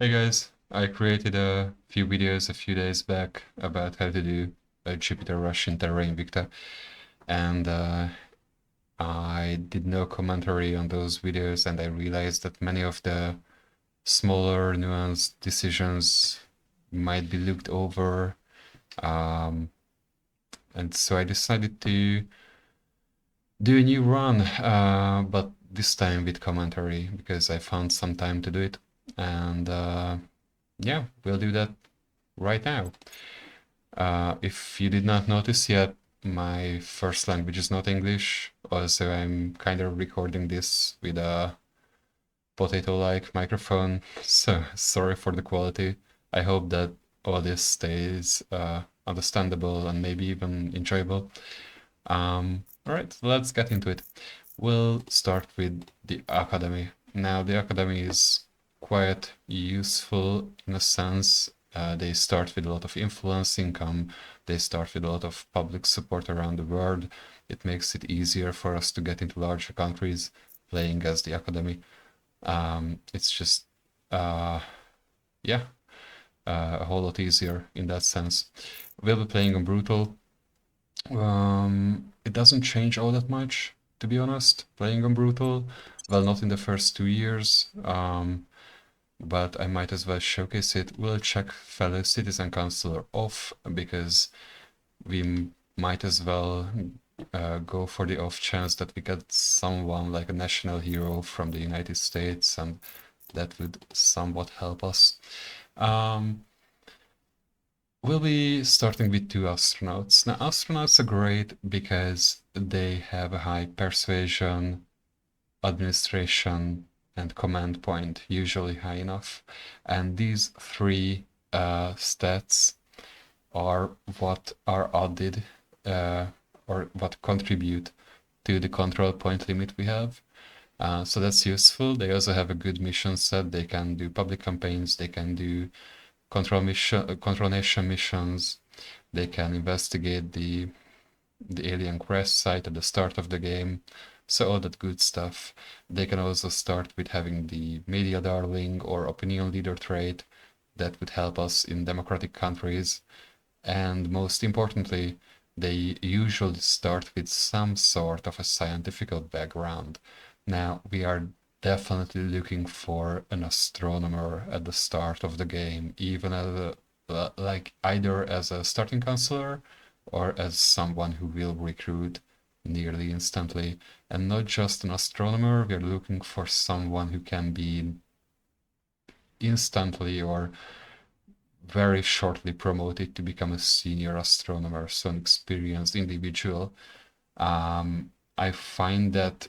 Hey guys, I created a few videos a few days back about how to do a Jupiter rush in Terra Invicta, and I did no commentary on those videos, and I realized that many of the smaller nuanced decisions might be looked over, um, and so I decided to do a new run, but this time with commentary because I found some time to do it, and yeah, we'll do that right now. If you did not notice yet, my first language is not English. Also, I'm kind of recording this with a potato-like microphone, so sorry for the quality. I hope that all this stays understandable and maybe even enjoyable. All right, let's get into it. We'll start with the Academy. Now, the Academy is quite useful in a sense. They start with a lot of influence income. They start with a lot of public support around the world. It makes it easier for us to get into larger countries playing as the Academy. It's just, yeah, a whole lot easier in that sense. We'll be playing on Brutal. It doesn't change all that much, to be honest, playing on Brutal. Well, not in the first 2 years, but I might as well showcase it. We'll check fellow citizen counselor off because we might as well go for the off chance that we get someone like a national hero from the United States, and that would somewhat help us. We'll be starting with two astronauts. Now, astronauts are great because they have a high persuasion, administration, and command point, usually high enough. And these three stats are what are added or what contribute to the control point limit we have. So that's useful. They also have a good mission set. They can do public campaigns. They can do control nation missions. They can investigate the alien crash site at the start of the game. So all that good stuff. They can also start with having the media darling or opinion leader trait that would help us in democratic countries. And most importantly, they usually start with some sort of a scientific background. Now, we are definitely looking for an astronomer at the start of the game, even as like either as a starting counselor or as someone who will recruit nearly instantly. And not just an astronomer, we're looking for someone who can be instantly or very shortly promoted to become a senior astronomer, so an experienced individual. I find that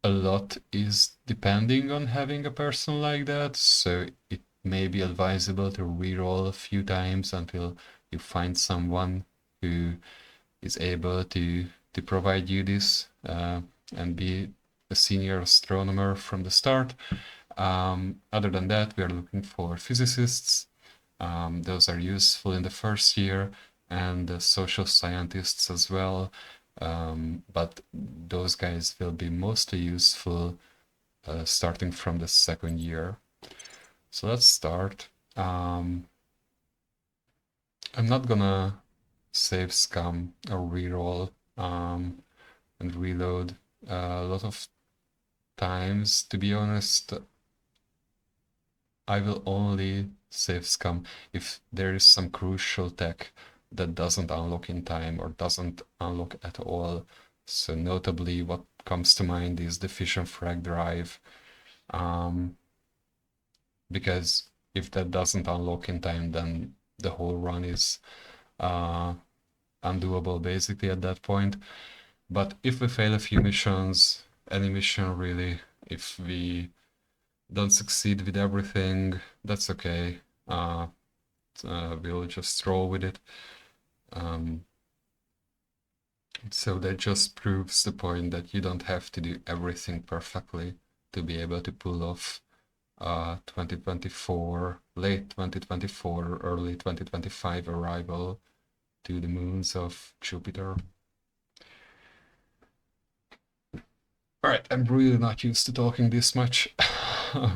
a lot is depending on having a person like that, so it may be advisable to reroll a few times until you find someone who is able to provide you this and be a senior astronomer from the start. Other than that, we are looking for physicists. Those are useful in the first year, and social scientists as well. But those guys will be mostly useful starting from the second year. So let's start. I'm not gonna save scum or reroll and reload a lot of times. To be honest, I will only save scum if there is some crucial tech that doesn't unlock in time or doesn't unlock at all. So notably what comes to mind is the fission frag drive. Because if that doesn't unlock in time, then the whole run is undoable basically at that point. But if we fail a few missions, any mission really, if we don't succeed with everything, that's okay. We'll just roll with it. So that just proves the point that you don't have to do everything perfectly to be able to pull off 2024, late 2024, early 2025 arrival to the moons of Jupiter. All right, I'm really not used to talking this much,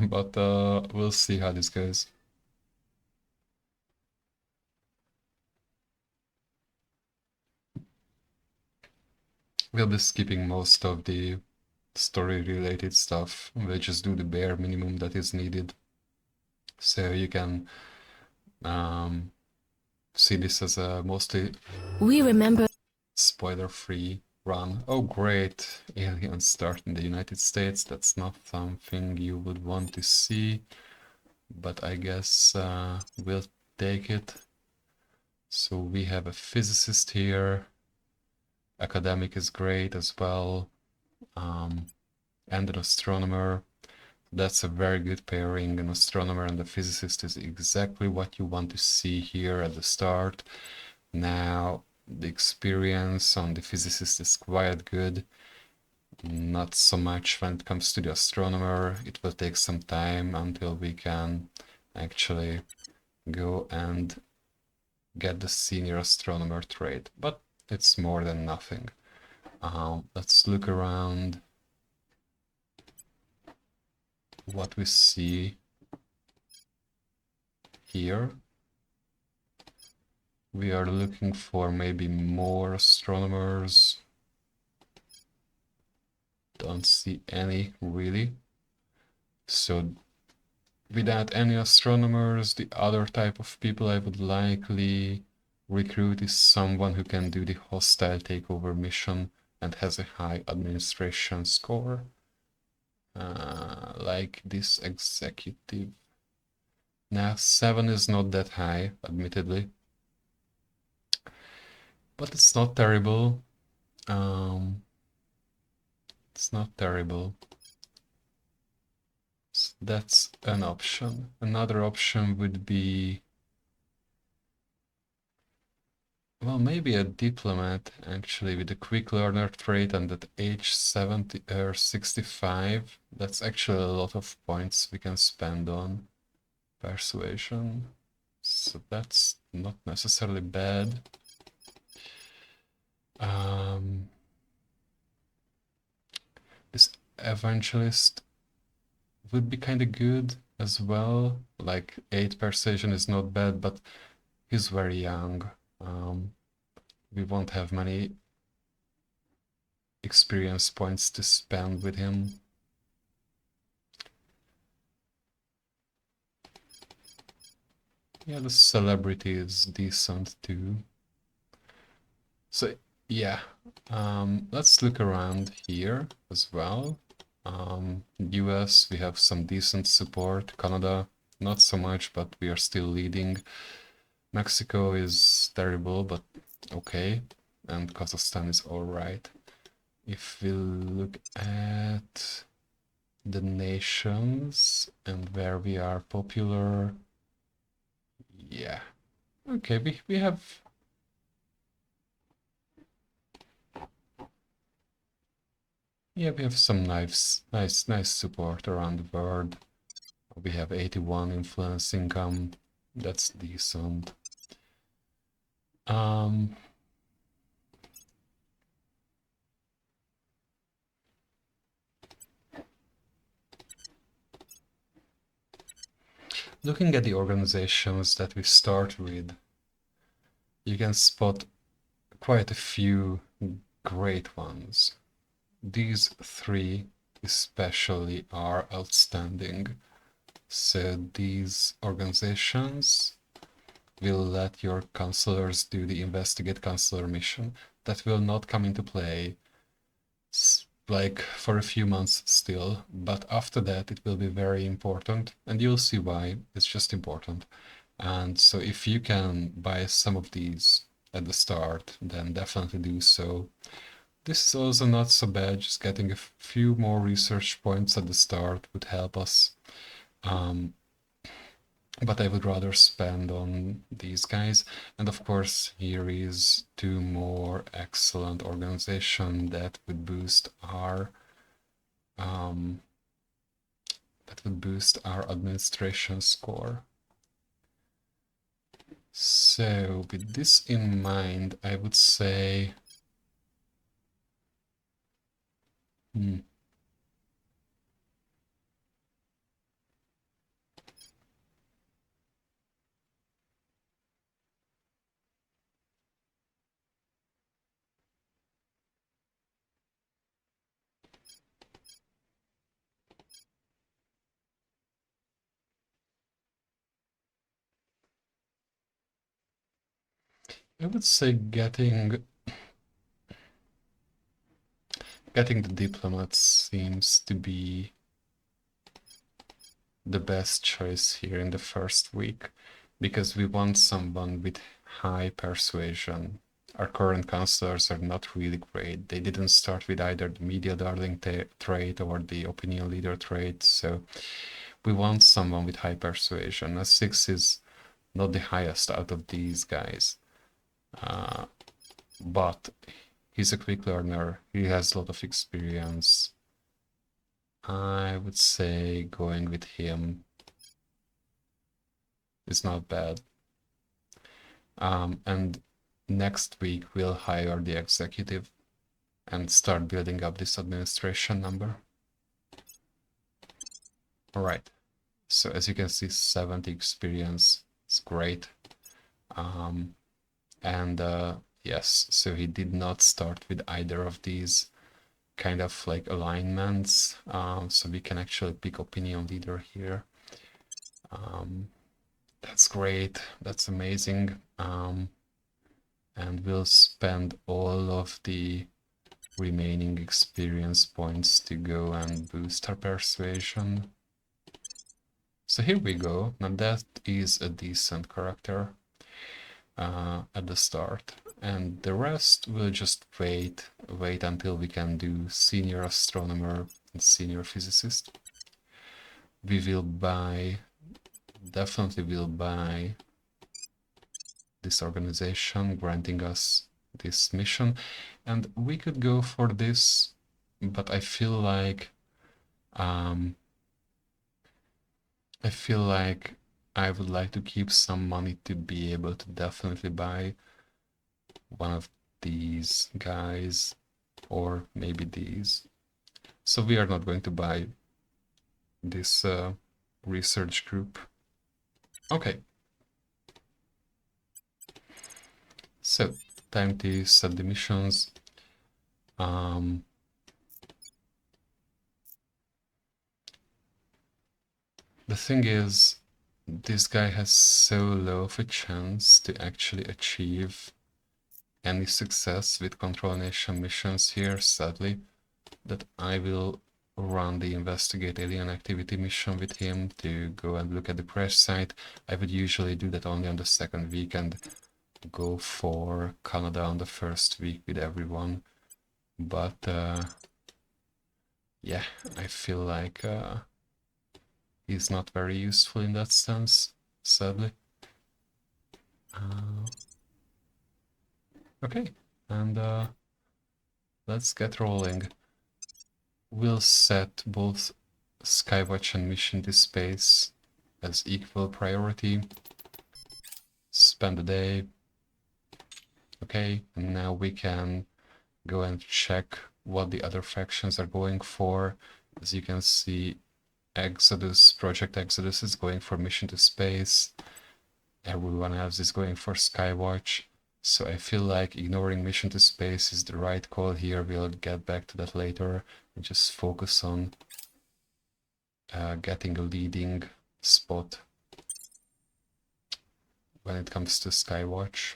but we'll see how this goes. We'll be skipping most of the story-related stuff. We'll just do the bare minimum that is needed. So you can see this as a mostly spoiler-free run. Oh great, aliens start in the United States. That's not something you would want to see, but I guess we'll take it. So we have a physicist here. Academic is great as well, and an astronomer. That's a very good pairing. An astronomer and a physicist is exactly what you want to see here at the start. Now, the experience on the physicist is quite good. Not so much when it comes to the astronomer. It will take some time until we can actually go and get the senior astronomer trait, but it's more than nothing. Let's look around what we see here. We are looking for maybe more astronomers. Don't see any really. So without any astronomers, the other type of people I would likely recruit is someone who can do the hostile takeover mission and has a high administration score. Like this executive. Now 7 is not that high, admittedly. But it's not terrible. It's not terrible. So that's an option. Another option would be, well, maybe a diplomat actually with a quick learner trait and at age 70 or 65. That's actually a lot of points we can spend on persuasion. So that's not necessarily bad. This evangelist would be kind of good as well. Like 8 persuasion is not bad, but he's very young. We won't have many experience points to spend with him. Yeah, the celebrity is decent too. So yeah, let's look around here as well. US, we have some decent support. Canada, not so much, but we are still leading. Mexico is terrible, but okay. And Kazakhstan is alright. If we look at the nations and where we are popular, yeah. Okay, we have some nice support around the world. We have 81 influence income. That's decent. Looking at the organizations that we start with, you can spot quite a few great ones. These 3 especially are outstanding. So these organizations will let your counselors do the investigate counselor mission. That will not come into play like for a few months still, but after that it will be very important, and you'll see why. It's just important. And so if you can buy some of these at the start, then definitely do so. This is also not so bad. Just getting a few more research points at the start would help us. But I would rather spend on these guys. And of course, here is 2 more excellent organizations that would boost our administration score. So with this in mind, I would say I would say getting the diplomats seems to be the best choice here in the first week, because we want someone with high persuasion. Our current counselors are not really great. They didn't start with either the media darling trait or the opinion leader trait, so we want someone with high persuasion. A 6 is not the highest out of these guys, but he's a quick learner. He has a lot of experience. I would say going with him is not bad. And next week we'll hire the executive and start building up this administration number. All right. So as you can see, 70 experience is great. Yes, so he did not start with either of these kind of like alignments. So we can actually pick opinion leader here. That's great. That's amazing. And we'll spend all of the remaining experience points to go and boost our persuasion. So here we go. Now that is a decent character at the start, and the rest will just wait until we can do senior astronomer and senior physicist. We will definitely will buy this organization, granting us this mission, and we could go for this, but I feel like I would like to keep some money to be able to definitely buy one of these guys, or maybe these. So we are not going to buy this research group. Okay. So time to set the missions. The thing is, this guy has so low of a chance to actually achieve any success with control nation missions here, sadly, that I will run the investigate alien activity mission with him to go and look at the crash site. I would usually do that only on the second week and go for Canada on the first week with everyone. But yeah, I feel like he's not very useful in that sense, sadly. Okay, and let's get rolling. We'll set both Skywatch and Mission to Space as equal priority. Spend the day. Okay, and now we can go and check what the other factions are going for. As you can see, Project Exodus is going for Mission to Space. Everyone else is going for Skywatch. So I feel like ignoring Mission to Space is the right call here. We'll get back to that later and just focus on getting a leading spot when it comes to Skywatch.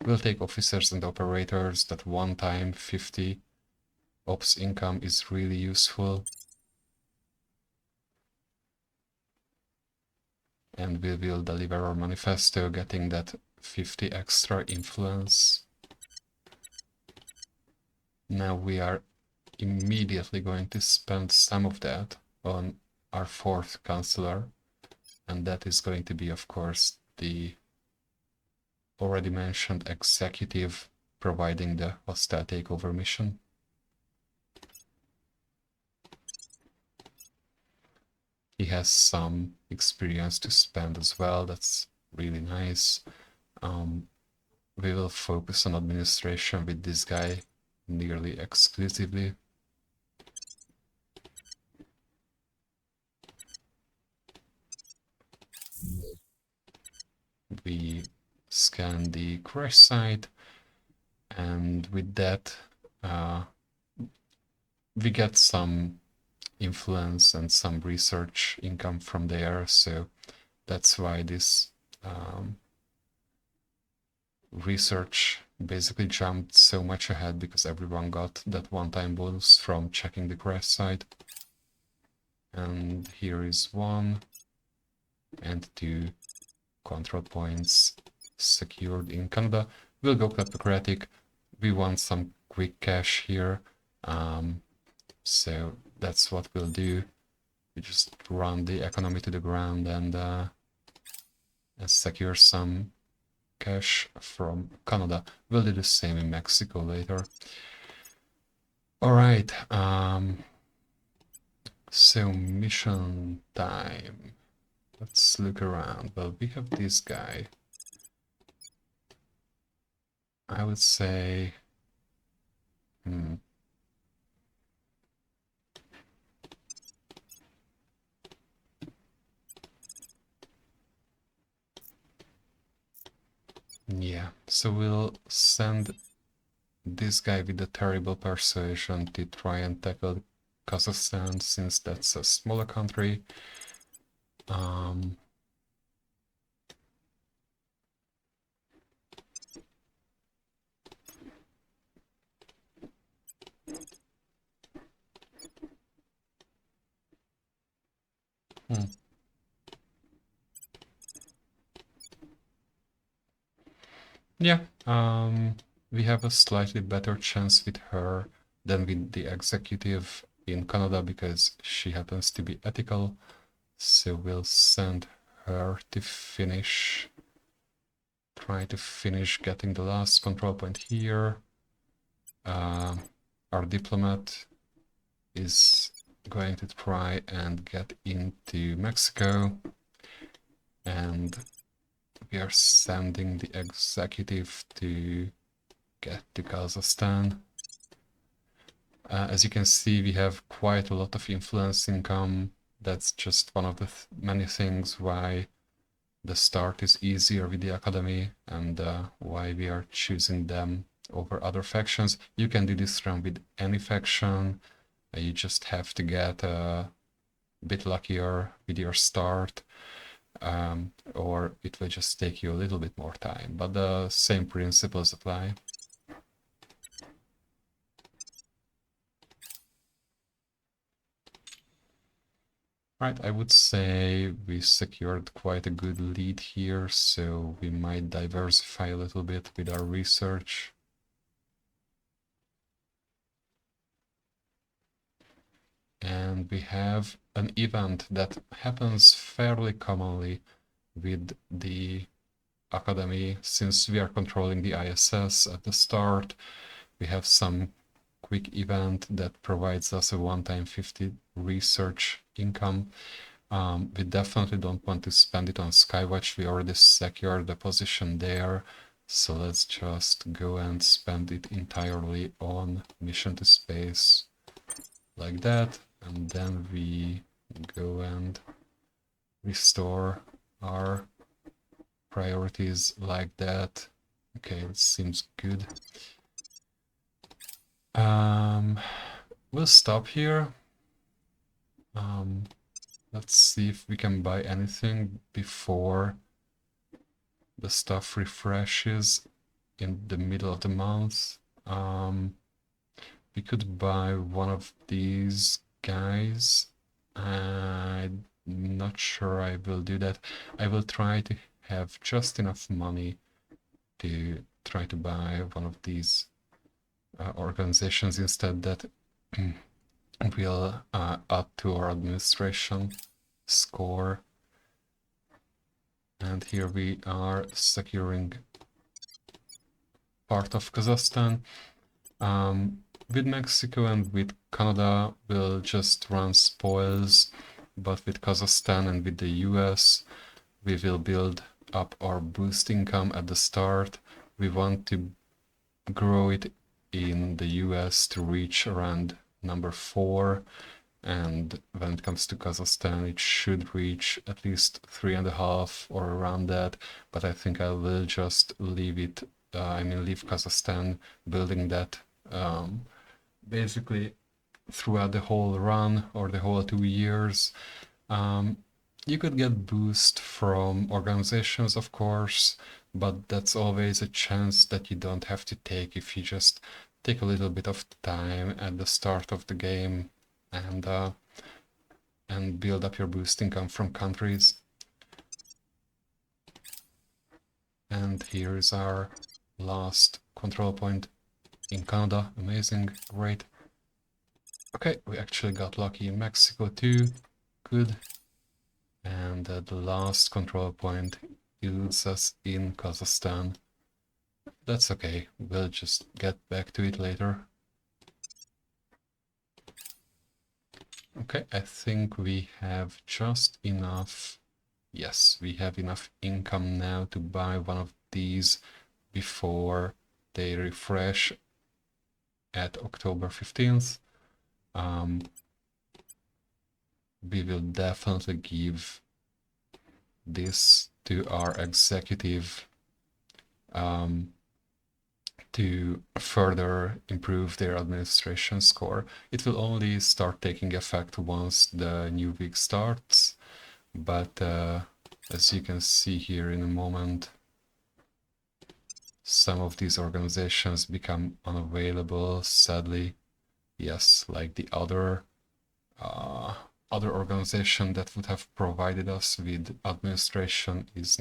We'll take officers and operators. That one time 50 ops income is really useful. And we will deliver our manifesto, getting that 50 extra influence. Now we are immediately going to spend some of that on our fourth counselor, and that is going to be, of course, the already mentioned executive providing the hostile takeover mission. He has some experience to spend as well. That's really nice. We will focus on administration with this guy nearly exclusively. We scan the crash site, and with that we get some influence and some research income from there, so that's why this research basically jumped so much ahead because everyone got that one-time bonus from checking the crash site. And here is 1 and 2 control points secured in Canada. We'll go kleptocratic. We want some quick cash here. So that's what we'll do. We just run the economy to the ground and secure some cash from Canada. We'll do the same in Mexico later. All right. So mission time. Let's look around. Well, we have this guy. I would say... Yeah, so we'll send this guy with the terrible persuasion to try and tackle Kazakhstan, since that's a smaller country. Yeah, we have a slightly better chance with her than with the executive in Canada because she happens to be ethical. So we'll send her to finish, try to finish getting the last control point here. Our diplomat is going to try and get into Mexico, and we are sending the executive to get to Kazakhstan. As you can see, we have quite a lot of influence income. That's just one of the many things why the start is easier with the academy and why we are choosing them over other factions. You can do this run with any faction. You just have to get a bit luckier with your start, or it will just take you a little bit more time, but the same principles apply. Right, I would say we secured quite a good lead here, so we might diversify a little bit with our research. And we have an event that happens fairly commonly with the Academy. Since we are controlling the ISS at the start, we have some quick event that provides us a one-time 50 research income. We definitely don't want to spend it on Skywatch. We already secured the position there. So let's just go and spend it entirely on Mission to Space like that. And then we go and restore our priorities like that. Okay, it seems good. We'll stop here. Let's see if we can buy anything before the stuff refreshes in the middle of the month. We could buy one of these guys. I'm not sure I will do that. I will try to have just enough money to try to buy one of these organizations instead that will add to our administration score. And here we are securing part of Kazakhstan. With Mexico and with Canada, we'll just run spoils, but with Kazakhstan and with the US, we will build up our boost income at the start. We want to grow it in the US to reach around number 4, and when it comes to Kazakhstan, it should reach at least 3.5 or around that, but I think I will just leave it, leave Kazakhstan building that basically throughout the whole run or the whole 2 years. You could get boost from organizations, of course, but that's always a chance that you don't have to take if you just take a little bit of time at the start of the game and build up your boost income from countries. And here is our last control point in Canada. Amazing, great. Okay, we actually got lucky in Mexico too. Good. And the last control point eludes us in Kazakhstan. That's okay, we'll just get back to it later. Okay, I think we have just enough. Yes, we have enough income now to buy one of these before they refresh at October 15th. We will definitely give this to our executive to further improve their administration score. It will only start taking effect once the new week starts, but as you can see here in a moment, some of these organizations become unavailable, sadly. Yes, like the other organization that would have provided us with administration has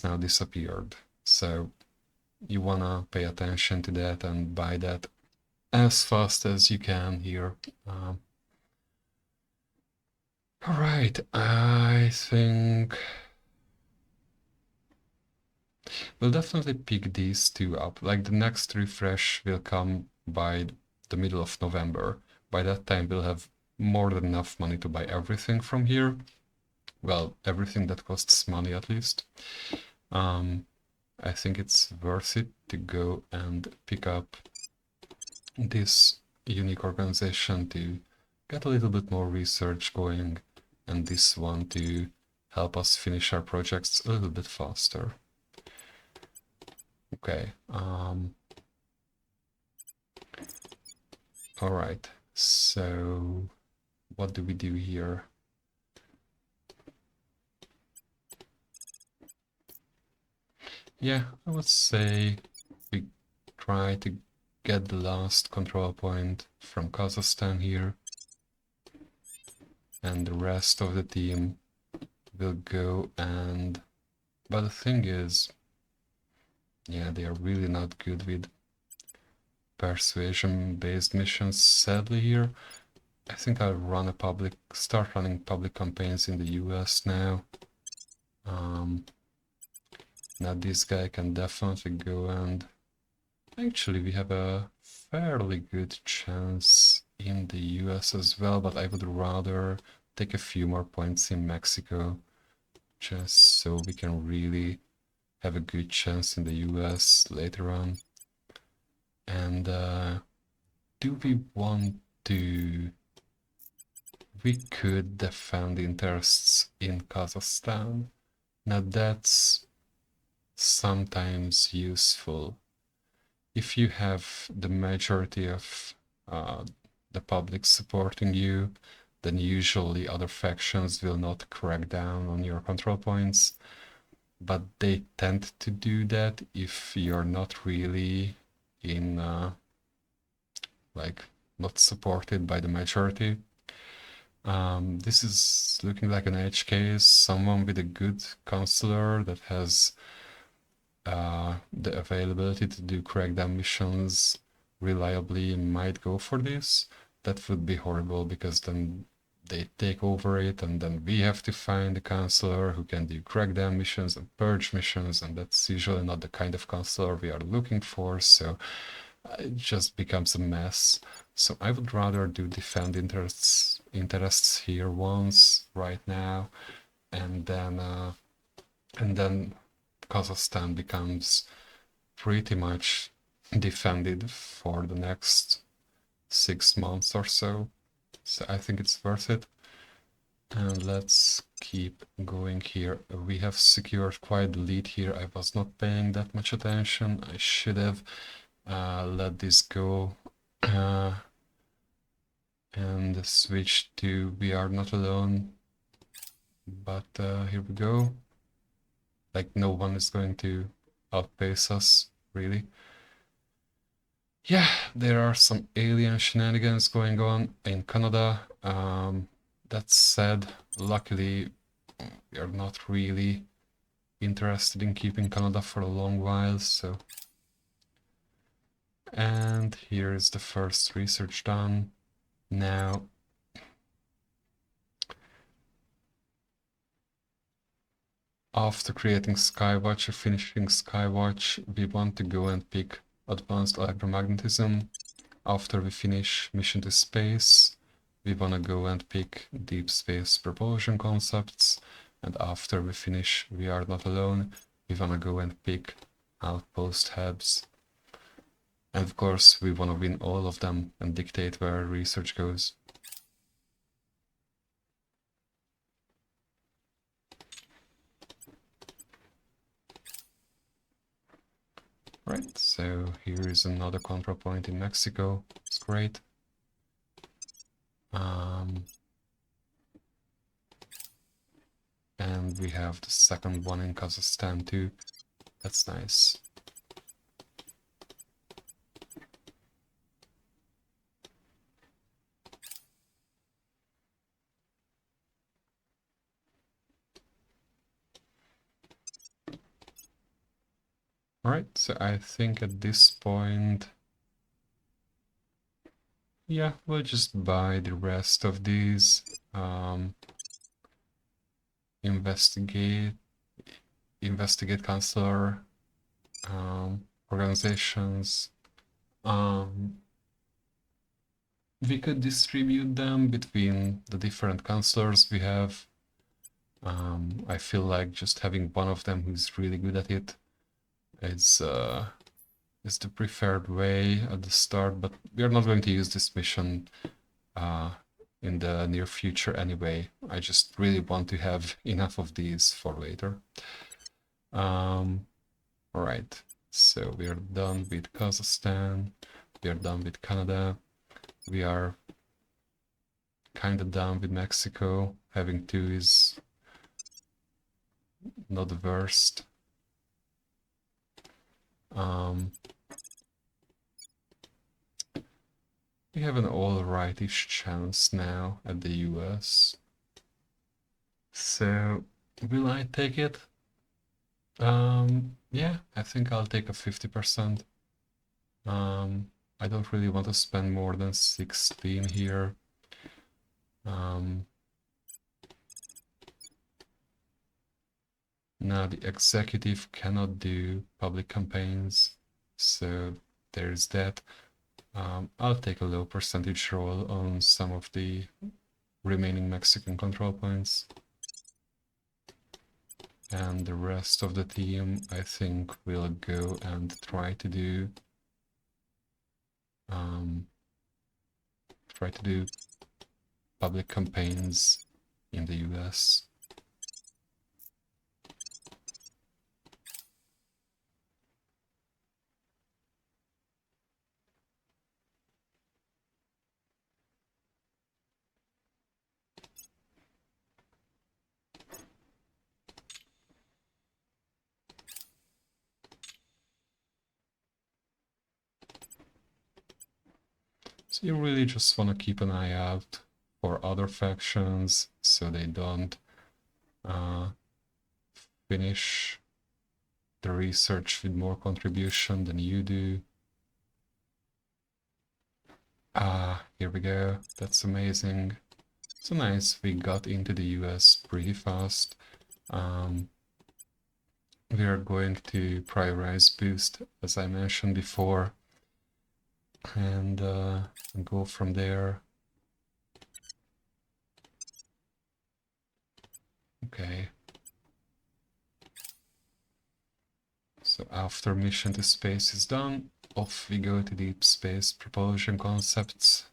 now disappeared. So you wanna pay attention to that and buy that as fast as you can here. All right, I think we'll definitely pick these two up. Like the next refresh will come by the middle of November. By that time, we'll have more than enough money to buy everything from here. Well, everything that costs money at least. I think it's worth it to go and pick up this unique organization to get a little bit more research going, and this one to help us finish our projects a little bit faster. Okay. All right. So what do we do here? Yeah, I would say we try to get the last control point from Kazakhstan here, and the rest of the team will go and... But the thing is, yeah, they are really not good with persuasion-based missions, sadly here. I think I'll start running public campaigns in the US now. Now this guy can definitely go and... Actually, we have a fairly good chance in the US as well, but I would rather take a few more points in Mexico, just so we can really have a good chance in the US later on. And do we want to... We could defend interests in Kazakhstan. Now that's sometimes useful. If you have the majority of the public supporting you, then usually other factions will not crack down on your control points, but they tend to do that if you're not really in like not supported by the majority. This is looking like an edge case. Someone with a good counselor that has the availability to do crackdown missions reliably might go for this. That would be horrible, because then they take over it, and then we have to find a counselor who can do crackdown missions and purge missions, and that's usually not the kind of counselor we are looking for, so it just becomes a mess. So I would rather do defend interests here once right now, and then Kazakhstan becomes pretty much defended for the next 6 months or so. So I think it's worth it. And let's keep going here. We have secured quite the lead here. I was not paying that much attention. I should have let this go and switch to We Are Not Alone. but here we go. Like, no one is going to outpace us, really. Yeah, there are some alien shenanigans going on in Canada. That said, luckily, we are not really interested in keeping Canada for a long while, so... And here is the first research done. Now, after creating Skywatch or finishing Skywatch, we want to go and pick Advanced Electromagnetism. After we finish Mission to Space, we want to go and pick Deep Space Propulsion Concepts. And after we finish We Are Not Alone, we want to go and pick Outpost Hubs. And of course, we want to win all of them and dictate where research goes. Right, so here is another control point in Mexico. It's great. And we have the second one in Kazakhstan too. That's nice. Alright, so I think at this point, yeah, we'll just buy the rest of these. Investigate consular organizations. We could distribute them between the different counselors we have. I feel like just having one of them who's really good at it is the preferred way at the start, but we are not going to use this mission in the near future anyway. I just really want to have enough of these for later. Alright, so we are done with Kazakhstan, we are done with Canada, we are kind of done with Mexico. Having two is not the worst. We have an alrightish chance now at the US. So, will I take it? Yeah, I think I'll take a 50%. I don't really want to spend more than 16 here. Now the executive cannot do public campaigns, so there's that. I'll take a low percentage roll on some of the remaining Mexican control points. And the rest of the team, I think, will go and try to do public campaigns in the US. So you really just want to keep an eye out for other factions so they don't finish the research with more contribution than you do. Here we go. That's amazing. So nice, we got into the US pretty fast. We are going to prioritize boost, as I mentioned before, and go from there. Okay. So after mission to space is done, off we go to deep space propulsion concepts.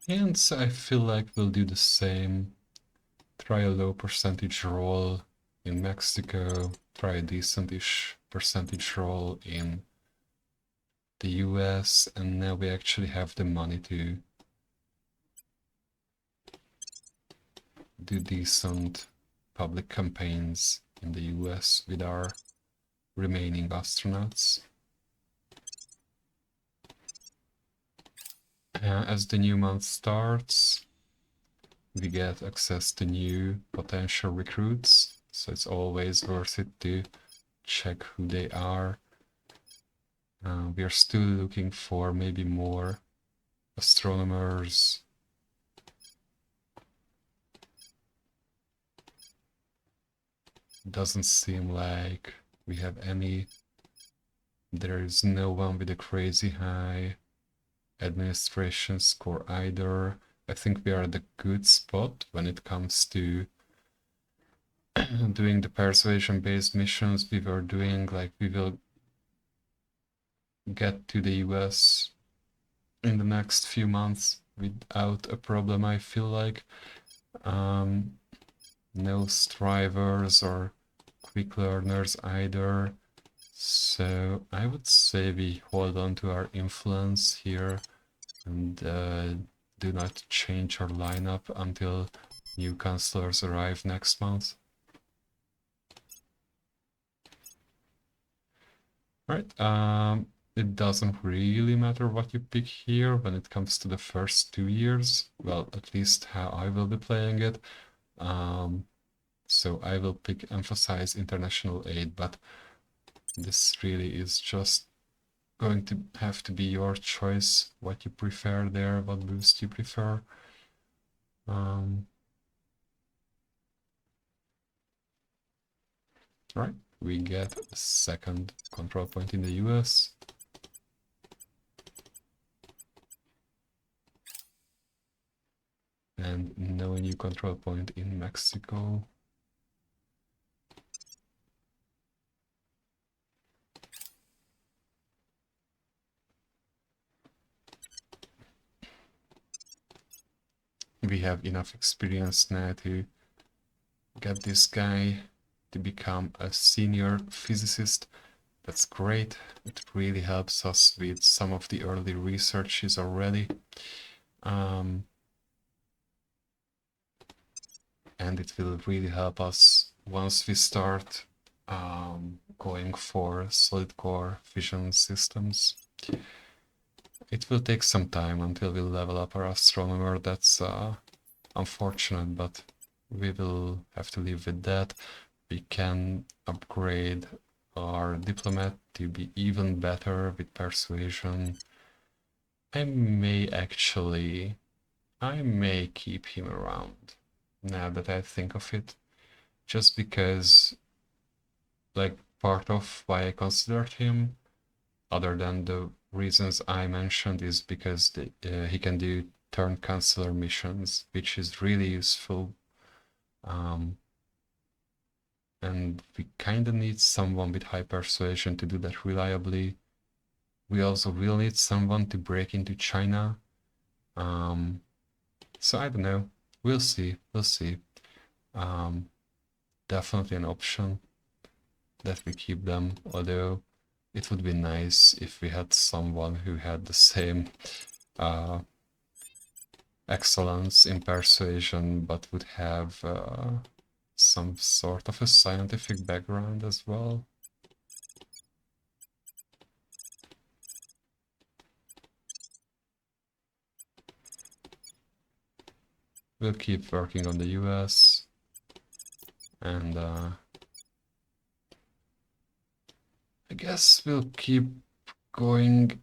And so I feel like we'll do the same. Try a low percentage roll in Mexico, try a decent-ish percentage roll in the US, and now we actually have the money to do decent public campaigns in the US with our remaining astronauts. As the new month starts, we get access to new potential recruits, so it's always worth it to check who they are. We are still looking for maybe more astronomers. Doesn't seem like we have any. There is no one with a crazy high administration score either. I think we are at a good spot when it comes to doing the persuasion-based missions we were doing. Like, we will get to the US in the next few months without a problem, I feel like. No strivers or quick learners either. So I would say we hold on to our influence here and do not change our lineup until new counselors arrive next month. Right, it doesn't really matter what you pick here when it comes to the first 2 years. Well, at least how I will be playing it. So I will pick emphasize international aid, but this really is just going to have to be your choice, what you prefer there, what boost you prefer. Right, we get a second control point in the US. And no new control point in Mexico. We have enough experience now to get this guy to become a senior physicist. That's great. It really helps us with some of the early researches already. And it will really help us once we start going for solid core fission systems. It will take some time until we level up our astronomer. That's unfortunate, but we will have to live with that. We can upgrade our diplomat to be even better with persuasion. I may keep him around now that I think of it, just because, like, part of why I considered him, other than the reasons I mentioned, is because he can do turn counselor missions, which is really useful. And we kind of need someone with high persuasion to do that reliably. We also will need someone to break into China. So I don't know. We'll see. We'll see. Definitely an option that we keep them, although it would be nice if we had someone who had the same excellence in persuasion, but would have some sort of a scientific background as well. We'll keep working on the US, and I guess we'll keep going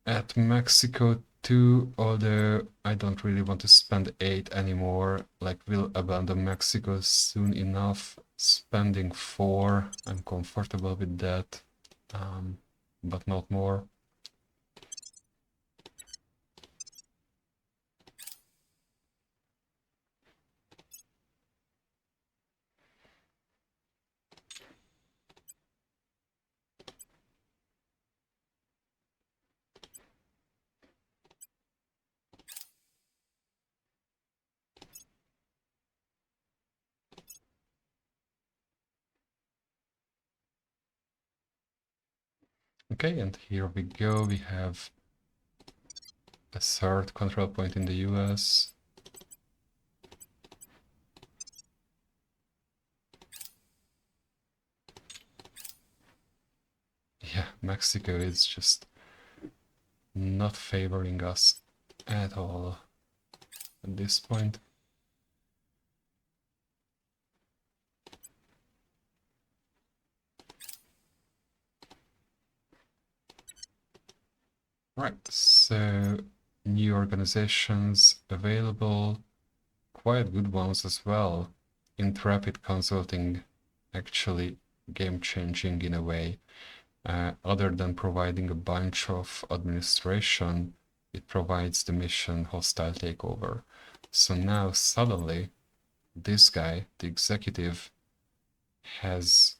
at Mexico too, although I don't really want to spend 8 anymore. Like, we'll abandon Mexico soon enough. Spending 4, I'm comfortable with that, but not more. Okay, and here we go. We have a third control point in the US. Yeah, Mexico is just not favoring us at all at this point. Right, so new organizations available, quite good ones as well. Intrepid Consulting, actually game-changing in a way. Other than providing a bunch of administration, it provides the mission hostile takeover. So now suddenly, this guy, the executive, has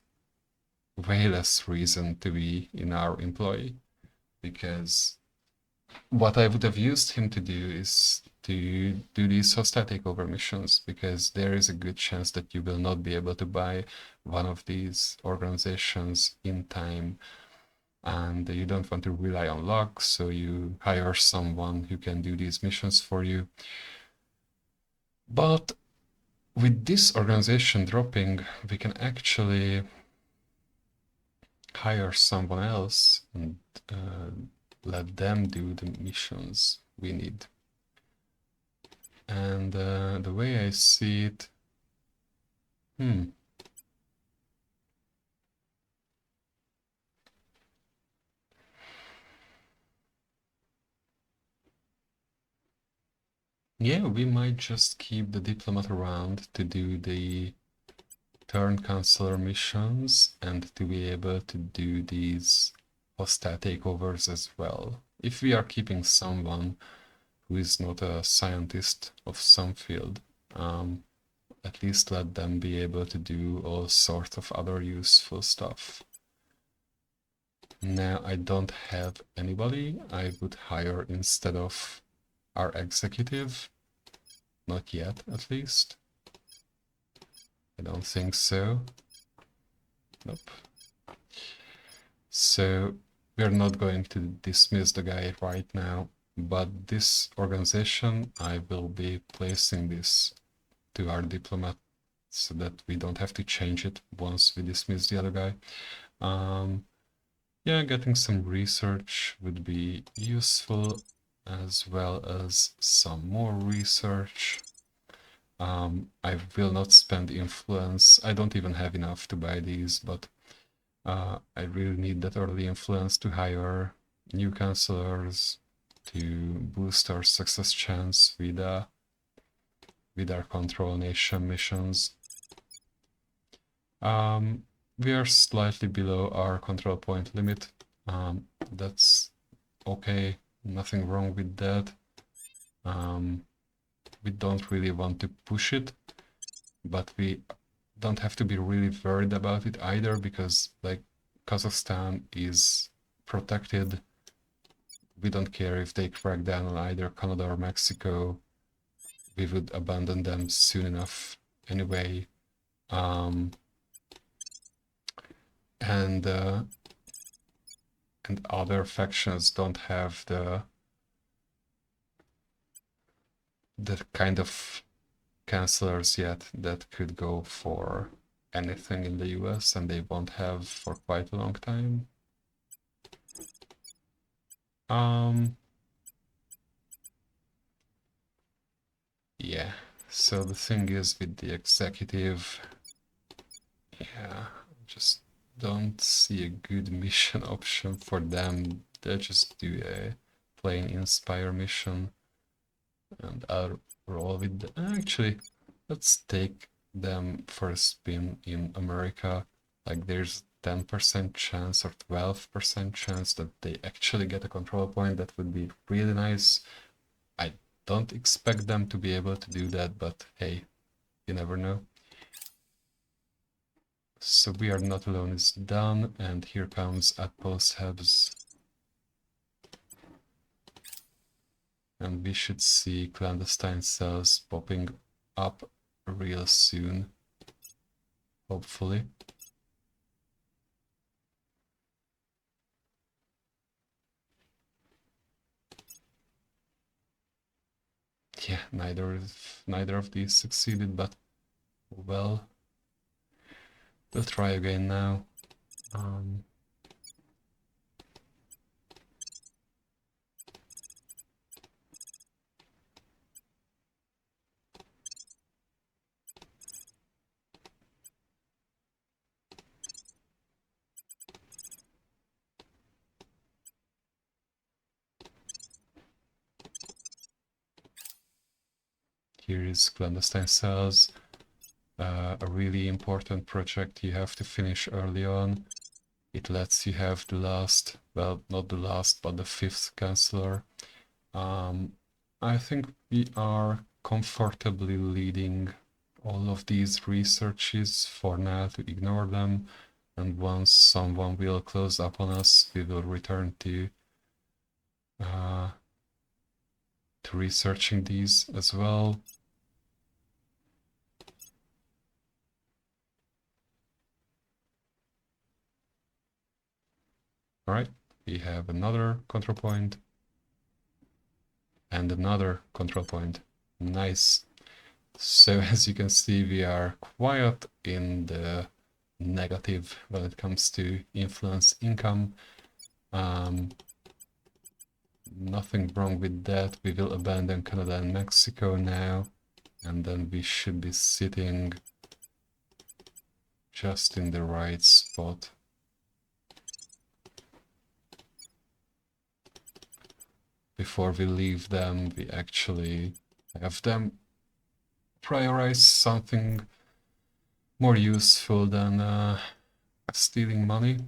way less reason to be in our employ, because what I would have used him to do is to do these hostile takeover missions, because there is a good chance that you will not be able to buy one of these organizations in time, and you don't want to rely on luck, so you hire someone who can do these missions for you. But with this organization dropping, we can actually hire someone else and let them do the missions we need. And the way I see it, yeah, we might just keep the diplomat around to do the turn counselor missions and to be able to do these hostile takeovers as well. If we are keeping someone who is not a scientist of some field, at least let them be able to do all sorts of other useful stuff. Now I don't have anybody I would hire instead of our executive. Not yet, at least. I don't think so. Nope. So we're not going to dismiss the guy right now, but this organization, I will be placing this to our diplomat so that we don't have to change it once we dismiss the other guy. Yeah, getting some research would be useful, as well as some more research. I will not spend influence. I don't even have enough to buy these, but I really need that early influence to hire new counselors, to boost our success chance with our control nation missions. We are slightly below our control point limit. That's okay, nothing wrong with that. We don't really want to push it, but we don't have to be really worried about it either, because like Kazakhstan is protected. We don't care if they crack down on either Canada or Mexico. We would abandon them soon enough anyway. And other factions don't have the kind of counselors yet that could go for anything in the US, and they won't have for quite a long time. Yeah, so the thing is with the executive, yeah, just don't see a good mission option for them. They'll just do a plain Inspire mission, and I'll roll with actually, let's take them for a spin in America. Like there's 10% chance or 12% chance that they actually get a control point. That would be really nice. I don't expect them to be able to do that, but hey, you never know. So We Are Not Alone is done, and here comes Outpost Hubs. And we should see clandestine cells popping up real soon, hopefully. Yeah, neither of these succeeded, but well, we'll try again now. Here is clandestine cells, a really important project you have to finish early on. It lets you have the last, well, not the last, but the 5th Chancellor. I think we are comfortably leading all of these researches for now to ignore them, and once someone will close up on us, we will return to researching these as well. Alright, we have another control point and another control point. Nice. So as you can see, we are quite in the negative when it comes to influence income. Nothing wrong with that. We will abandon Canada and Mexico now, and then we should be sitting just in the right spot. Before we leave them, we actually have them prioritize something more useful than stealing money.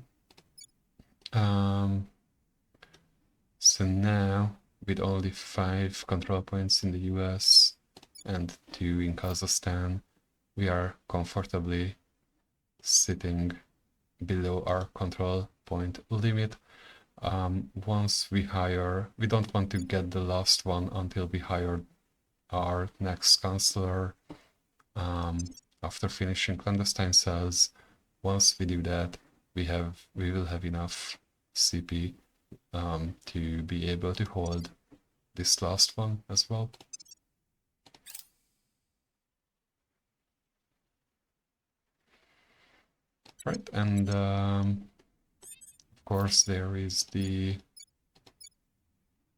So now, with only 5 control points in the US and 2 in Kazakhstan, we are comfortably sitting below our control point limit. Once we hire, we don't want to get the last one until we hire our next Chancellor. After finishing clandestine cells, once we do that, we will have enough CP to be able to hold this last one as well. Right, and of course there is the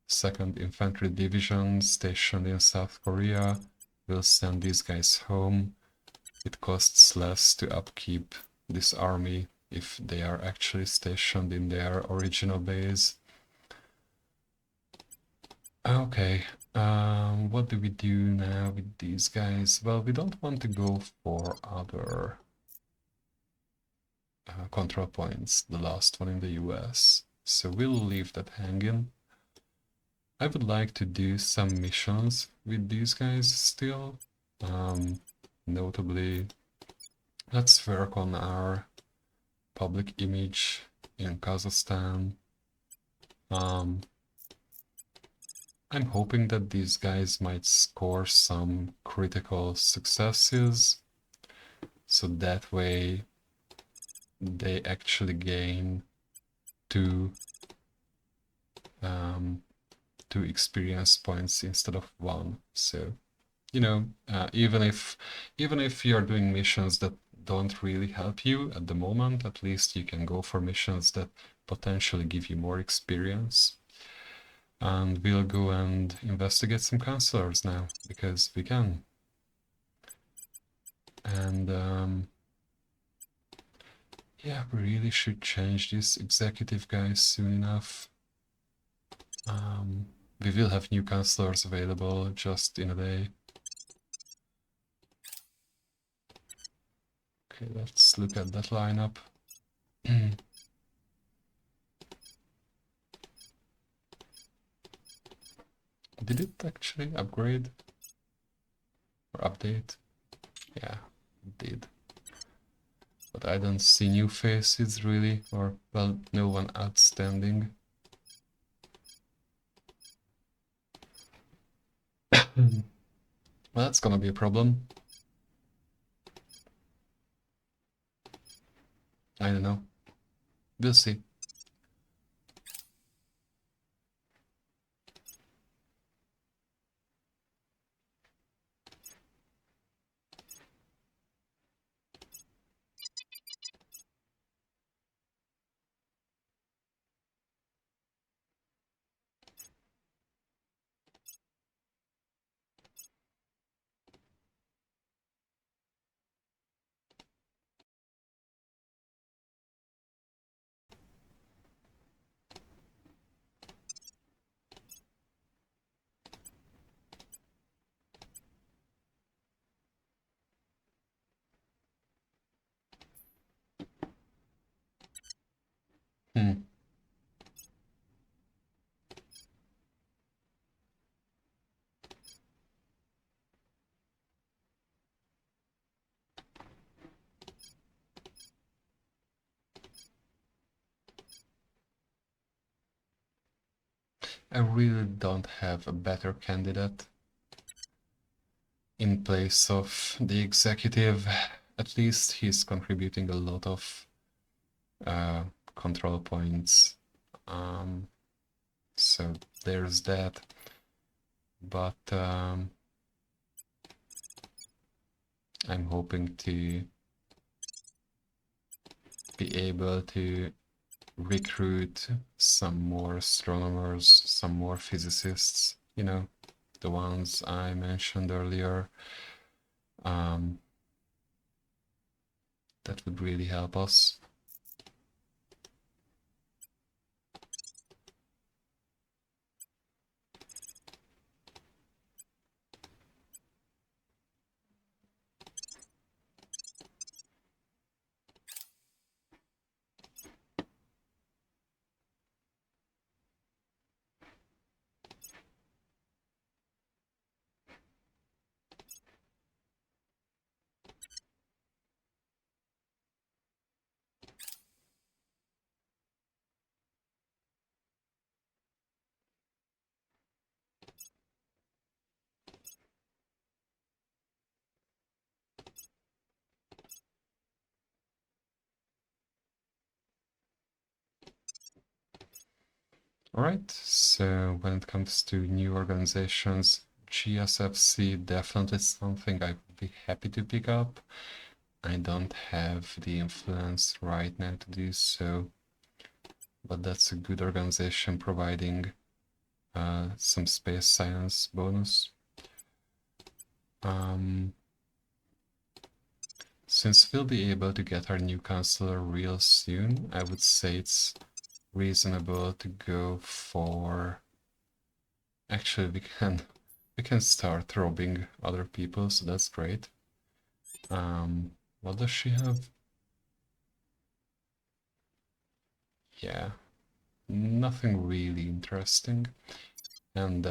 2nd Infantry Division stationed in South Korea. We'll send these guys home. It costs less to upkeep this army if they are actually stationed in their original base. Okay, what do we do now with these guys? Well, we don't want to go for other control points, the last one in the US, so we'll leave that hanging. I would like to do some missions with these guys still. Notably, let's work on our public image in Kazakhstan. I'm hoping that these guys might score some critical successes, so that way they actually gain 2 experience points instead of 1. So, you know, even if you're doing missions that don't really help you at the moment, at least you can go for missions that potentially give you more experience. And we'll go and investigate some counselors now, because we can. And yeah, we really should change this executive guy soon enough. We will have new counselors available just in a day. Okay, let's look at that lineup. Did it actually upgrade or update? Yeah, it did. But I don't see new faces really, or, well, no one outstanding. Well, that's gonna be a problem. I don't know. We'll see. I really don't have a better candidate in place of the executive. At least he's contributing a lot of control points. So there's that. But I'm hoping to be able to recruit some more astronomers, some more physicists, you know, the ones I mentioned earlier. That would really help us. Alright, so when it comes to new organizations, GSFC definitely something I would be happy to pick up. I don't have the influence right now to do so, but that's a good organization providing some space science bonus. Since we'll be able to get our new counselor real soon, I would say it's reasonable to go for... Actually, we can start robbing other people, so that's great. What does she have? Yeah, nothing really interesting. And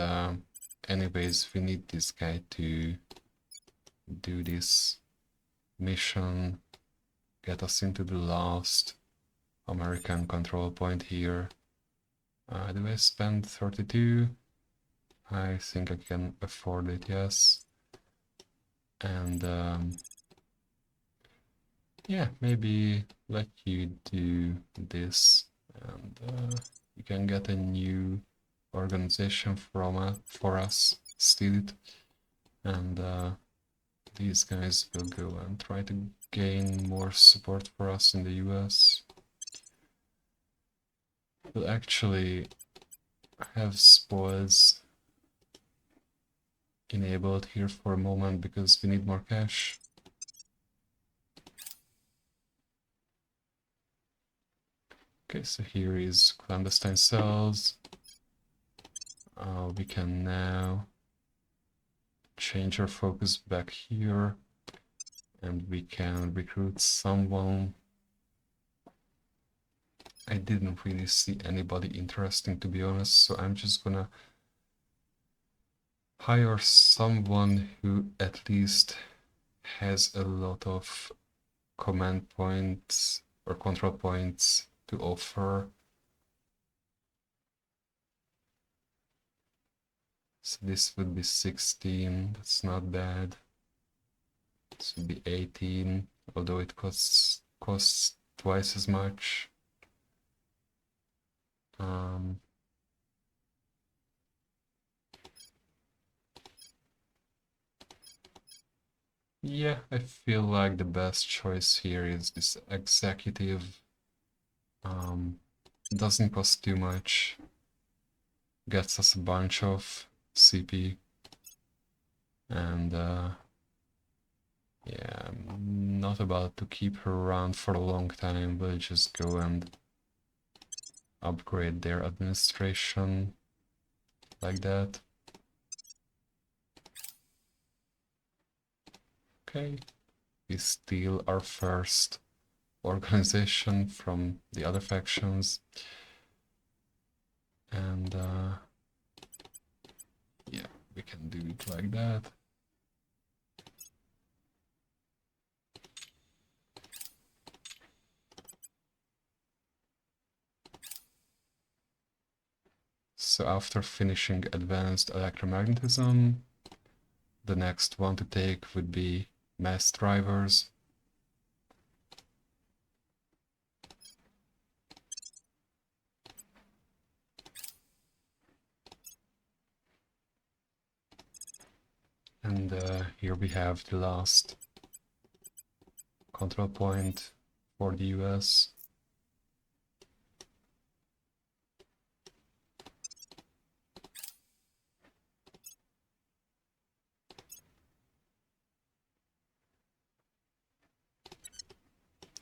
anyways, we need this guy to do this mission, get us into the last American control point here. Do I spend 32? I think I can afford it, yes. And yeah, maybe let you do this, and you can get a new organization for us, steal it, and these guys will go and try to gain more support for us in the US. We'll actually have spoils enabled here for a moment because we need more cash. Okay, so here is clandestine cells. We can now change our focus back here, and we can recruit someone. I didn't really see anybody interesting, to be honest, so I'm just gonna hire someone who at least has a lot of command points or control points to offer. So this would be 16, that's not bad. This would be 18, although it costs twice as much. Yeah, I feel like the best choice here is this executive. Doesn't cost too much. Gets us a bunch of CP. And yeah, I'm not about to keep her around for a long time. We'll just go and upgrade their administration like that. Okay, we steal our first organization from the other factions, and yeah, we can do it like that. So after finishing advanced electromagnetism, the next one to take would be mass drivers. And here we have the last control point for the US.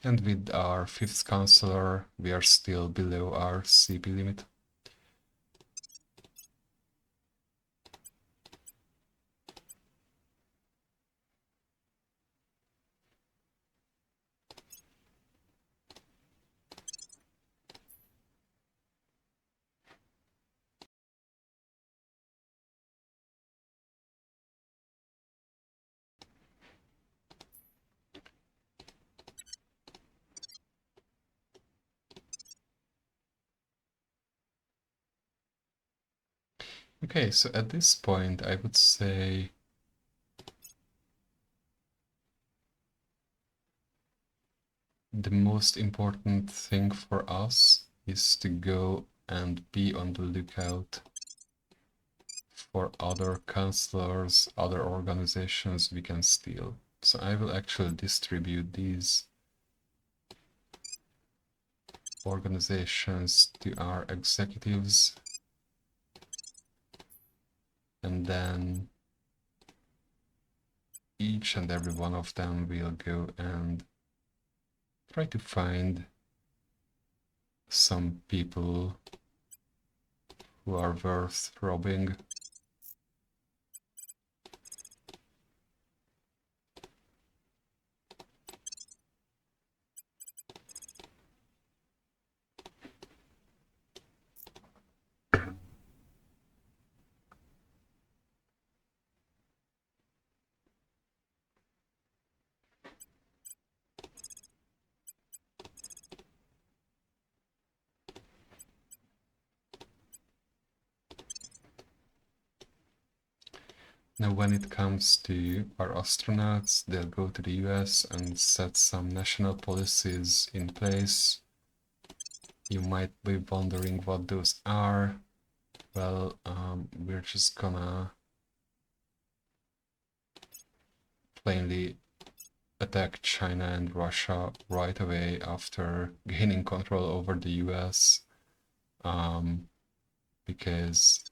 And with our 5th counselor, we are still below our CP limit. Okay, so at this point, I would say the most important thing for us is to go and be on the lookout for other counselors, other organizations we can steal. So I will actually distribute these organizations to our executives, and then each and every one of them will go and try to find some people who are worth robbing. Now, when it comes to our astronauts, they'll go to the US and set some national policies in place. You might be wondering what those are. Well, we're just gonna plainly attack China and Russia right away after gaining control over the US, because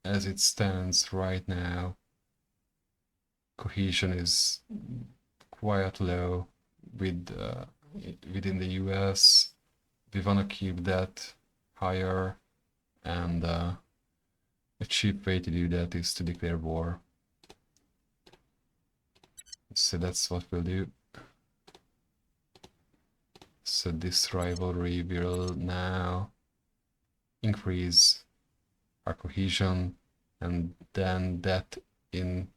as it stands right now, cohesion is quite low within the US. We want to keep that higher, and a cheap way to do that is to declare war. So that's what we'll do. So this rivalry will now increase our cohesion, and then that in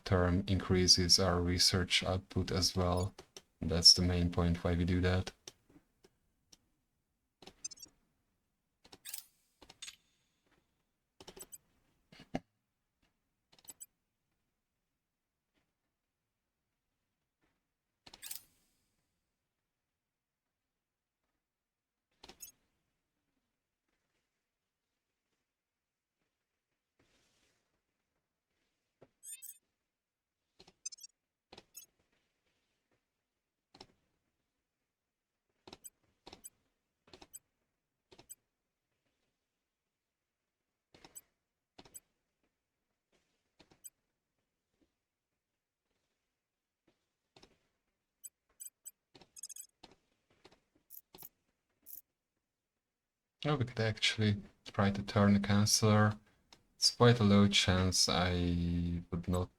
turn increases our research output as well. That's the main point why we do that. Oh, we could actually try to turn the Chancellor. It's quite a low chance I would not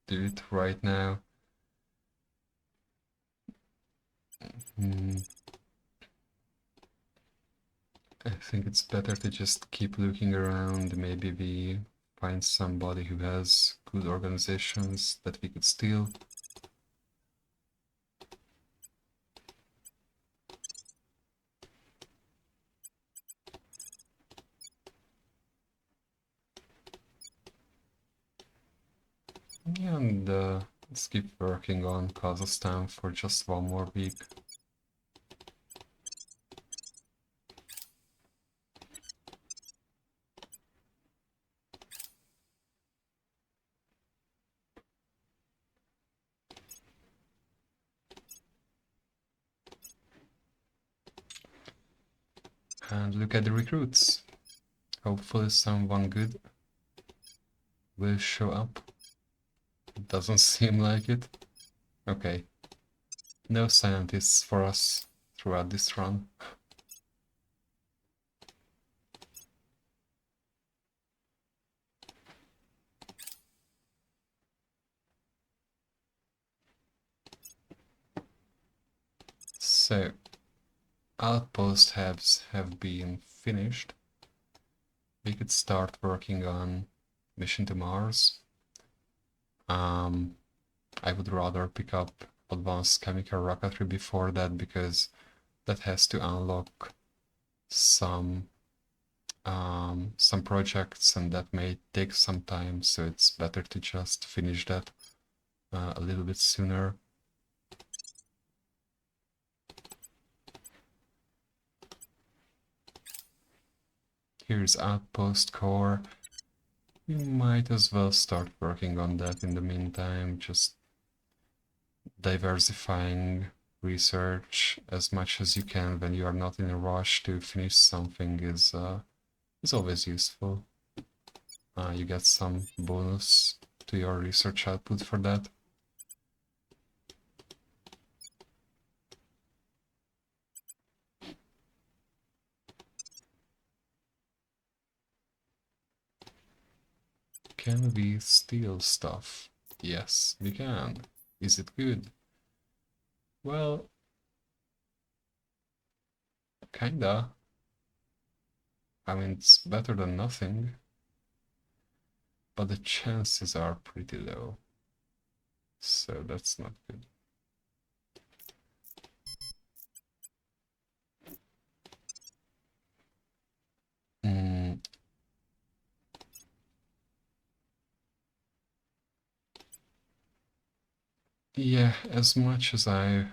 do it right now. I think it's better to just keep looking around. Maybe we find somebody who has good organizations that we could steal. Yeah, and let's keep working on Kazakhstan for just one more week. And look at the recruits. Hopefully someone good will show up. It doesn't seem like it. Okay. No scientists for us throughout this run. So, outpost hubs have been finished. We could start working on mission to Mars. I would rather pick up advanced chemical rocketry before that, because that has to unlock some projects, and that may take some time, so it's better to just finish that a little bit sooner. Here's Outpost Core. We might as well start working on that in the meantime, just diversifying research as much as you can when you are not in a rush to finish something is always useful. You get some bonus to your research output for that. Can we steal stuff? Yes, we can. Is it good? Well, kinda. I mean, it's better than nothing, but the chances are pretty low. So that's not good. Mm, yeah, as much as I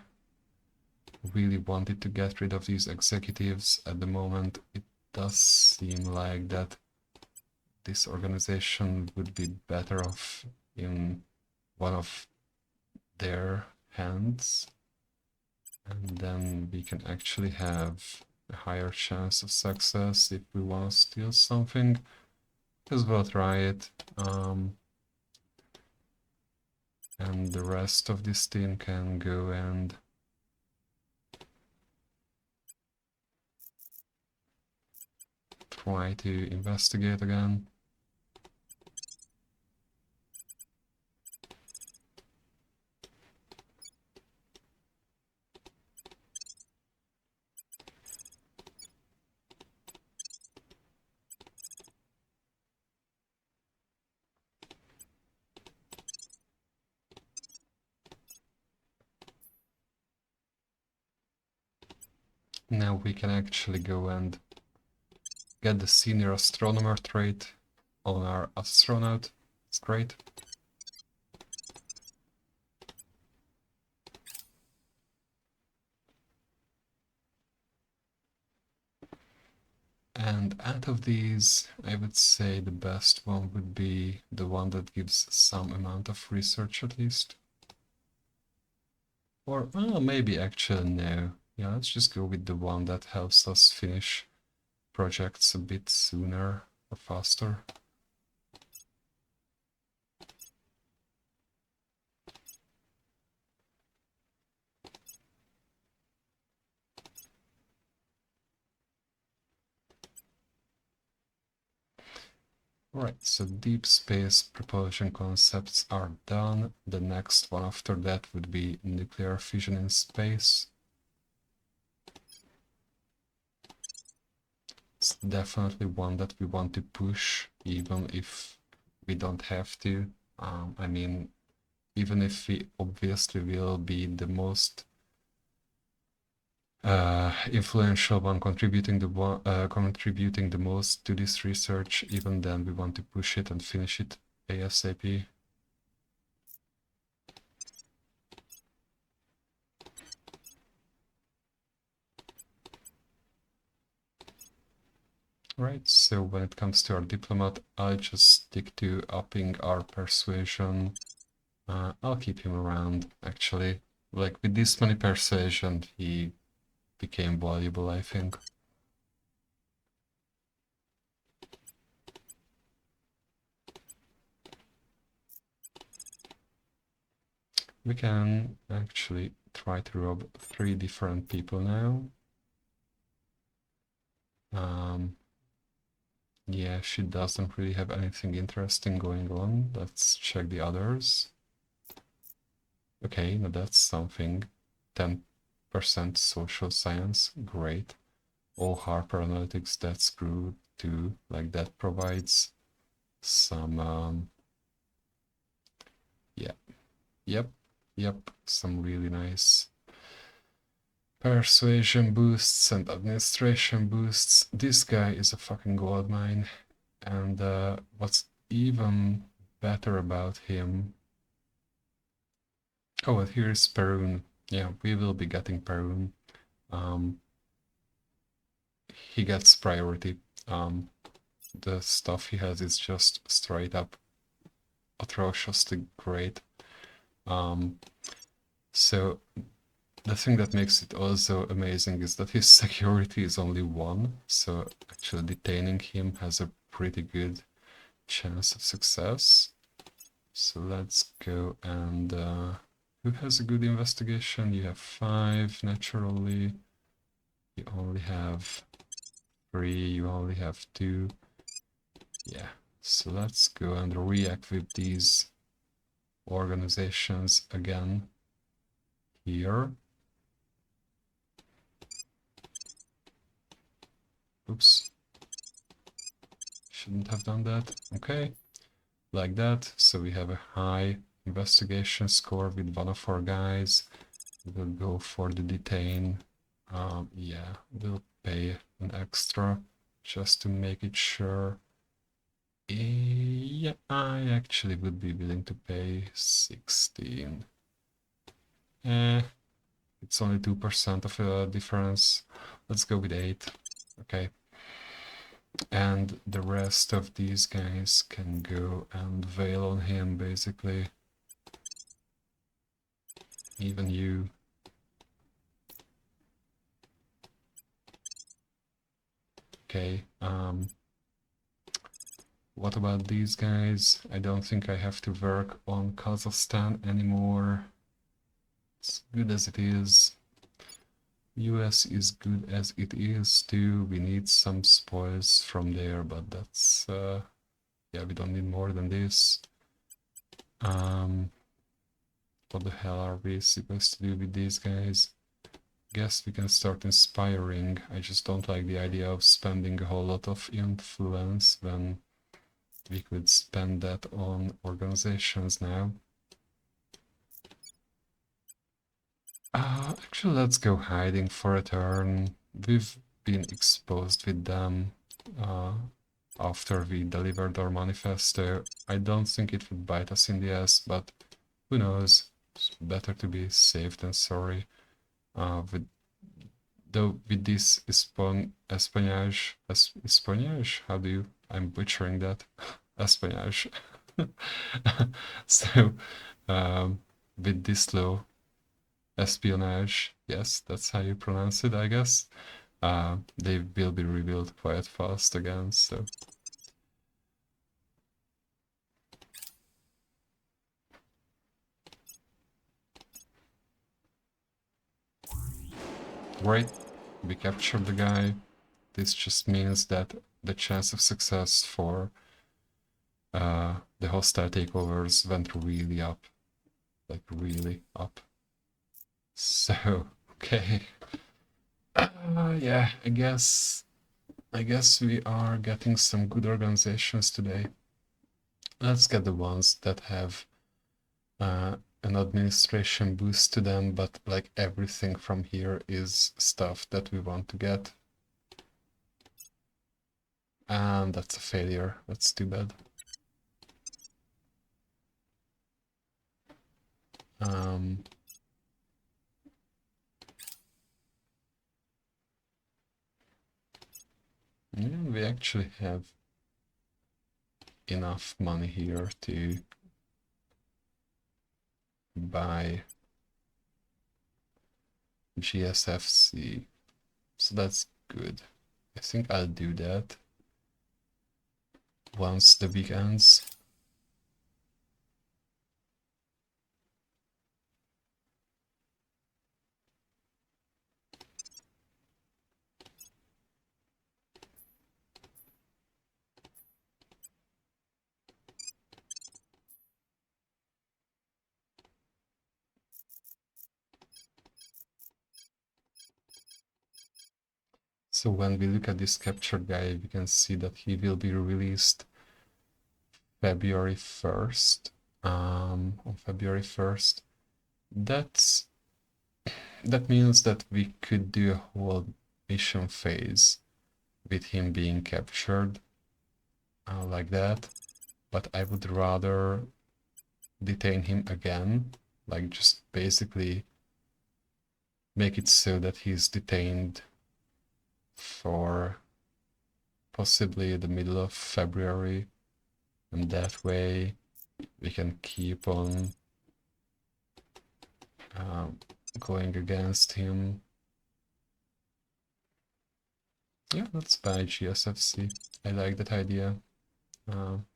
really wanted to get rid of these executives at the moment, it does seem like that this organization would be better off in one of their hands, and then we can actually have a higher chance of success if we want to steal something. As well try it, and the rest of this team can go and try to investigate again. Now we can actually go and get the senior astronomer trait on our astronaut. It's great. And out of these, I would say the best one would be the one that gives some amount of research at least. Or maybe actually no. Yeah, let's just go with the one that helps us finish projects a bit sooner or faster. Right, so deep space propulsion concepts are done. The next one after that would be nuclear fission in space. It's definitely one that we want to push, even if we don't have to. I mean, even if we obviously will be the most influential one, contributing the most to this research, even then we want to push it and finish it ASAP. Right, so when it comes to our diplomat, I'll just stick to upping our persuasion. I'll keep him around, actually. Like, with this many persuasion, he became valuable, I think. We can actually try to rob 3 different people now. Yeah, she doesn't really have anything interesting going on. Let's check the others. Okay, now that's something. 10% social science, great. All Harper Analytics, that's good too. Like, that provides some, yeah, yep, some really nice persuasion boosts and administration boosts. This guy is a fucking goldmine. And what's even better about him... Oh, and here is Perun. Yeah, we will be getting Perun. He gets priority. The stuff he has is just straight up atrociously great. So the thing that makes it also amazing is that his security is only 1, so actually detaining him has a pretty good chance of success. So let's go and... who has a good investigation? You have 5, naturally. You only have 3, you only have 2. Yeah, so let's go and reactivate these organizations again here. Oops. Shouldn't have done that. Okay, like that. So we have a high investigation score with 1 of our guys. We'll go for the detain. Yeah, we'll pay an extra just to make it sure. Yeah, I actually would be willing to pay 16. It's only 2% of a difference. Let's go with 8. Okay. And the rest of these guys can go and veil on him, basically. Even you. Okay. What about these guys? I don't think I have to work on Kazakhstan anymore. As good as it is. US is good as it is too. We need some spoils from there, but that's yeah, we don't need more than this. What the hell are we supposed to do with these guys? Guess we can start inspiring. I just don't like the idea of spending a whole lot of influence when we could spend that on organizations now. Actually, let's go hiding for a turn. We've been exposed with them after we delivered our manifesto. I don't think it would bite us in the ass, but who knows? It's better to be safe than sorry. With this espionage, how do you... I'm butchering that. Espionage. So, with this law, espionage, yes, that's how you pronounce it, I guess. They will be revealed quite fast again, so... Right, we captured the guy. This just means that the chance of success for the hostile takeovers went really up. Like, really up. So, okay. Yeah, I guess we are getting some good organizations today. Let's get the ones that have an administration boost to them, but like everything from here is stuff that we want to get. And that's a failure. That's too bad. Yeah, we actually have enough money here to buy GSFC, so that's good. I think I'll do that once the week ends. So when we look at this captured guy, we can see that he will be released February 1st. On February 1st. That means that we could do a whole mission phase with him being captured like that, but I would rather detain him again, like just basically make it so that he's detained for possibly the middle of February, and that way we can keep on going against him. Yeah, let's buy GSFC. I like that idea.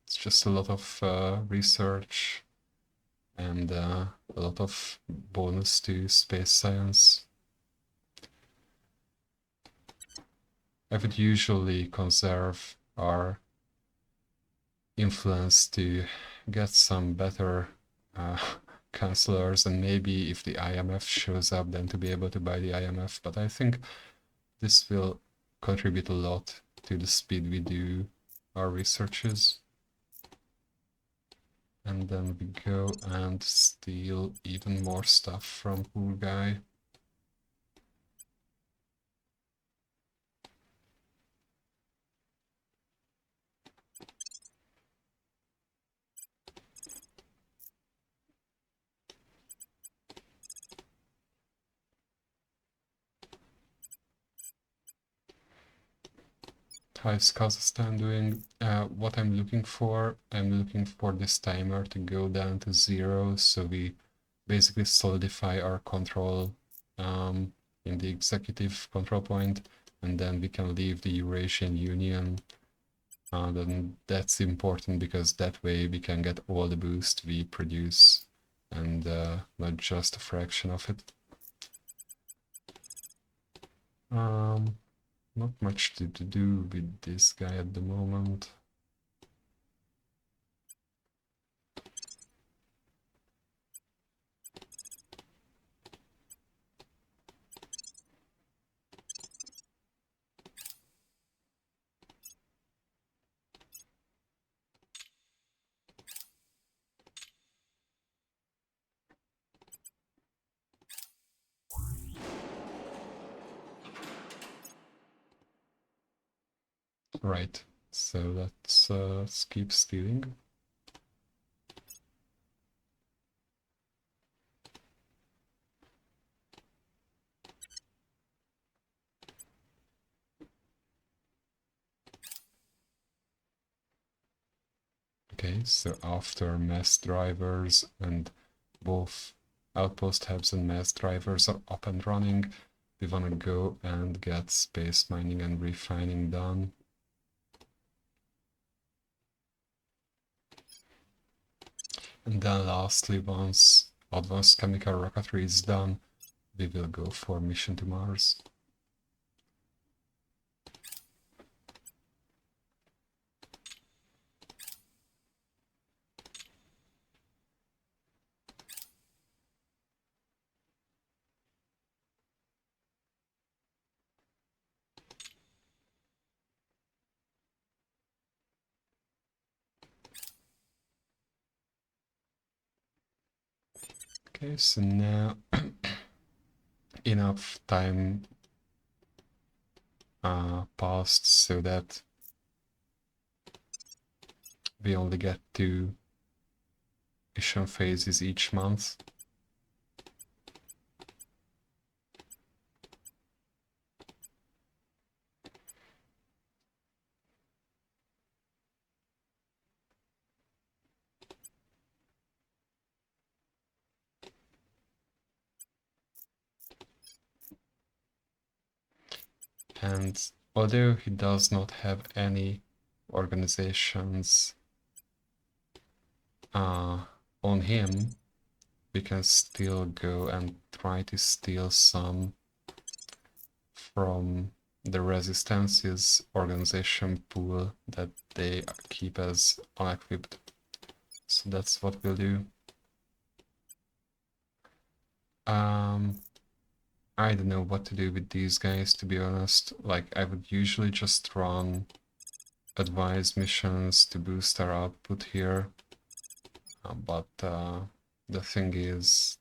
It's just a lot of research and a lot of bonus to space science. I would usually conserve our influence to get some better counselors, and maybe if the IMF shows up, then to be able to buy the IMF. But I think this will contribute a lot to the speed we do our researches. And then we go and steal even more stuff from poor guy. How is Kazakhstan doing? What I'm looking for this timer to go down to 0, so we basically solidify our control in the executive control point, and then we can leave the Eurasian Union. Then that's important because that way we can get all the boost we produce and not just a fraction of it. Not much to do with this guy at the moment. Right, so let's keep stealing. Okay, so after mass drivers and both outpost hubs and mass drivers are up and running, we want to go and get space mining and refining done. And then lastly, once advanced chemical rocketry is done, we will go for mission to Mars. Okay, so now enough time passed so that we only get 2 mission phases each month. And although he does not have any organizations on him, we can still go and try to steal some from the Resistance's organization pool that they keep as unequipped. So that's what we'll do. I don't know what to do with these guys, to be honest. Like, I would usually just run advised missions to boost our output here. But the thing is,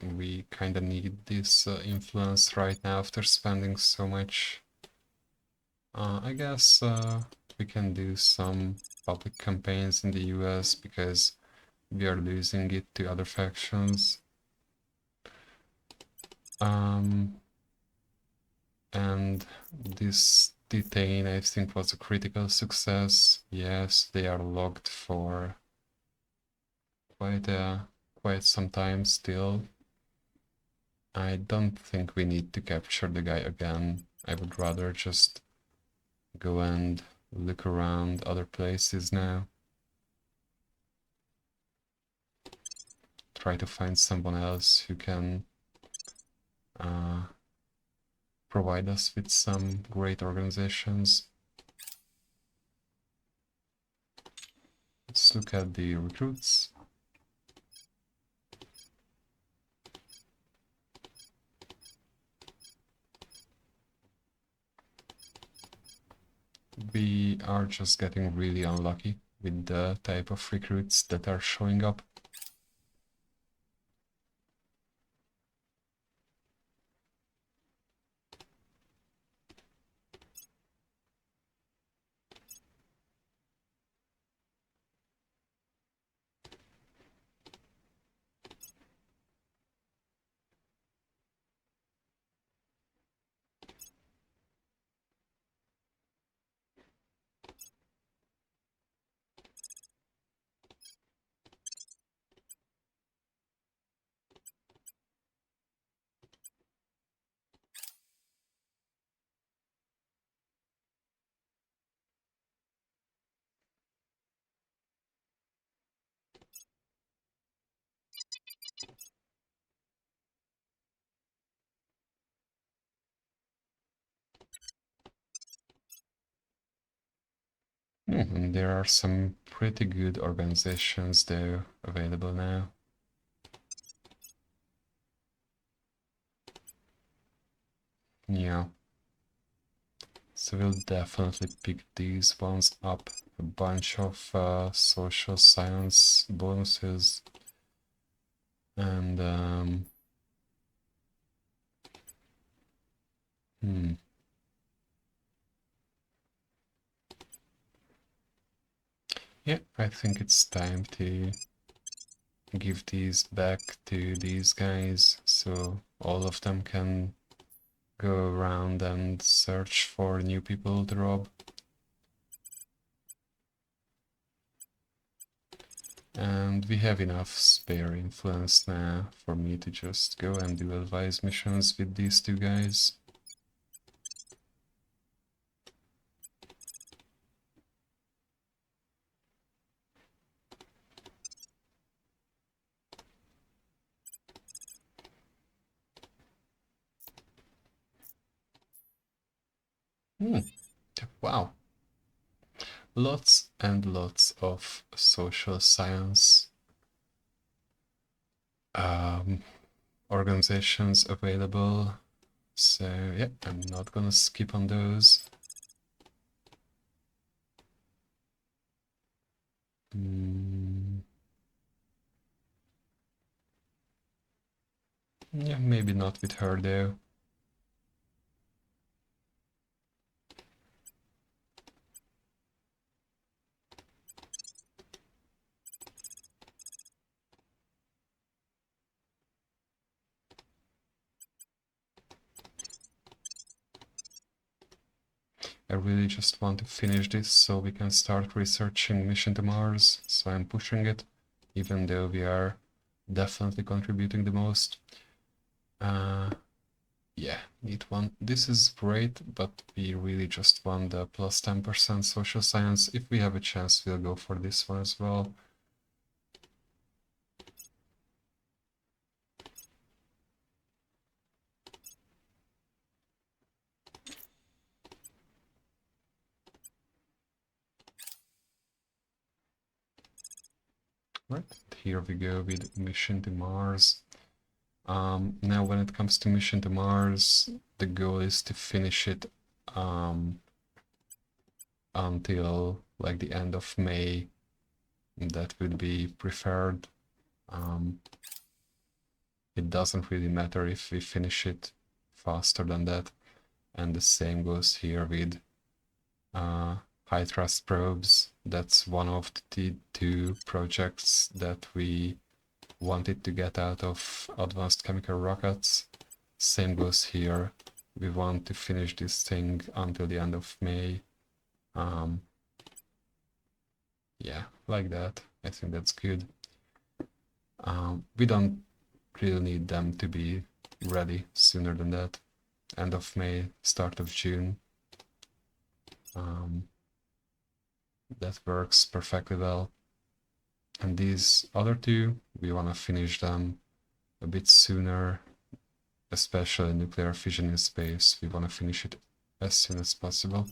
we kinda need this influence right now after spending so much. I guess we can do some public campaigns in the US because we are losing it to other factions. And this detain, I think, was a critical success. Yes, they are logged for quite some time still. I don't think we need to capture the guy again. I would rather just go and look around other places now. Try to find someone else who can provide us with some great organizations. Let's look at the recruits. We are just getting really unlucky with the type of recruits that are showing up. And there are some pretty good organizations though available now. Yeah. So we'll definitely pick these ones up. A bunch of social science bonuses. And yeah, I think it's time to give these back to these guys so all of them can go around and search for new people to rob. And we have enough spare influence now for me to just go and do advice missions with these two guys. Wow. Lots and lots of social science organizations available. So yeah, I'm not gonna skip on those. Yeah, maybe not with her though. I really just want to finish this so we can start researching Mission to Mars, so I'm pushing it, even though we are definitely contributing the most. Yeah, need one. This is great, but we really just want the plus 10% social science. If we have a chance, we'll go for this one as well. Right, here we go with mission to Mars. Now when it comes to mission to Mars, the goal is to finish it until like the end of May. That would be preferred. It doesn't really matter if we finish it faster than that. And the same goes here with high thrust probes. That's one of the two projects that we wanted to get out of advanced chemical rockets. Same goes here. We want to finish this thing until the end of May. Yeah, like that. I think that's good. We don't really need them to be ready sooner than that. End of May, start of June. That works perfectly well. And these other two, we want to finish them a bit sooner, especially nuclear fission in space. We want to finish it as soon as possible.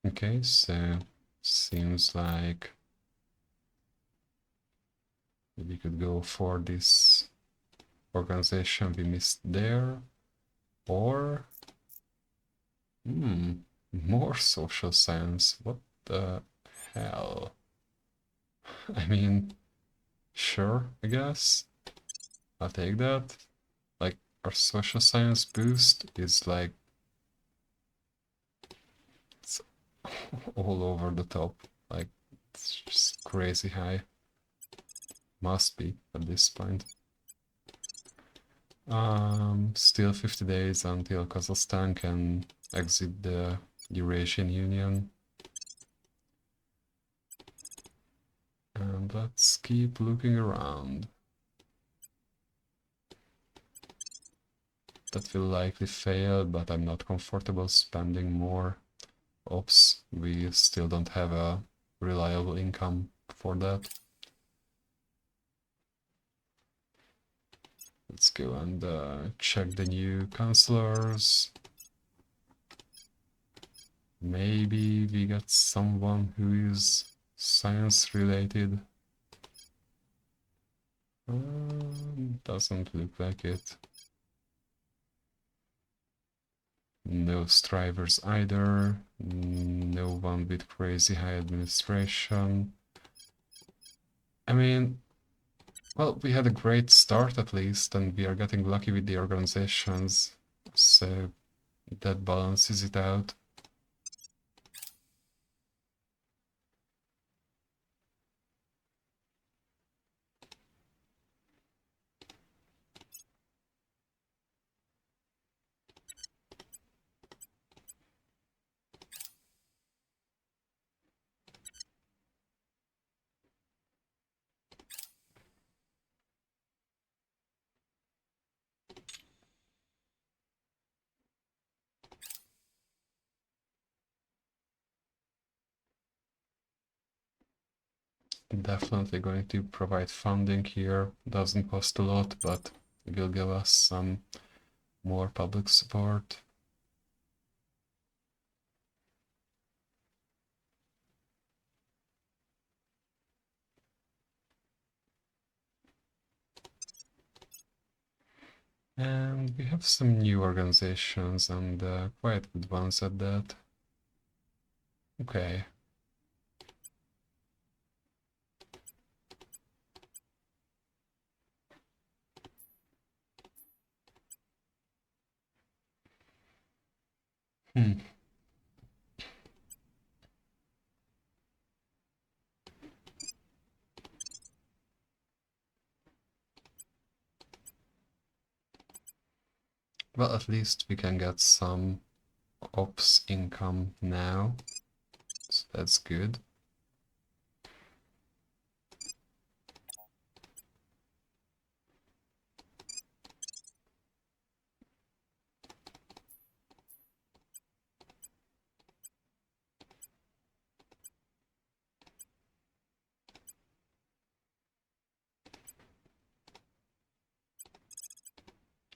Okay, so seems like we could go for this organization we missed there, or more social science. What the hell? I mean, sure, I guess. I'll take that. Like, our social science boost is like, it's all over the top. Like, it's just crazy high. Must be at this point. Still 50 days until Kazakhstan can exit the Eurasian Union. And let's keep looking around. That will likely fail, but I'm not comfortable spending more. Oops, we still don't have a reliable income for that. Let's go and check the new counselors. Maybe we get someone who is science related. Doesn't look like it. No strivers either. No one with crazy high administration. I mean, well, we had a great start at least, and we are getting lucky with the organizations, so that balances it out. Definitely going to provide funding here. Doesn't cost a lot, but it will give us some more public support. And we have some new organizations, and quite good ones at that. Okay. Well, at least we can get some ops income now, so that's good.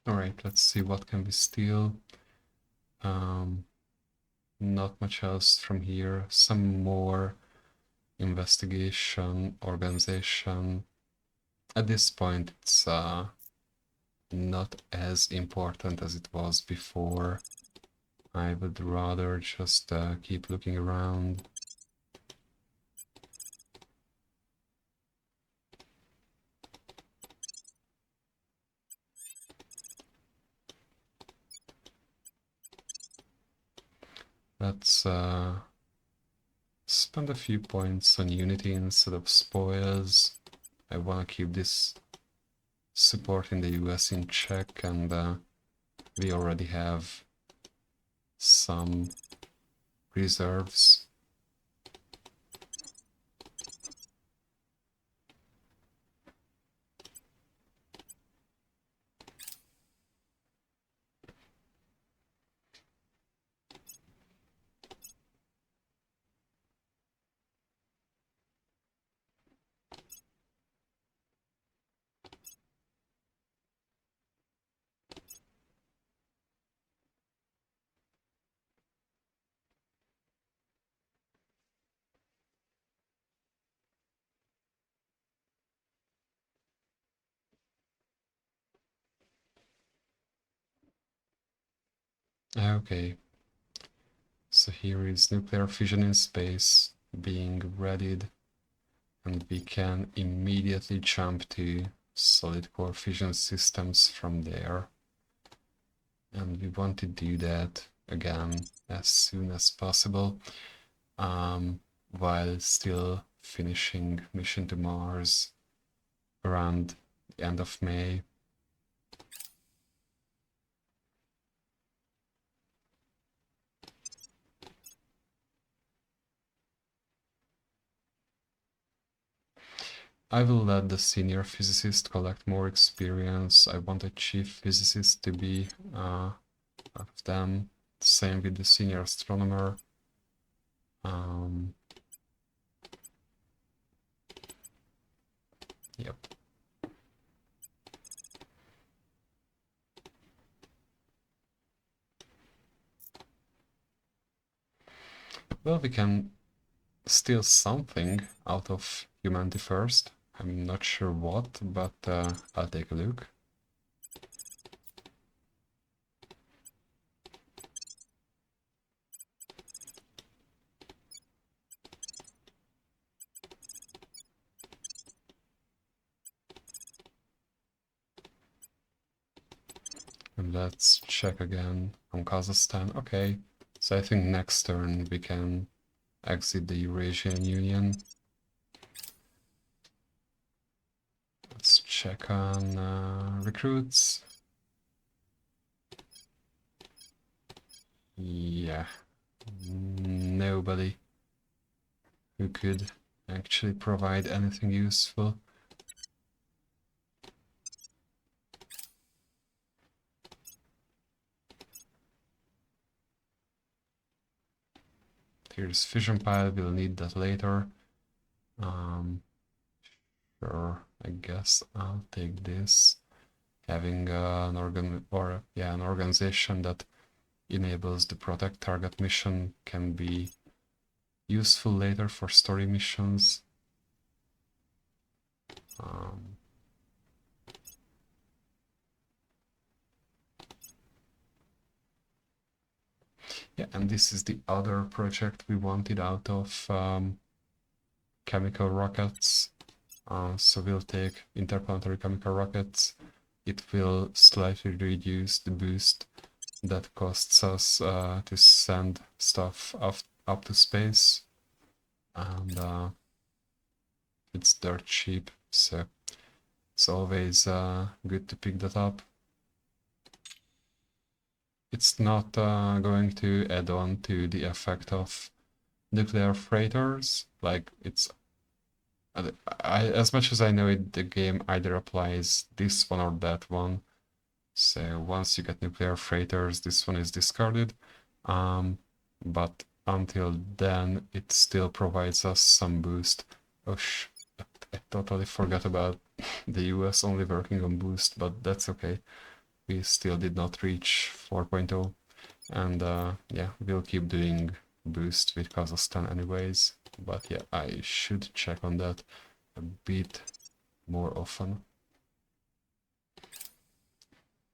Alright, let's see what can we steal. Not much else from here. Some more investigation, organization. At this point, it's not as important as it was before. I would rather just keep looking around. Let's spend a few points on unity instead of spoils. I want to keep this support in the US in check, and we already have some reserves. Okay, so here is nuclear fission in space being readied, and we can immediately jump to solid core fission systems from there. And we want to do that again as soon as possible, while still finishing mission to Mars around the end of May. I will let the senior physicist collect more experience. I want a chief physicist to be out of them. Same with the senior astronomer. Yep. Well, we can steal something out of humanity first. I'm not sure what, but I'll take a look. And let's check again on Kazakhstan. Okay, so I think next turn we can exit the Eurasian Union. Let's check on recruits. Yeah, nobody who could actually provide anything useful. Here's fission pile, we'll need that later. Sure, I guess I'll take this. Having an organization that enables the protect target mission can be useful later for story missions. Yeah, and this is the other project we wanted out of chemical rockets. So we'll take interplanetary chemical rockets. It will slightly reduce the boost that costs us to send stuff up to space, and it's dirt cheap, so it's always good to pick that up. it's not going to add on to the effect of nuclear freighters. Like it's as much as I know it, the game either applies this one or that one. So once you get nuclear freighters, this one is discarded. But until then, it still provides us some boost. Oh, I totally forgot about the US only working on boost, but that's okay. We still did not reach 4.0. And yeah, we'll keep doing boost with Kazakhstan anyways. But yeah, I should check on that a bit more often.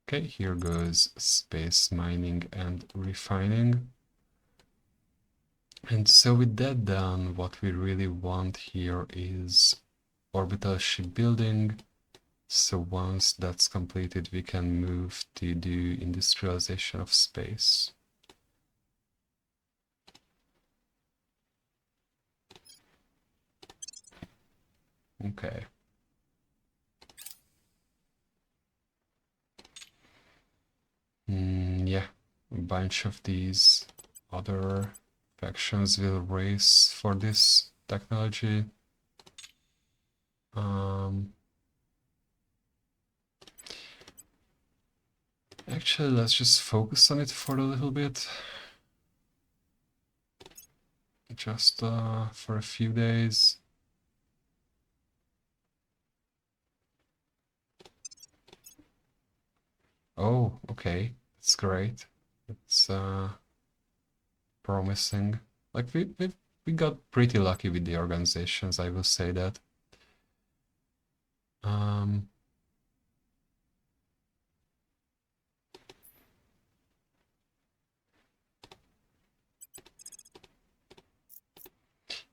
Okay, here goes space mining and refining. And so with that done, what we really want here is orbital shipbuilding. So once that's completed, we can move to do industrialization of space. Okay. Yeah, a bunch of these other factions will race for this technology. Actually, let's just focus on it for a little bit. Just for a few days. Oh, okay. That's great. It's promising. Like we got pretty lucky with the organizations, I will say that.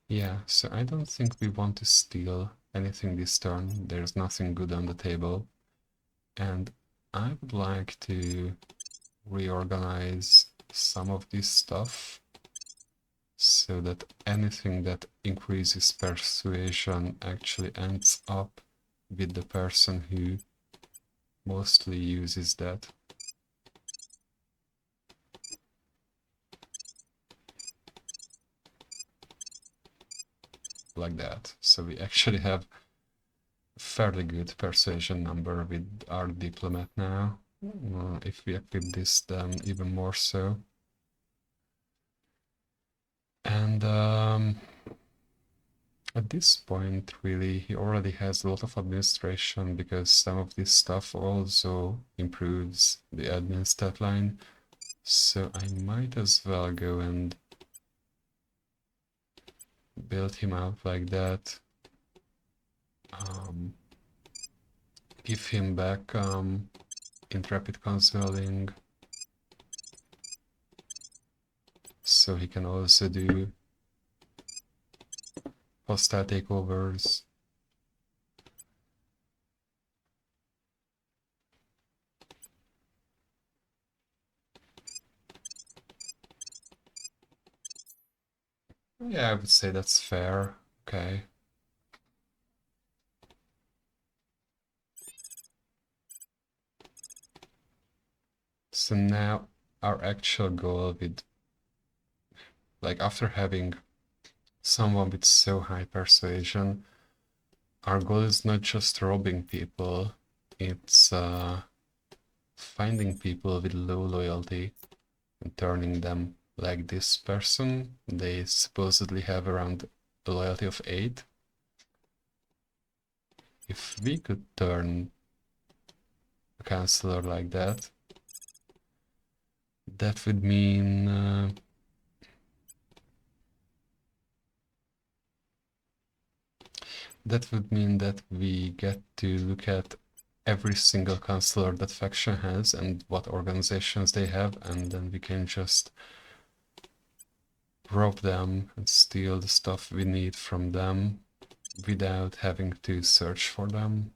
Yeah, so I don't think we want to steal anything this turn. There's nothing good on the table. And I would like to reorganize some of this stuff so that anything that increases persuasion actually ends up with the person who mostly uses that. Like that. So we actually have a fairly good persuasion number with our diplomat now. If we equip this, then even more so. And at this point, really, he already has a lot of administration because some of this stuff also improves the admin stat line. So I might as well go and build him out like that. Give him back intrepid consoling, so he can also do hostile takeovers. Yeah, I would say that's fair. Okay. So now our actual goal with, like, after having someone with so high persuasion, our goal is not just robbing people, it's finding people with low loyalty and turning them like this person. They supposedly have around a loyalty of 8. If we could turn a counselor like that, that would mean that we get to look at every single counselor that faction has and what organizations they have, and then we can just rob them and steal the stuff we need from them without having to search for them.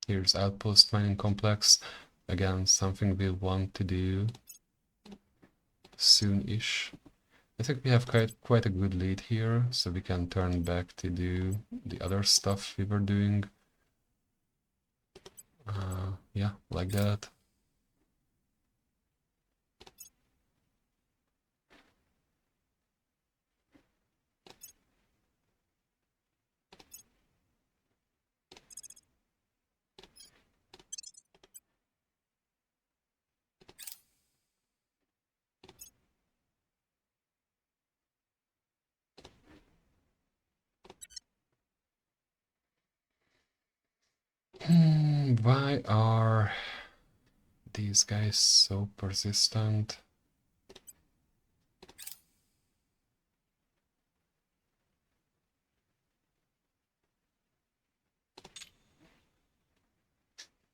Here's Outpost Mining Complex. Again, something we want to do. soon-ish. I think we have quite a good lead here, so we can turn back to do the other stuff we were doing. Yeah, like that. Why are these guys so persistent?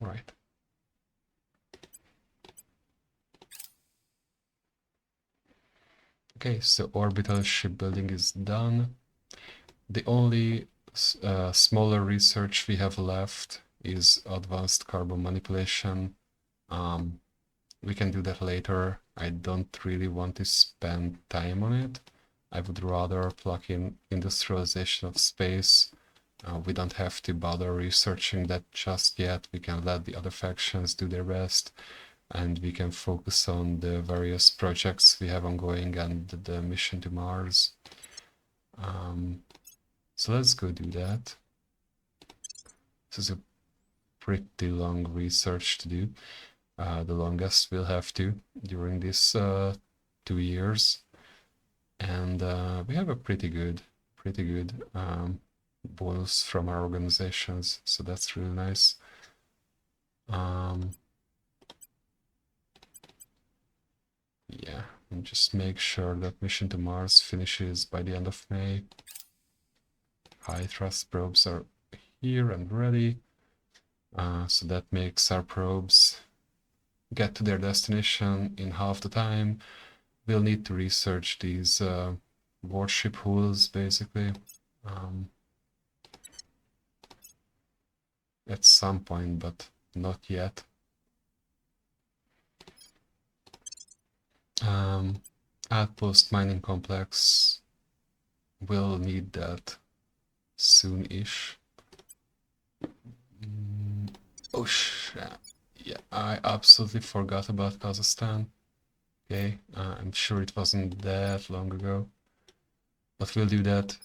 Right. Okay, so orbital shipbuilding is done. The only smaller research we have left is advanced carbon manipulation. We can do that later. I don't really want to spend time on it. I would rather plug in industrialization of space. We don't have to bother researching that just yet. We can let the other factions do their best, and we can focus on the various projects we have ongoing and the mission to Mars. So let's go do that. This is a pretty long research to do. The longest we'll have to during these 2 years. And we have a pretty good bonus from our organizations, so that's really nice. Yeah, and just make sure that mission to Mars finishes by the end of May. High thrust probes are here and ready, so that makes our probes get to their destination in half the time. We'll need to research these warship hulls, basically, at some point, but not yet. Outpost mining complex will need that soon-ish. Oh yeah, I absolutely forgot about Kazakhstan. Okay, I'm sure it wasn't that long ago, but we'll do that.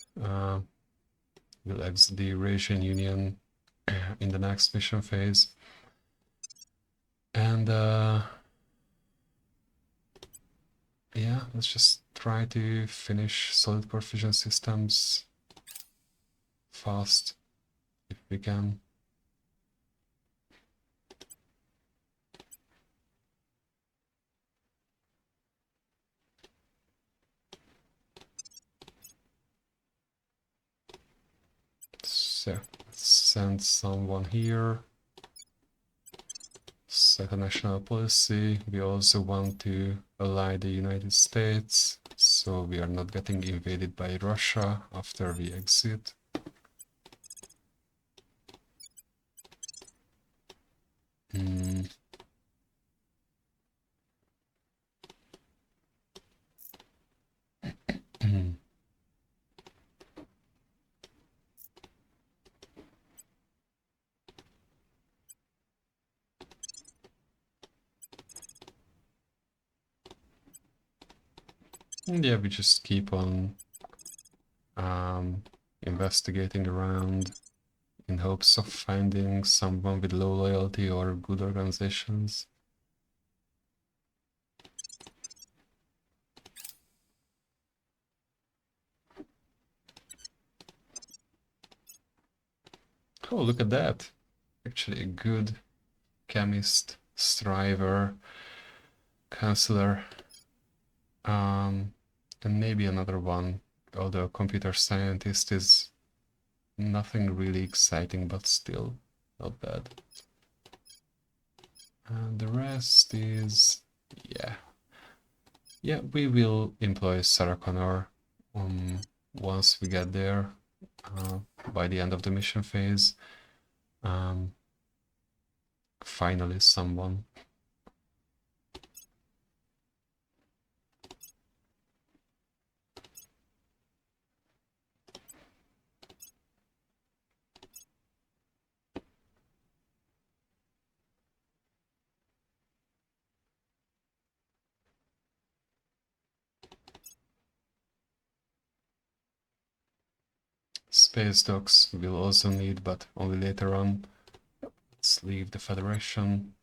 We'll exit the Eurasian Union in the next mission phase. And yeah, let's just try to finish solid core fusion systems fast if we can. So let's send someone here. Set a national policy. We also want to ally the United States, so we are not getting invaded by Russia after we exit. Yeah, we just keep on investigating around in hopes of finding someone with low loyalty or good organizations. Oh, look at that. Actually a good chemist, striver, counselor, and maybe another one, although computer scientist is nothing really exciting, but still not bad. And the rest is, yeah, we will employ Sarah Connor once we get there, by the end of the mission phase. Finally someone. Space docks we'll also need, but only later on. Let's leave the Federation.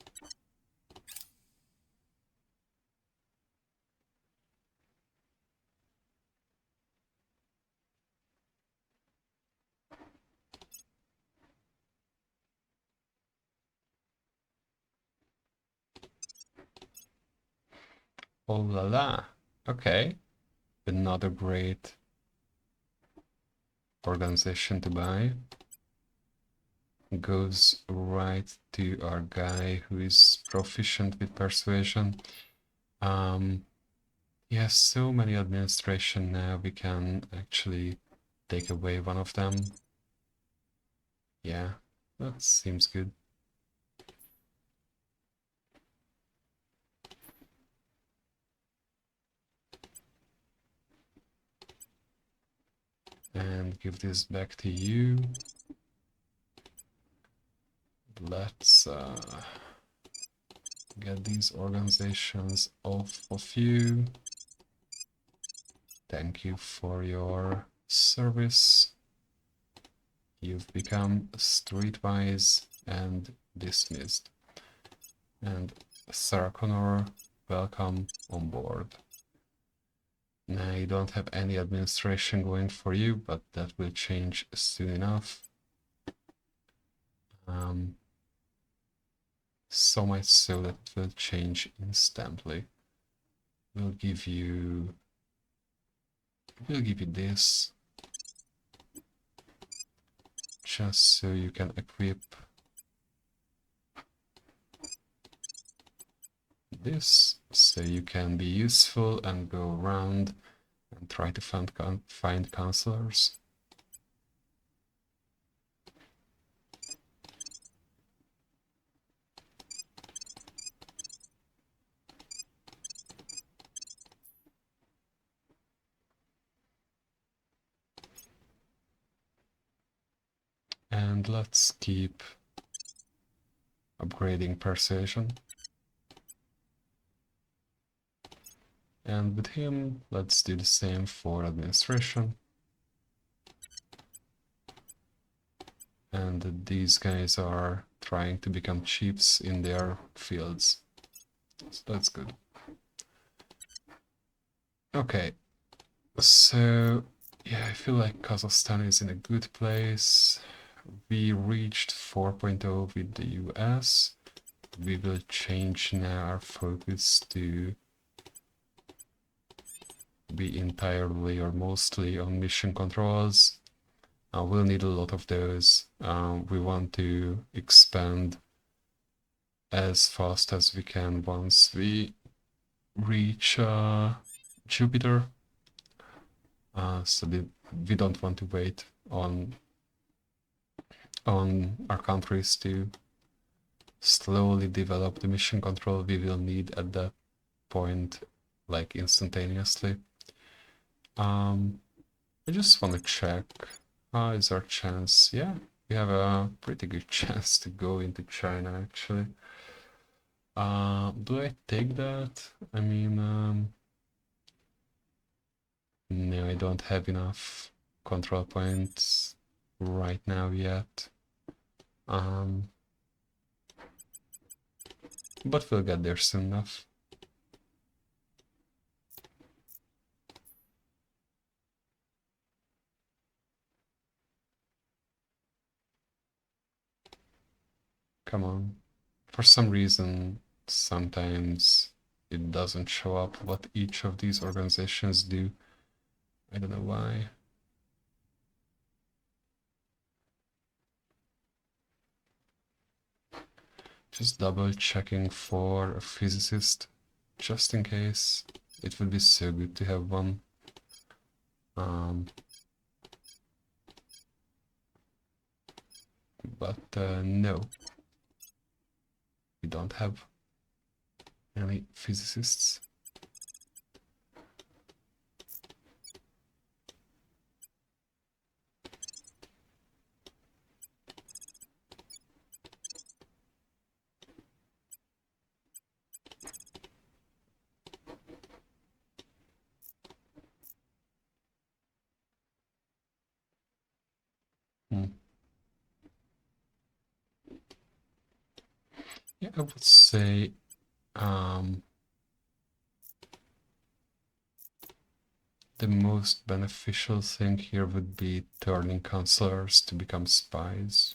Oh la la. Okay. Another great organization to buy. Goes right to our guy who is proficient with persuasion. He has so many administration now, we can actually take away one of them. Yeah, that seems good. And give this back to you. Let's get these organizations off of you. Thank you for your service. You've become streetwise and dismissed. And Sarah Connor, welcome on board. Now you don't have any administration going for you, but that will change soon enough. So much so that it will change instantly. We'll give you this, just so you can equip this, so you can be useful and go around and try to find counselors. And let's keep upgrading persuasion. And with him, let's do the same for administration. And these guys are trying to become chiefs in their fields. So that's good. Okay, so yeah, I feel like Kazakhstan is in a good place. We reached 4.0 with the US. We will change now our focus to be entirely or mostly on mission controls. We'll need a lot of those. We want to expand as fast as we can once we reach Jupiter. So we don't want to wait on our countries to slowly develop the mission control we will need at that point, like instantaneously. I just want to check, how is our chance? Yeah, we have a pretty good chance to go into China, actually. Do I take that? I mean, no, I don't have enough control points right now yet. But we'll get there soon enough. Come on. For some reason, sometimes it doesn't show up what each of these organizations do. I don't know why. Just double checking for a physicist, just in case. It would be so good to have one. But no, we don't have any physicists. I would say the most beneficial thing here would be turning counselors to become spies.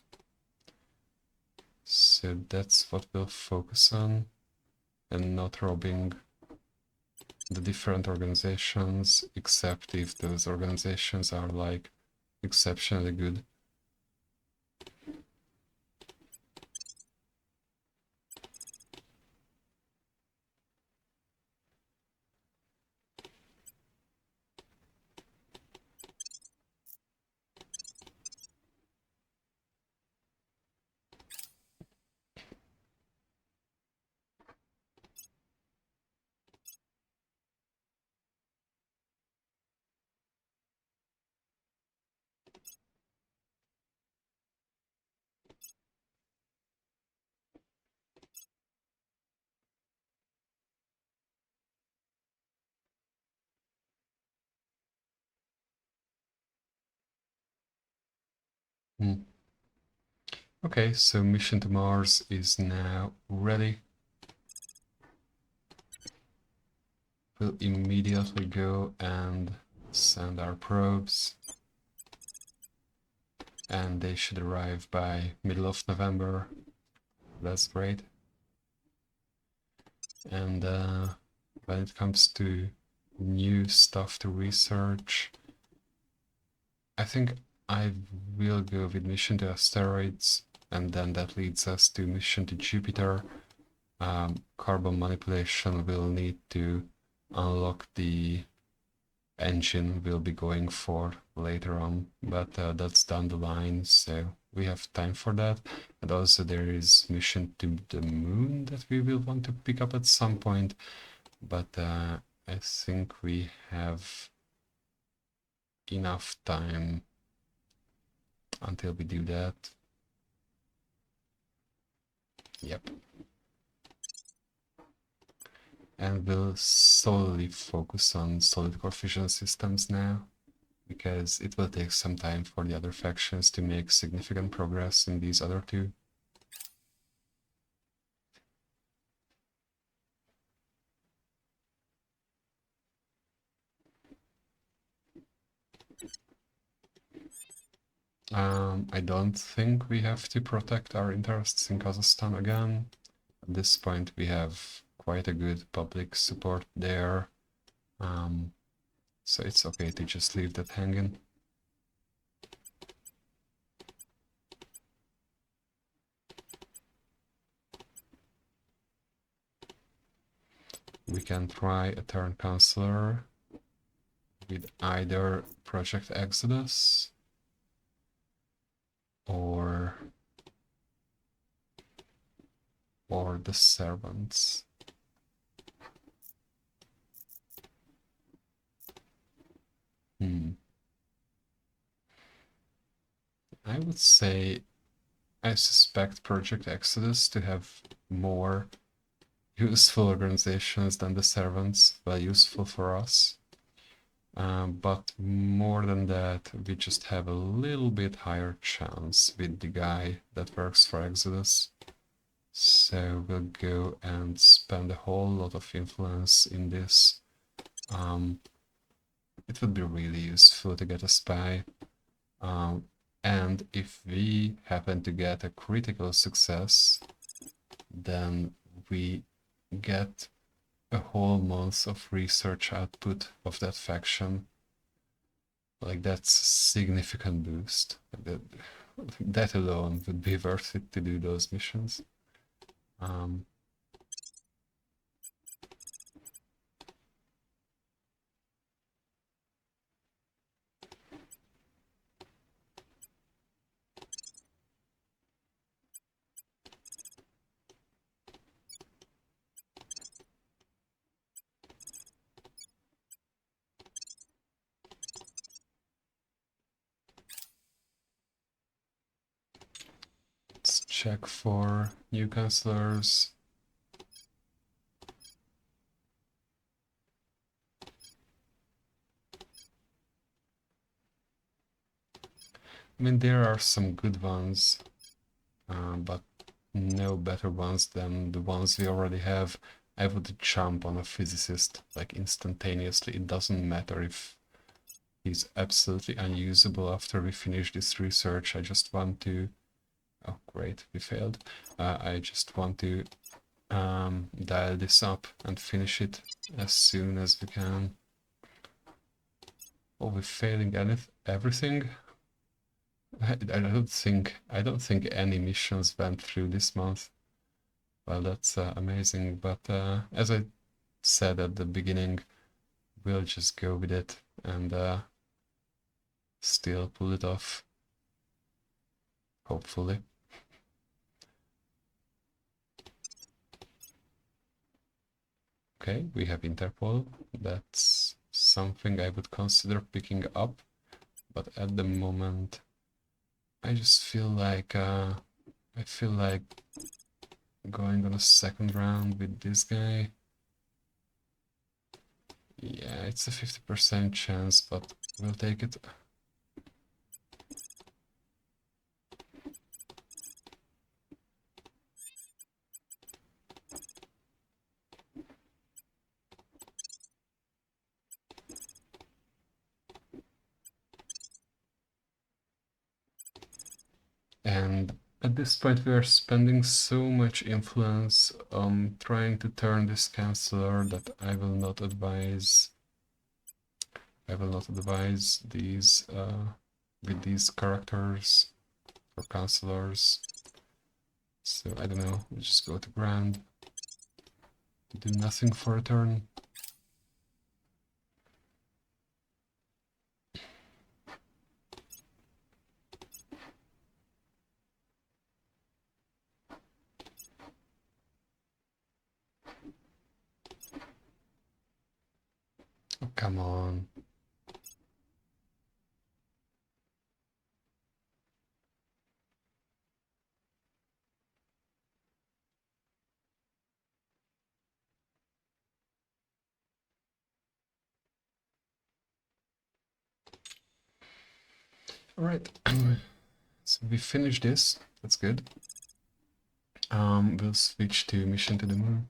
So that's what we'll focus on, and not robbing the different organizations, except if those organizations are like exceptionally good. Hmm. Okay, so mission to Mars is now ready. We'll immediately go and send our probes, and they should arrive by middle of November. That's great. And when it comes to new stuff to research, I think I will go with mission to asteroids, and then that leads us to mission to Jupiter. Carbon manipulation will need to unlock the engine we'll be going for later on, but that's down the line, so we have time for that. And also there is mission to the moon that we will want to pick up at some point, but I think we have enough time until we do that. Yep. And we'll solely focus on solid core fission systems now, because it will take some time for the other factions to make significant progress in these other two. I don't think we have to protect our interests in Kazakhstan again. At this point we have quite a good public support there, so it's okay to just leave that hanging. We can try a turn counselor with either Project Exodus or the servants. I would say I suspect Project Exodus to have more useful organizations than the servants, well, useful for us. But more than that, we just have a little bit higher chance with the guy that works for Exodus. So we'll go and spend a whole lot of influence in this. It would be really useful to get a spy. And if we happen to get a critical success, then we get a whole month of research output of that faction. Like, that's a significant boost. That alone would be worth it to do those missions. Let's check for new counselors. I mean, there are some good ones, but no better ones than the ones we already have, I would jump on a physicist like instantaneously. It doesn't matter if he's absolutely unusable after we finish this research. I just want to... Oh, great, we failed. I just want to dial this up and finish it as soon as we can. Oh, we're failing everything. I don't think any missions went through this month. Well, that's amazing. But as I said at the beginning, we'll just go with it and still pull it off. Hopefully. Okay, we have Interpol. That's something I would consider picking up, but at the moment I just feel like going on a second round with this guy. Yeah, it's a 50% chance, but we'll take it. And at this point we are spending so much influence on trying to turn this counselor that I will not advise these with these characters or counselors. So I don't know, we'll just go to Grand, do nothing for a turn. Oh, come on. Alright, so we finished this, that's good. We'll switch to Mission to the Moon.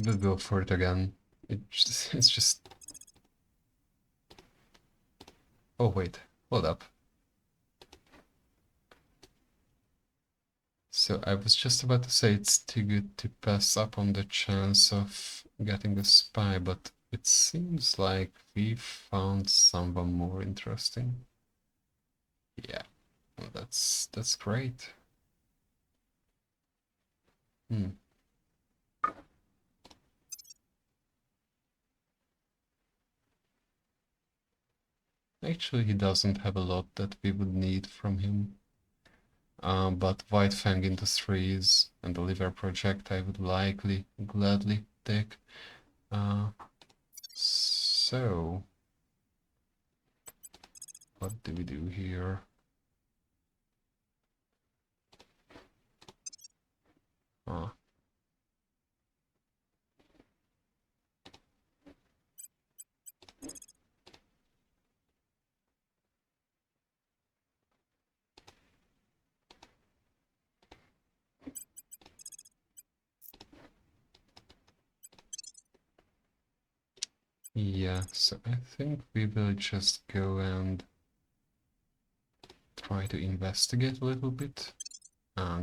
We'll go for it again. It's just... Oh wait, hold up. So I was just about to say it's too good to pass up on the chance of getting a spy, but it seems like we found someone more interesting. Yeah, well, that's great. Actually, he doesn't have a lot that we would need from him. But White Fang Industries and the Liver Project I would gladly take. So, what do we do here? Yeah, so I think we will just go and try to investigate a little bit,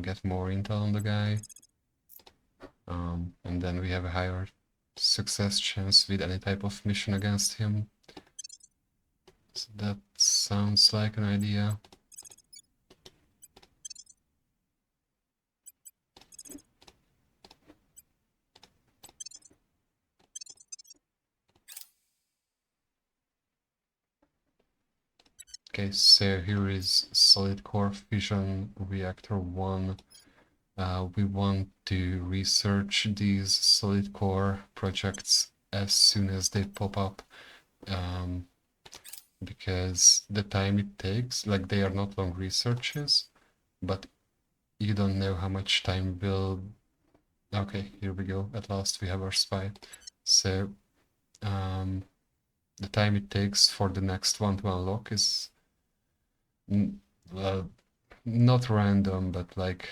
get more intel on the guy, and then we have a higher success chance with any type of mission against him. So that sounds like an idea. Okay, so here is solid core fission reactor 1. We want to research these solid core projects as soon as they pop up. because the time it takes, like they are not long researches, but you don't know how much time will... Okay, here we go. At last we have our spy. So the time it takes for the next one to unlock is well, not random, but like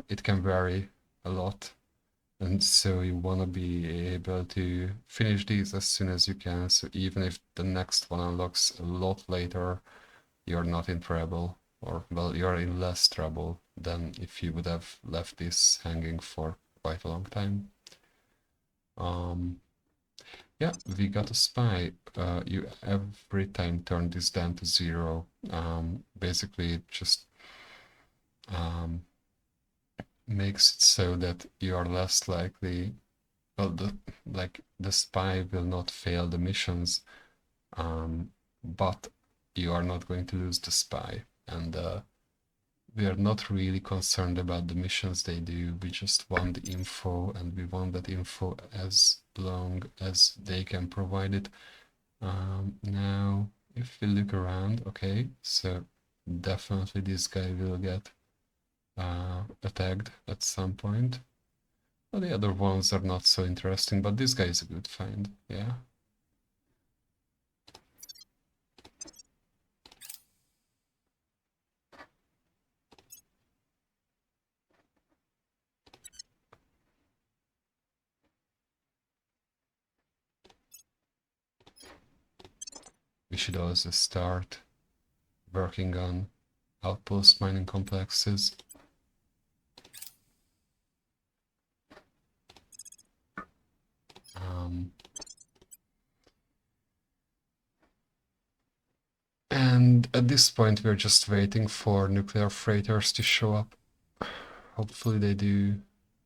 it can vary a lot. And so you want to be able to finish these as soon as you can. So even if the next one unlocks a lot later, you're not in trouble, or well, you're in less trouble than if you would have left this hanging for quite a long time. Yeah, we got a spy. You every time turn this down to 0. Basically, it just makes it so that you are less likely. Well, the spy will not fail the missions, but you are not going to lose the spy. And we are not really concerned about the missions they do. We just want the info, and we want that info as long as they can provide it. Now, if we look around, okay, so definitely this guy will get attacked at some point. Well, the other ones are not so interesting, but this guy is a good find, yeah. We should also start working on outpost mining complexes. And at this point, we're just waiting for nuclear freighters to show up. Hopefully they do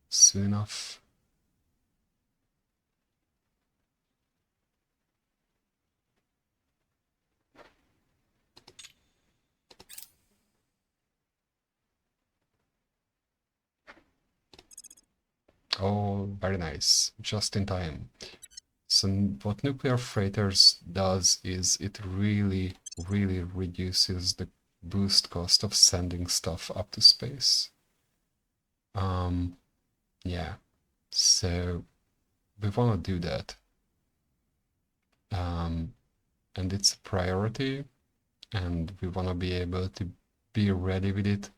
soon enough. Oh, very nice. Just in time. So what nuclear freighters does is it really, really reduces the boost cost of sending stuff up to space. Yeah, so we want to do that. And it's a priority, and we want to be able to be ready with it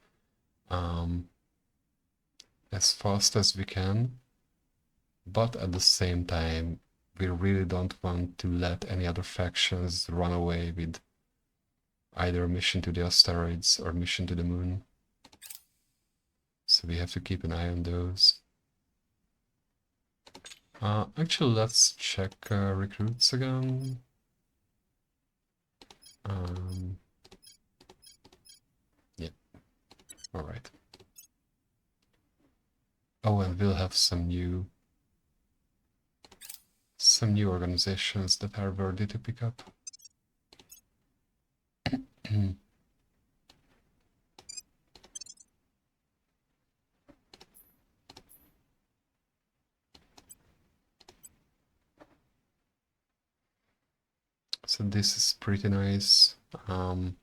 as fast as we can. But at the same time, we really don't want to let any other factions run away with either a mission to the asteroids or mission to the moon. So we have to keep an eye on those. Actually, let's check recruits again. Yeah, all right. Oh, and we'll have some new organizations that are worthy to pick up. So this is pretty nice. We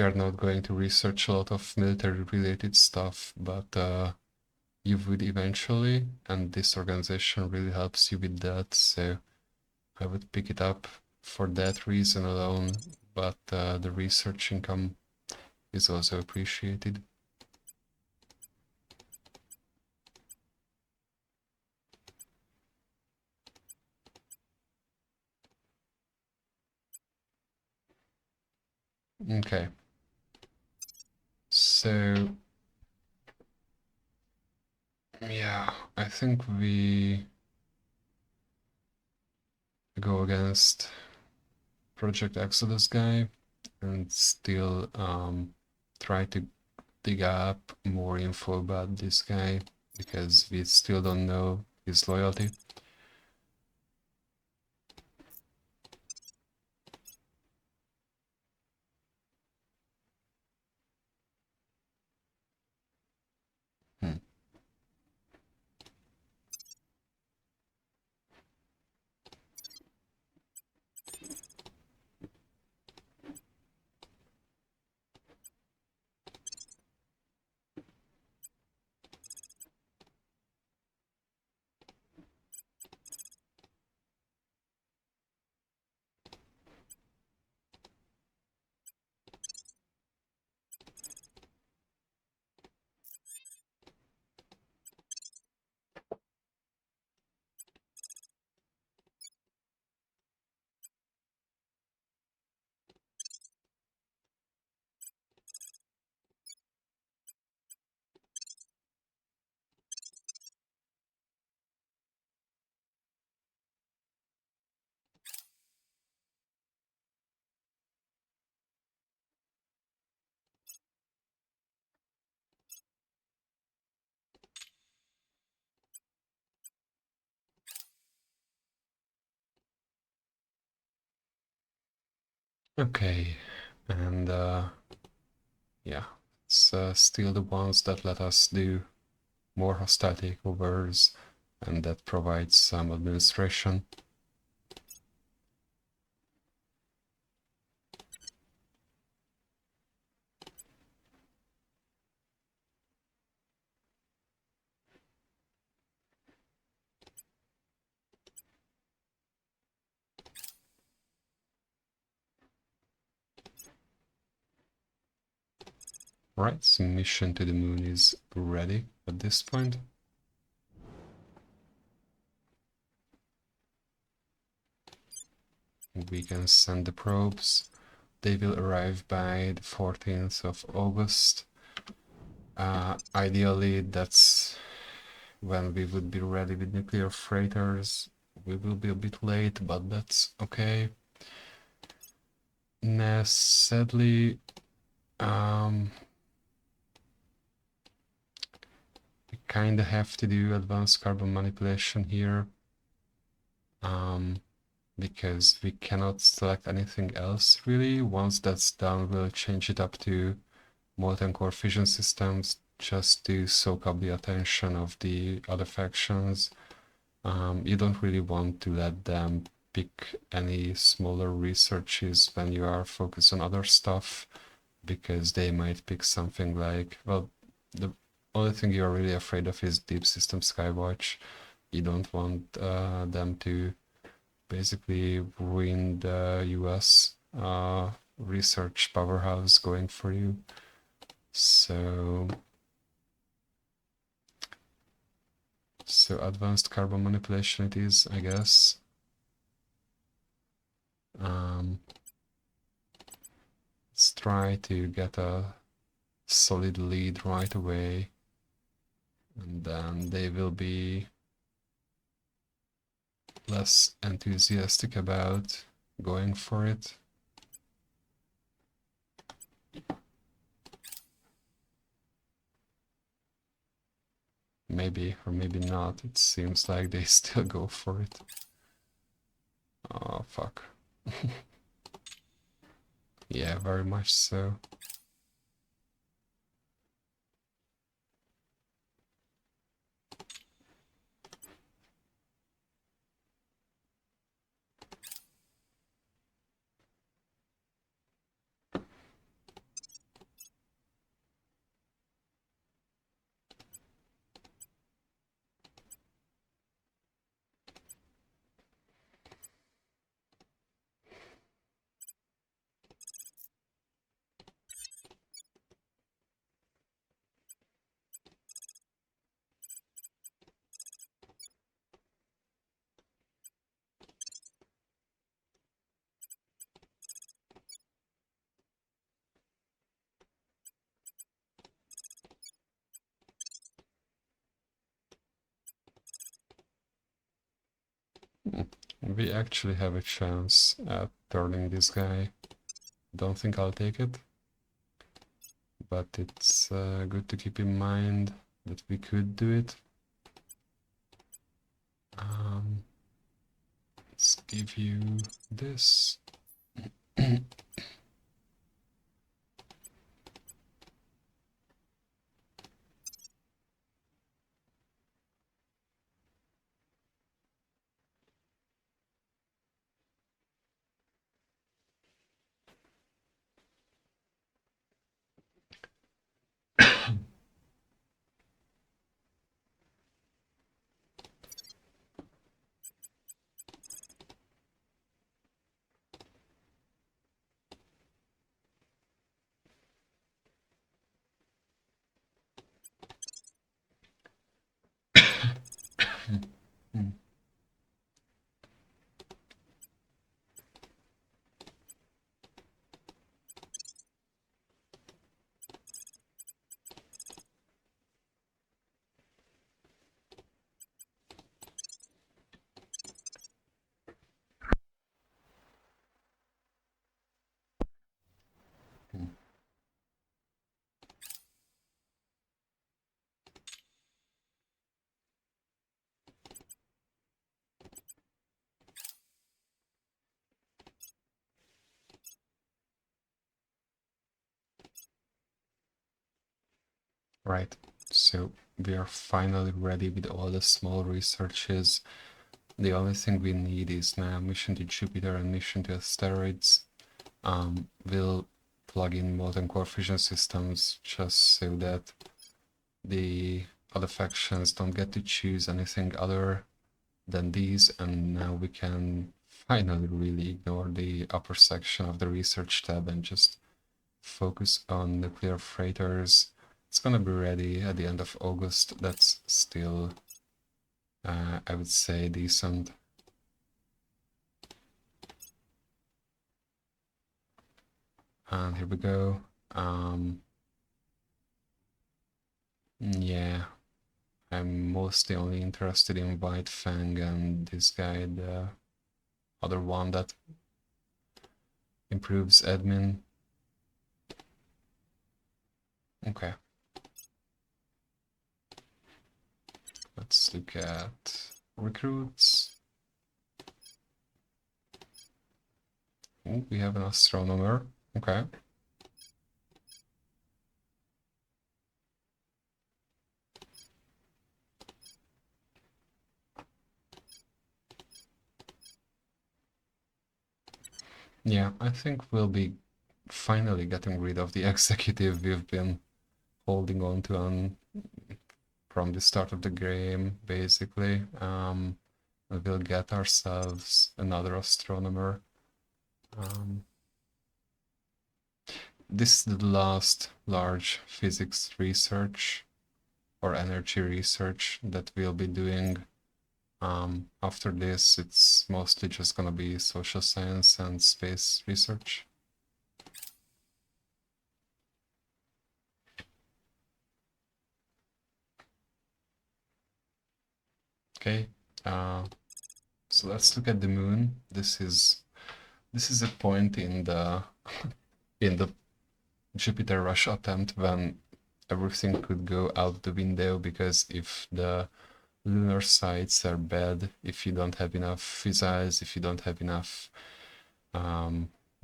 are not going to research a lot of military related stuff, but you would eventually, and this organization really helps you with that, so I would pick it up for that reason alone, but the research income is also appreciated. Okay. So, yeah, I think we go against Project Exodus guy and still try to dig up more info about this guy, because we still don't know his loyalty. Okay, and yeah, it's still the ones that let us do more hostile takeovers and that provides some administration. Right, so mission to the moon is ready at this point. We can send the probes. They will arrive by the 14th of August. Ideally, that's when we would be ready with nuclear freighters. We will be a bit late, but that's okay. Nah, sadly, we kinda have to do advanced carbon manipulation here. Because we cannot select anything else really. Once that's done, we'll change it up to molten core fission systems just to soak up the attention of the other factions. You don't really want to let them pick any smaller researches when you are focused on other stuff, because they might pick something like, well, the only thing you're really afraid of is Deep System Skywatch. You don't want them to basically ruin the US research powerhouse going for you. So advanced carbon manipulation it is, I guess. Let's try to get a solid lead right away, and then they will be less enthusiastic about going for it. Maybe, or maybe not. It seems like they still go for it. Oh, fuck. Yeah, very much so. We actually have a chance at turning this guy. Don't think I'll take it, but it's good to keep in mind that we could do it. Let's give you this. Right, so we are finally ready with all the small researches. The only thing we need is now mission to Jupiter and mission to asteroids. We'll plug in molten core fusion systems just so that the other factions don't get to choose anything other than these, and now we can finally really ignore the upper section of the research tab and just focus on nuclear freighters. It's gonna be ready at the end of August. That's still, I would say, decent. And here we go. Yeah, I'm mostly only interested in White Fang and this guy, the other one that improves admin. Okay. Let's look at recruits. Ooh, we have an astronomer. Okay. Yeah, I think we'll be finally getting rid of the executive we've been holding on to from the start of the game, basically. And we'll get ourselves another astronomer. This is the last large physics research or energy research that we'll be doing. After this, it's mostly just gonna be social science and space research. Okay, so let's look at the moon. This is a point in the in the Jupiter rush attempt when everything could go out the window, because if the lunar sites are bad, if you don't have enough fissiles, if you don't have enough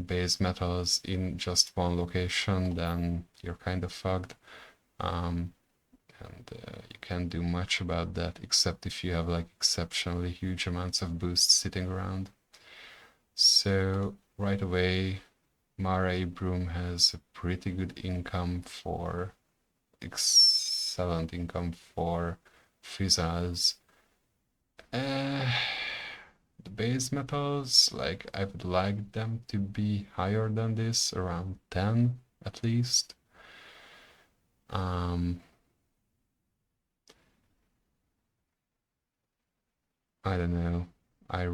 base metals in just one location, then you're kind of fucked. And you can't do much about that, except if you have like exceptionally huge amounts of boosts sitting around. So right away, Mara Broom has a pretty good income for, excellent income for fissiles. The base metals, like, I would like them to be higher than this, around 10 at least. I don't know. I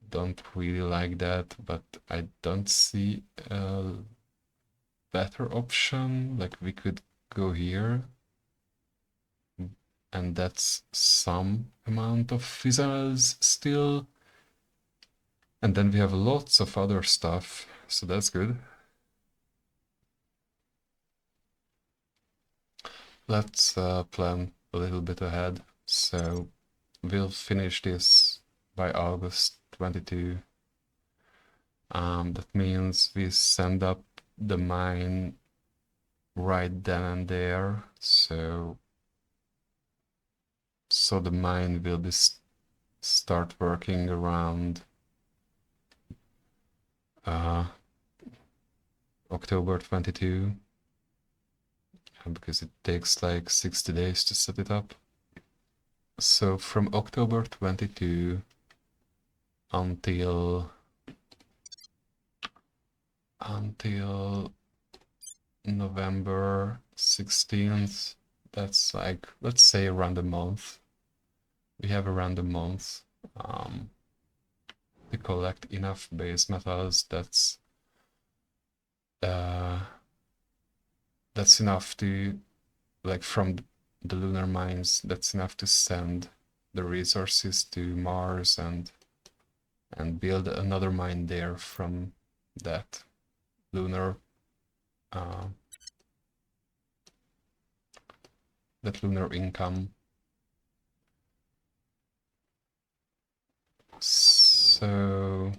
don't really like that, but I don't see a better option. Like, we could go here, and that's some amount of fizzles still. And then we have lots of other stuff, so that's good. Let's plan a little bit ahead. So we'll finish this by August 22. That means we send up the mine right then and there. So the mine will be start working around October 22, because it takes like 60 days to set it up. So from October 22 until November 16th, that's like, let's say around a month. We have around a month to collect enough base metals. That's enough to, like, from the lunar mines, that's enough to send the resources to Mars and build another mine there from that lunar income. So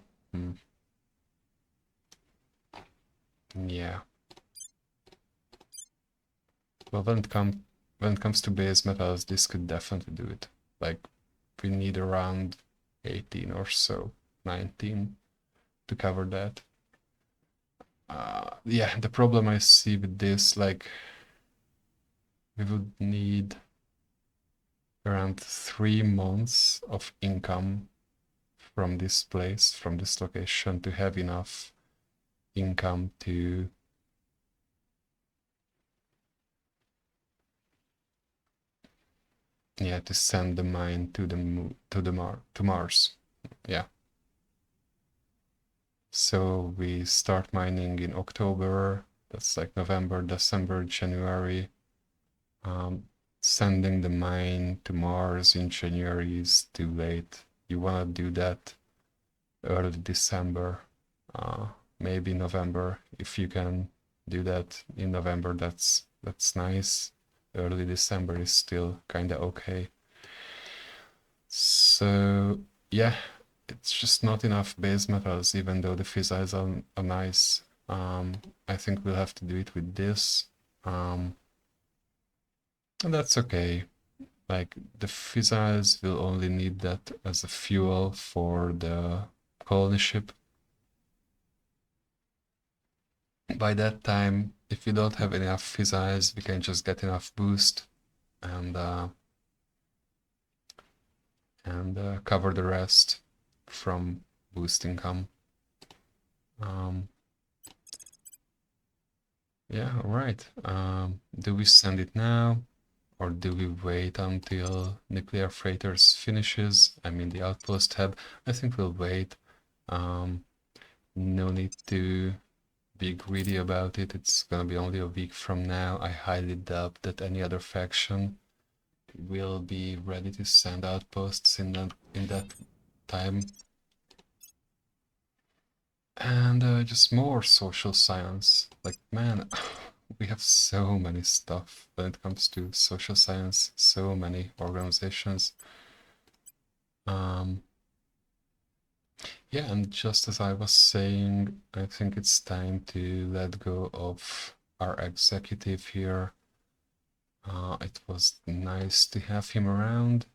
yeah, well, when it comes when it comes to base metals, this could definitely do it. Like, we need around 18 or so, 19 to cover that. Yeah, the problem I see with this, like, we would need around 3 months of income from this place, from this location, to have enough income to to send the mine to to Mars. Yeah. So we start mining in October. That's like November, December, January. Sending the mine to Mars in January is too late. You want to do that early December, maybe November. If you can do that in November, that's nice. Early December is still kind of okay. So yeah, it's just not enough base metals, even though the physics are nice. I think we'll have to do it with this. And that's okay. Like, the physics will only need that as a fuel for the colony ship. By that time, if we don't have enough physics, we can just get enough boost and cover the rest from boost income. Yeah, all right. Do we send it now, or do we wait until nuclear freighters finishes? I mean, the outpost hub. I think we'll wait. No need to be greedy about it. It's gonna be only a week from now. I highly doubt that any other faction will be ready to send outposts in that time. And just more social science. Like, man, we have so many stuff when it comes to social science, so many organizations. Yeah, and just as I was saying, I think it's time to let go of our executive here. It was nice to have him around,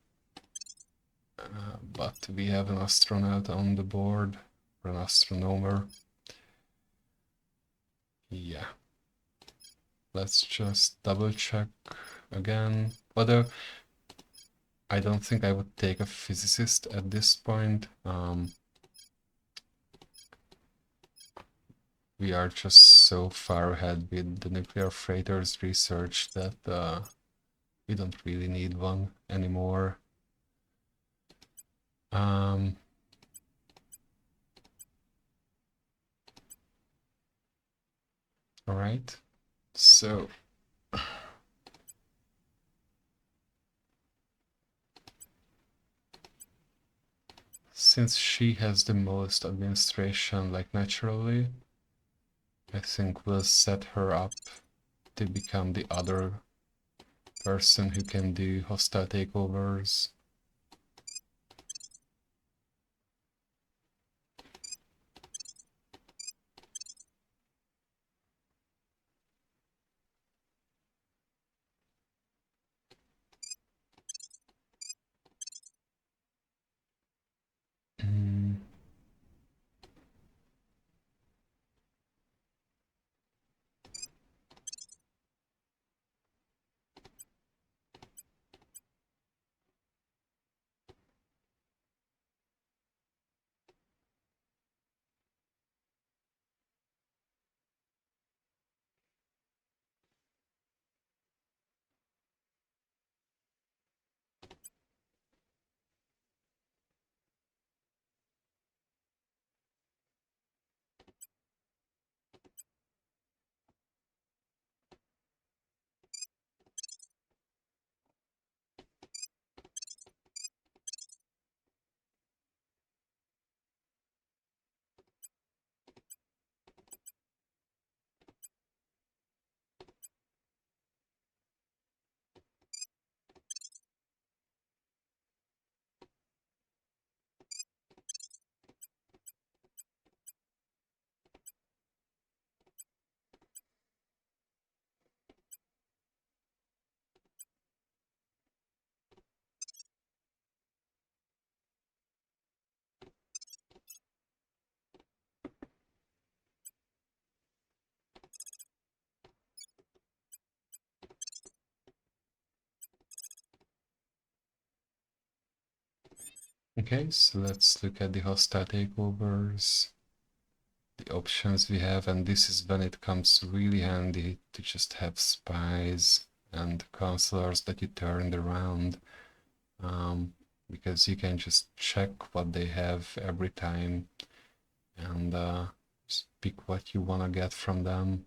but we have an astronaut on the board, or an astronomer. Yeah. Let's just double check again. Although I don't think I would take a physicist at this point. We are just so far ahead with the nuclear freighters research that we don't really need one anymore. All right, so since she has the most administration, like, naturally, I think we'll set her up to become the other person who can do hostile takeovers. Okay, so let's look at the hostile takeovers, the options we have, and this is when it comes really handy to just have spies and counselors that you turned around, because you can just check what they have every time and just pick what you want to get from them.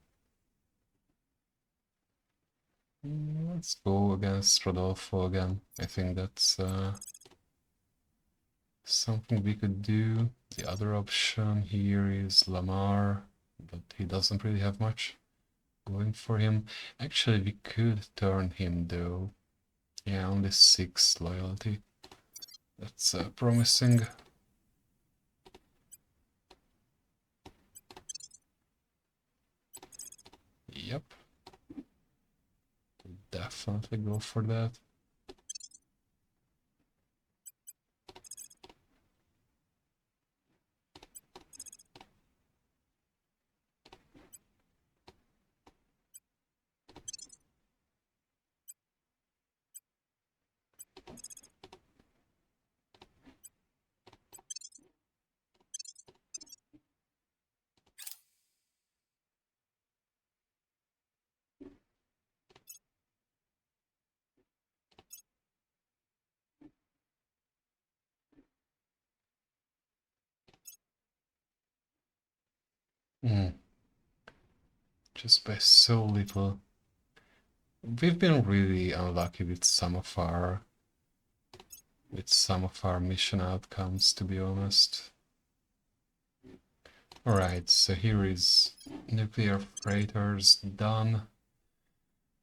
Let's go against Rodolfo again. I think that's something we could do. The other option here is Lamar, but he doesn't really have much going for him. Actually, we could turn him though. Yeah, only 6 loyalty. That's promising. Yep. Definitely go for that. Just by so little. We've been really unlucky with some of our mission outcomes, to be honest. Alright, so here is nuclear freighters done.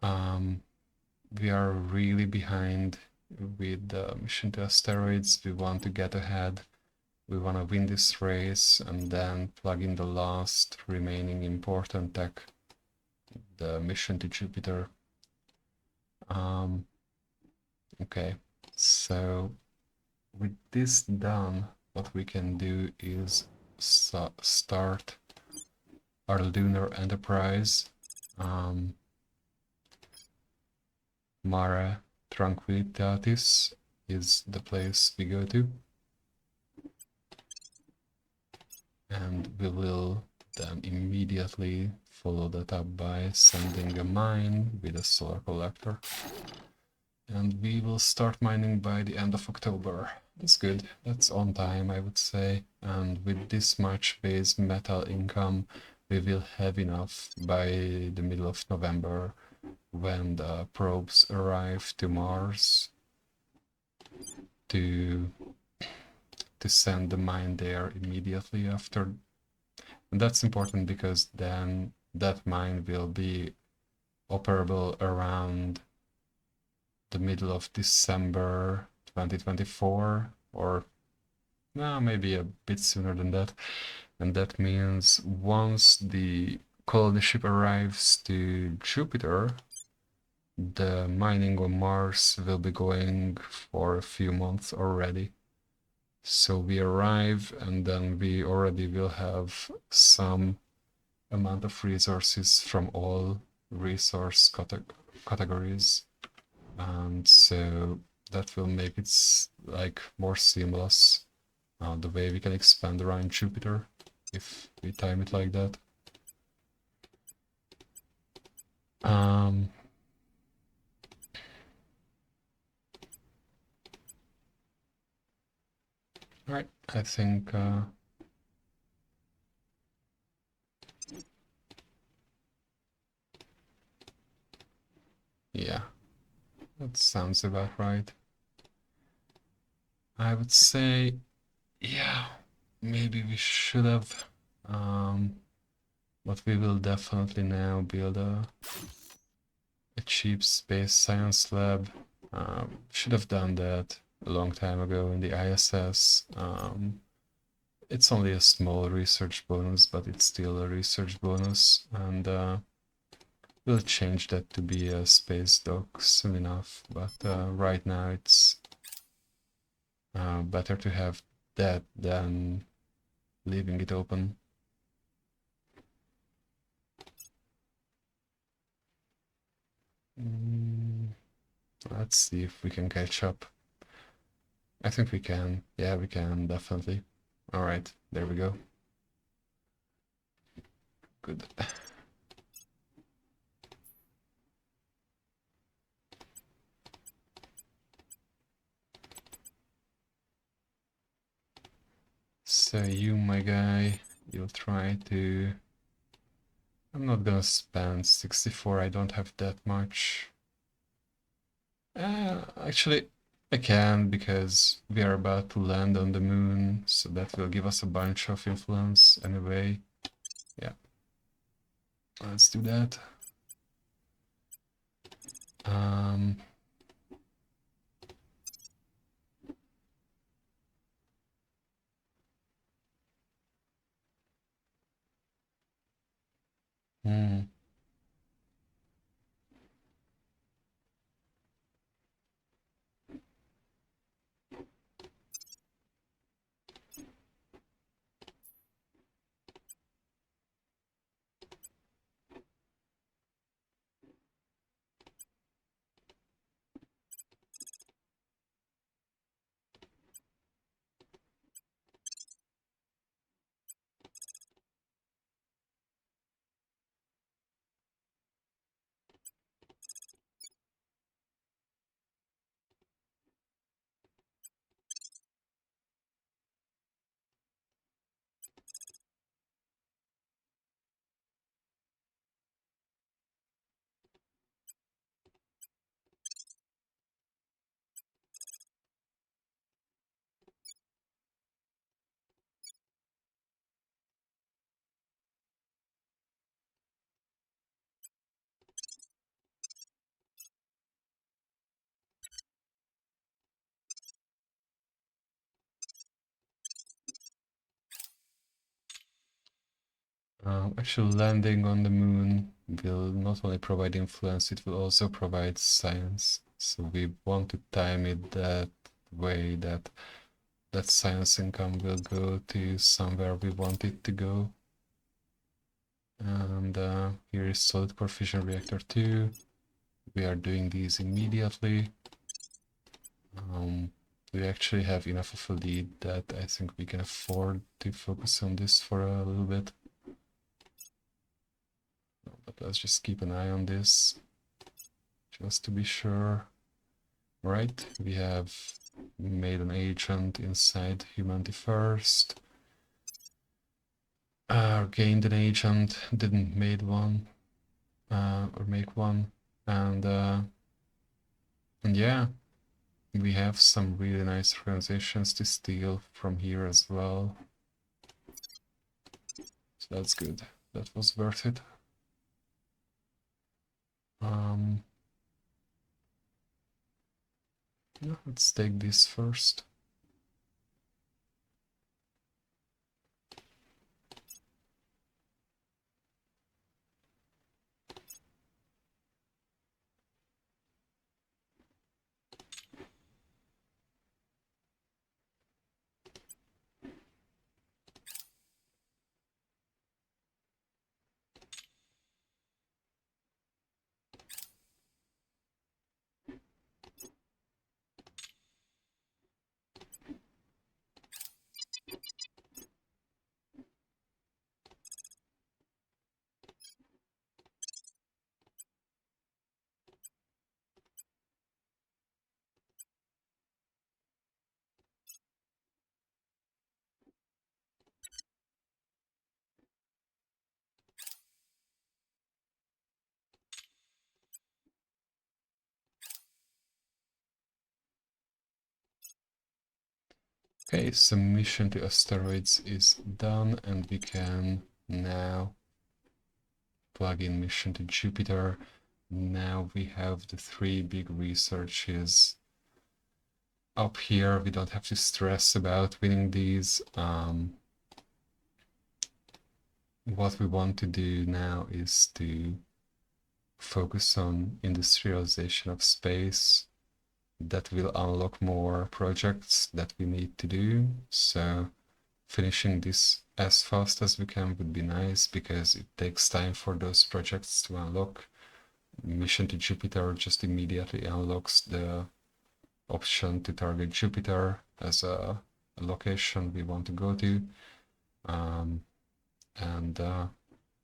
We are really behind with the mission to asteroids. We want to get ahead. We want to win this race and then plug in the last remaining important tech, the mission to Jupiter. Okay, so with this done, what we can do is start our lunar enterprise. Mare Tranquillitatis is the place we go to, and we will then immediately follow that up by sending a mine with a solar collector, and we will start mining by the end of October. That's good, that's on time, I would say, and with this much base metal income we will have enough by the middle of November, when the probes arrive to Mars, to send the mine there immediately after. And that's important because then that mine will be operable around the middle of December 2024, or maybe a bit sooner than that. And that means once the colony ship arrives to Jupiter, the mining on Mars will be going for a few months already. So we arrive and then we already will have some amount of resources from all resource categories, and so that will make it like more seamless, the way we can expand around Jupiter if we time it like that. Right, I think yeah, that sounds about right. I would say, yeah, maybe we should have, but we will definitely now build a cheap space science lab. Should have done that a long time ago in the ISS. It's only a small research bonus, but it's still a research bonus, and we'll change that to be a space dock soon enough. But right now it's better to have that than leaving it open. Let's see if we can catch up. I think we can. Yeah, we can, definitely. Alright, there we go. Good. So you, my guy, you'll try to... I'm not gonna spend 64, I don't have that much. Actually, I can, because we are about to land on the moon, so that will give us a bunch of influence anyway. Yeah. Let's do that. Um, hmm. Actually, landing on the moon will not only provide influence, it will also provide science. So we want to time it that way that that science income will go to somewhere we want it to go. And here is solid core fission reactor 2. We are doing these immediately. We actually have enough of a lead that I think we can afford to focus on this for a little bit. But let's just keep an eye on this, just to be sure. Right, we have made an agent inside humanity first. Gained an agent, didn't made one, or make one, and yeah, we have some really nice transitions to steal from here as well. So that's good. That was worth it. Yeah, let's take this first. Okay, submission to asteroids is done, and we can now plug in mission to Jupiter. Now we have the 3 big researches up here. We don't have to stress about winning these. What we want to do now is to focus on industrialization of space. That will unlock more projects that we need to do. So finishing this as fast as we can would be nice, because it takes time for those projects to unlock. Mission to Jupiter just immediately unlocks the option to target Jupiter as a location we want to go to. And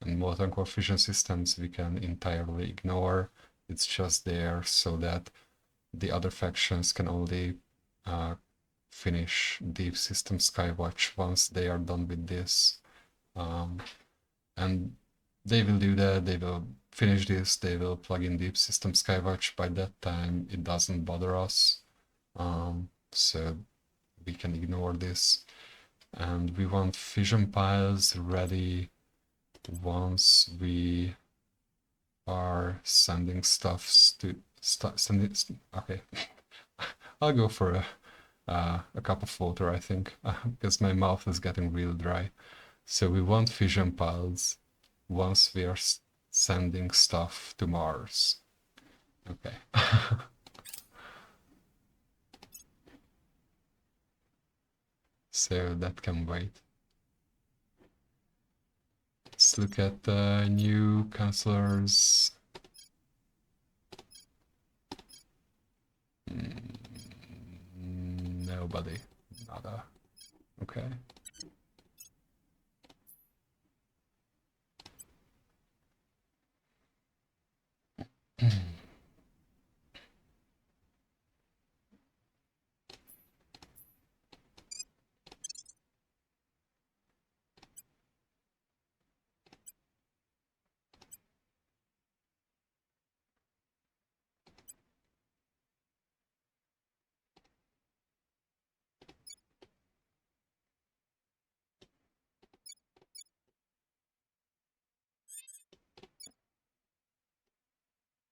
molten core fusion systems we can entirely ignore. It's just there so that the other factions can only finish Deep System Skywatch once they are done with this. And they will do that, they will finish this, they will plug in Deep System Skywatch. By that time, it doesn't bother us. So we can ignore this. And we want fission piles ready once we are sending stuffs to okay. I'll go for a cup of water, I think, because my mouth is getting real dry. So we want fission piles once we are sending stuff to Mars. Okay. So that can wait. Let's look at the new counselors. Nobody. Nada. Okay.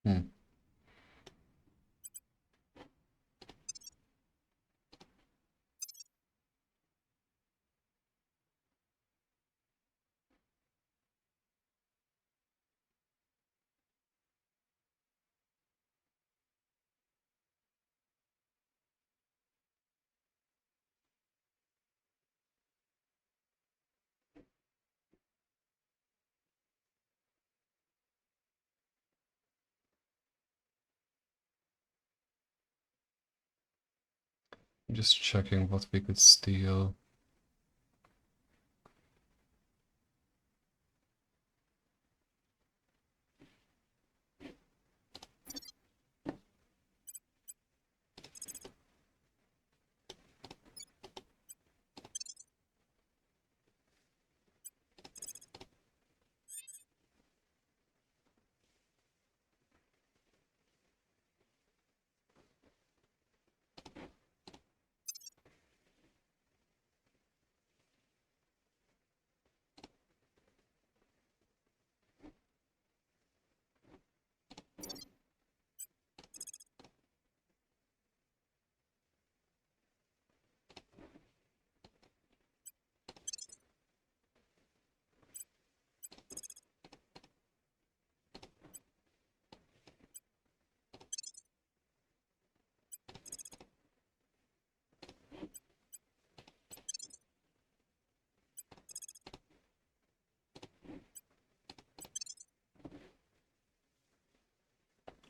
Hmm. Just checking what we could steal.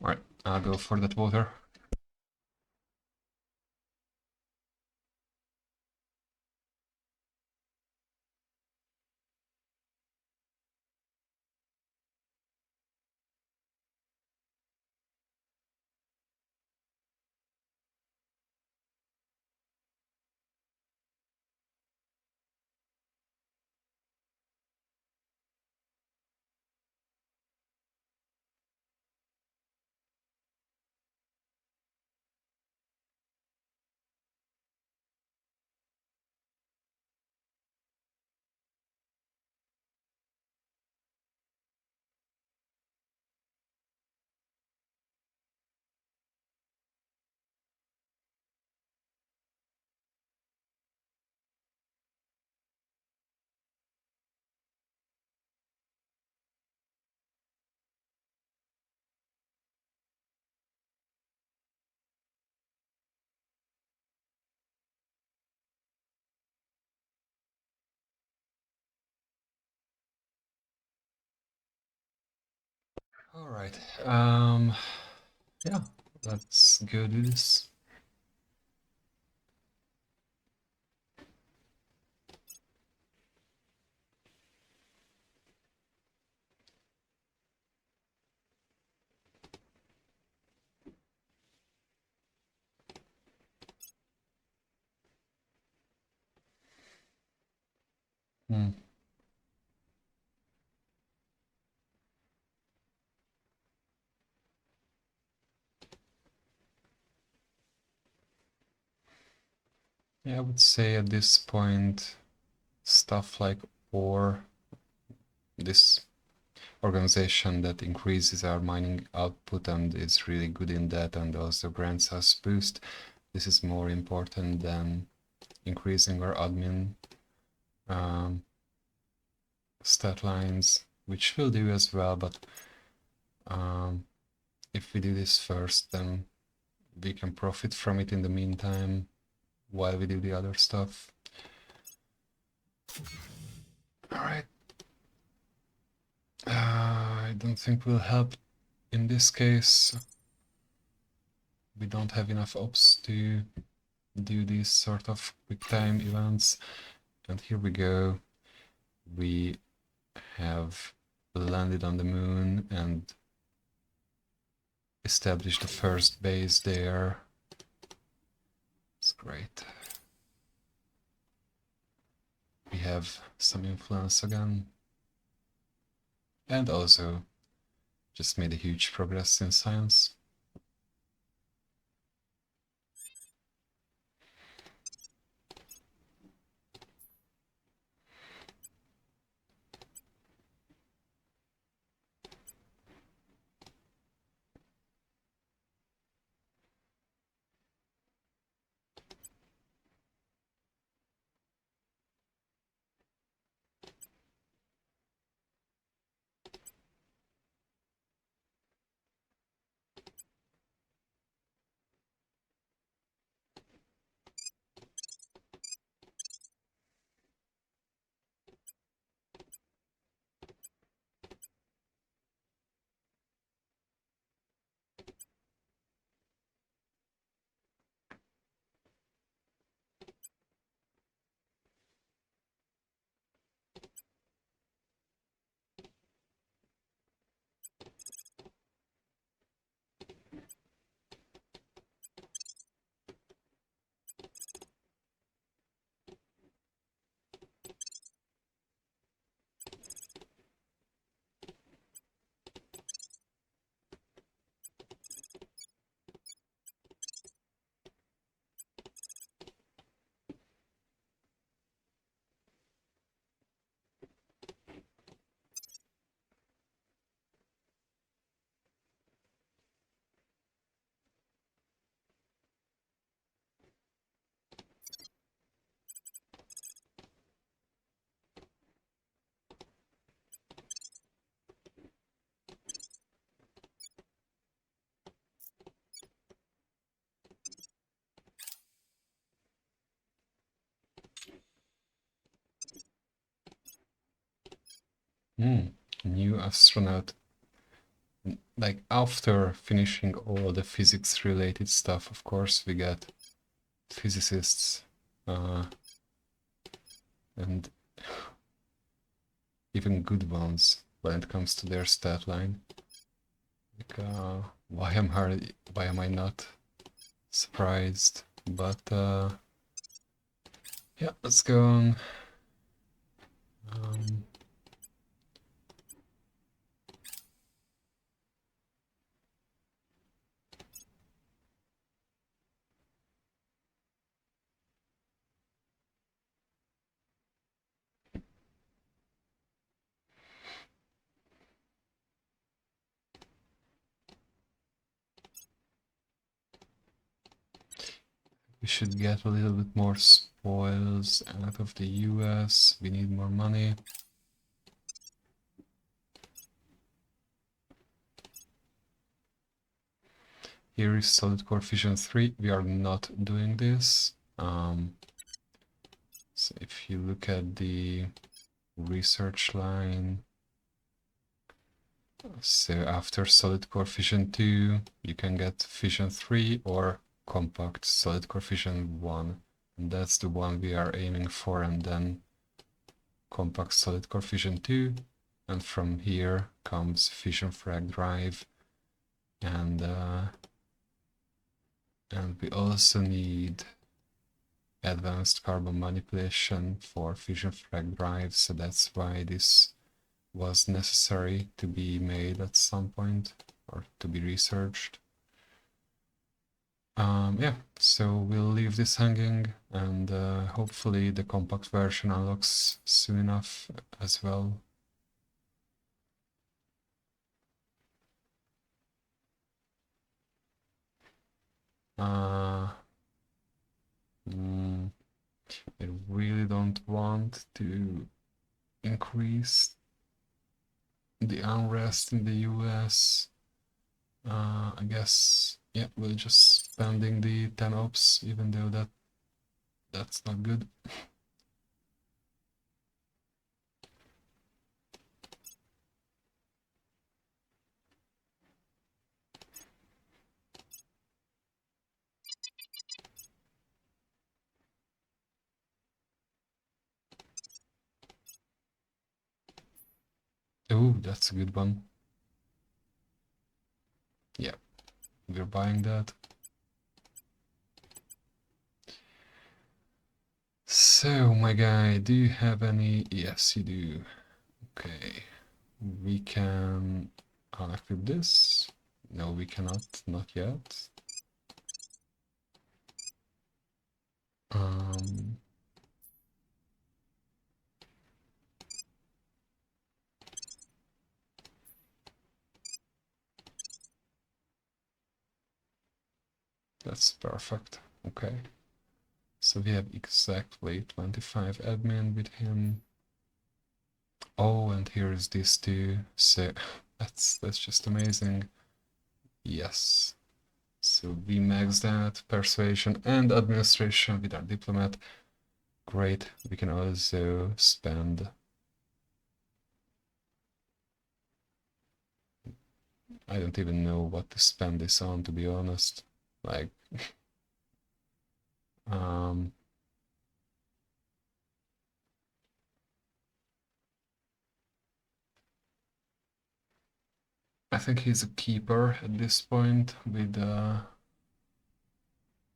Alright, I'll go for that water. Alright, yeah, let's go do this. Hmm. Yeah, I would say at this point, stuff like ore, this organization that increases our mining output and is really good in that and also grants us boost, this is more important than increasing our admin stat lines, which we'll do as well, but if we do this first, then we can profit from it in the meantime while we do the other stuff. Alright. I don't think we'll help in this case. We don't have enough ops to do these sort of quick time events. And here we go. We have landed on the moon and established the first base there. It's great. We have some influence again. And also just made a huge progress in science. New astronaut. Like after finishing all the physics related stuff, of course, we get physicists and even good ones when it comes to their stat line. Like, why am I not surprised? But yeah, let's go on. We should get a little bit more spoils out of the US. We need more money. Here is solid core fission 3. We are not doing this. So if you look at the research line, so after solid core fission 2, you can get fission 3 or compact solid core fission 1. And that's the one we are aiming for, and then compact solid core fission 2. And from here comes fission frag drive. And we also need advanced carbon manipulation for fission frag drives, so that's why this was necessary to be made at some point or to be researched. Yeah, so we'll leave this hanging, and hopefully the compact version unlocks soon enough as well. I really don't want to increase the unrest in the US. I guess, yeah, we're just spending the 10 ops, even though that's not good. Oh, that's a good one. Yeah, we're buying that. So, my guy, do you have any? Yes, you do. Okay, we can unequip this. No, we cannot, not yet. That's perfect. Okay. So we have exactly 25 admin with him. Oh, and here is this too. So that's just amazing. Yes. So we max that persuasion and administration with our diplomat. Great. We can also spend. I don't even know what to spend this on, to be honest. Like, um, I think he's a keeper at this point with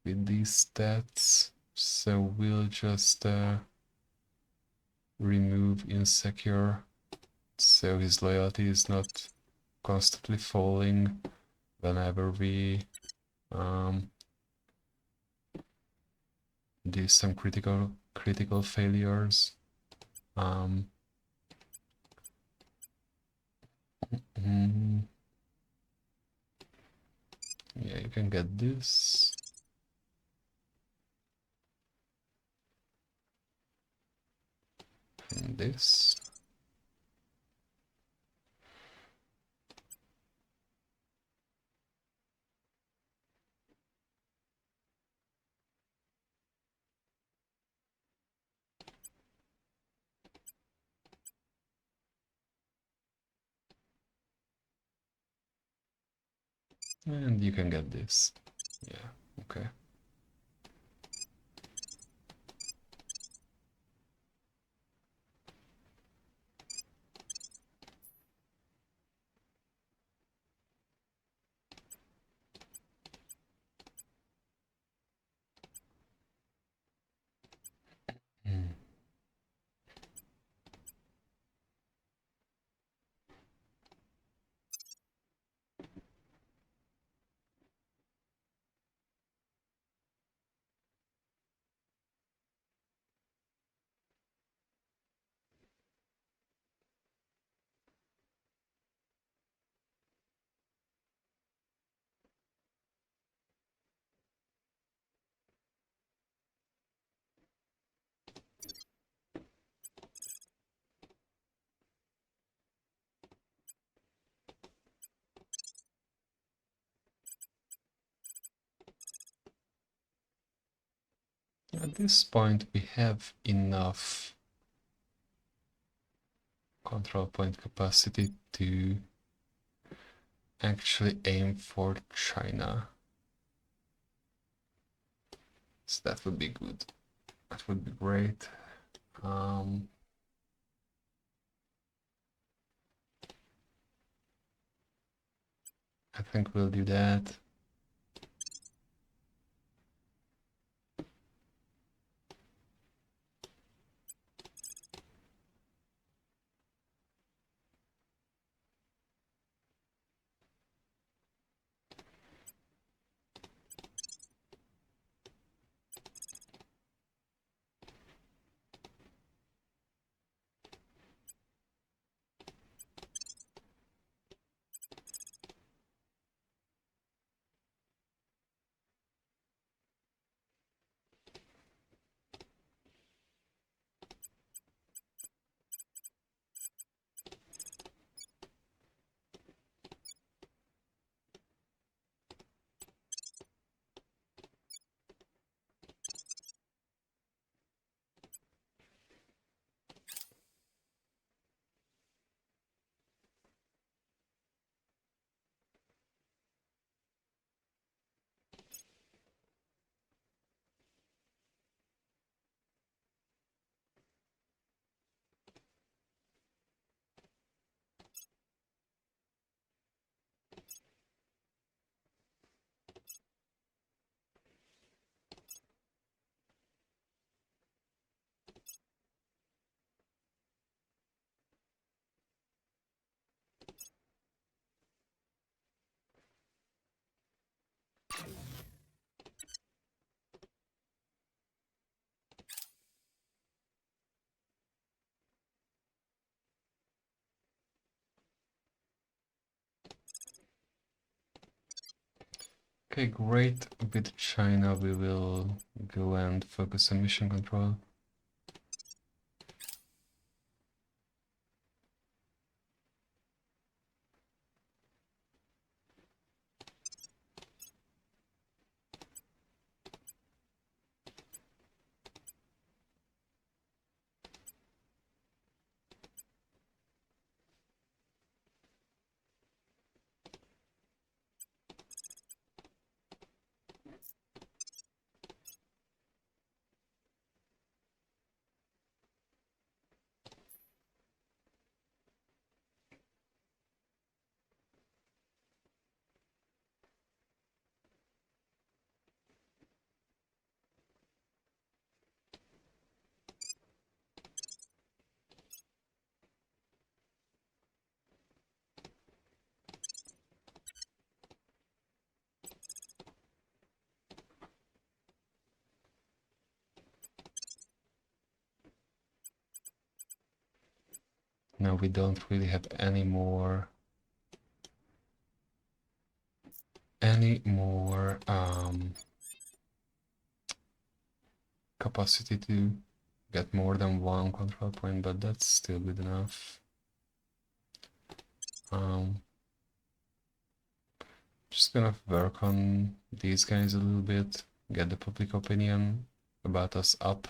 these stats. So we'll just remove insecure, so his loyalty is not constantly falling whenever we do some critical failures. Yeah, you can get this. And this. And you can get this. Yeah, okay. At this point, we have enough control point capacity to actually aim for China. So that would be good. That would be great. I think we'll do that. Okay, great. With China, we will go and focus on mission control. Now we don't really have any more capacity to get more than one control point, but that's still good enough. Just gonna work on these guys a little bit, get the public opinion about us up.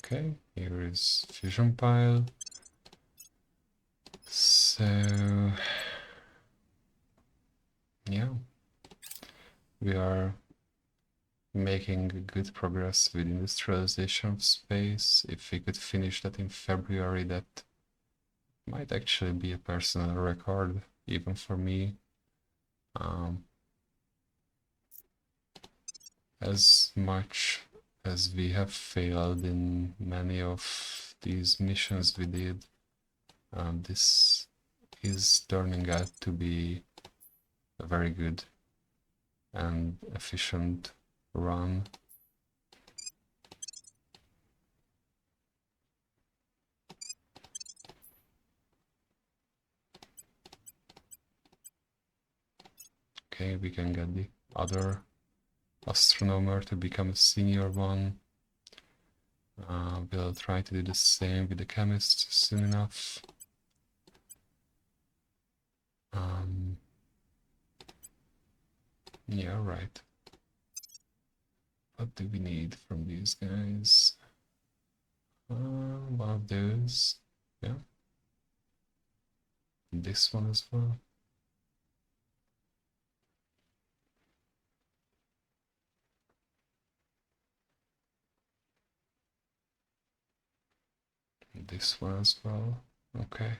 Okay, here is fusion pile. So yeah, we are making good progress with industrialization of space. If we could finish that in February, that might actually be a personal record, even for me. As much as we have failed in many of these missions we did, this is turning out to be a very good and efficient run. Okay, we can get the other astronomer to become a senior one. We'll try to do the same with the chemist soon enough. Yeah, right. What do we need from these guys? One of those. Yeah. This one as well. This one as well. Okay.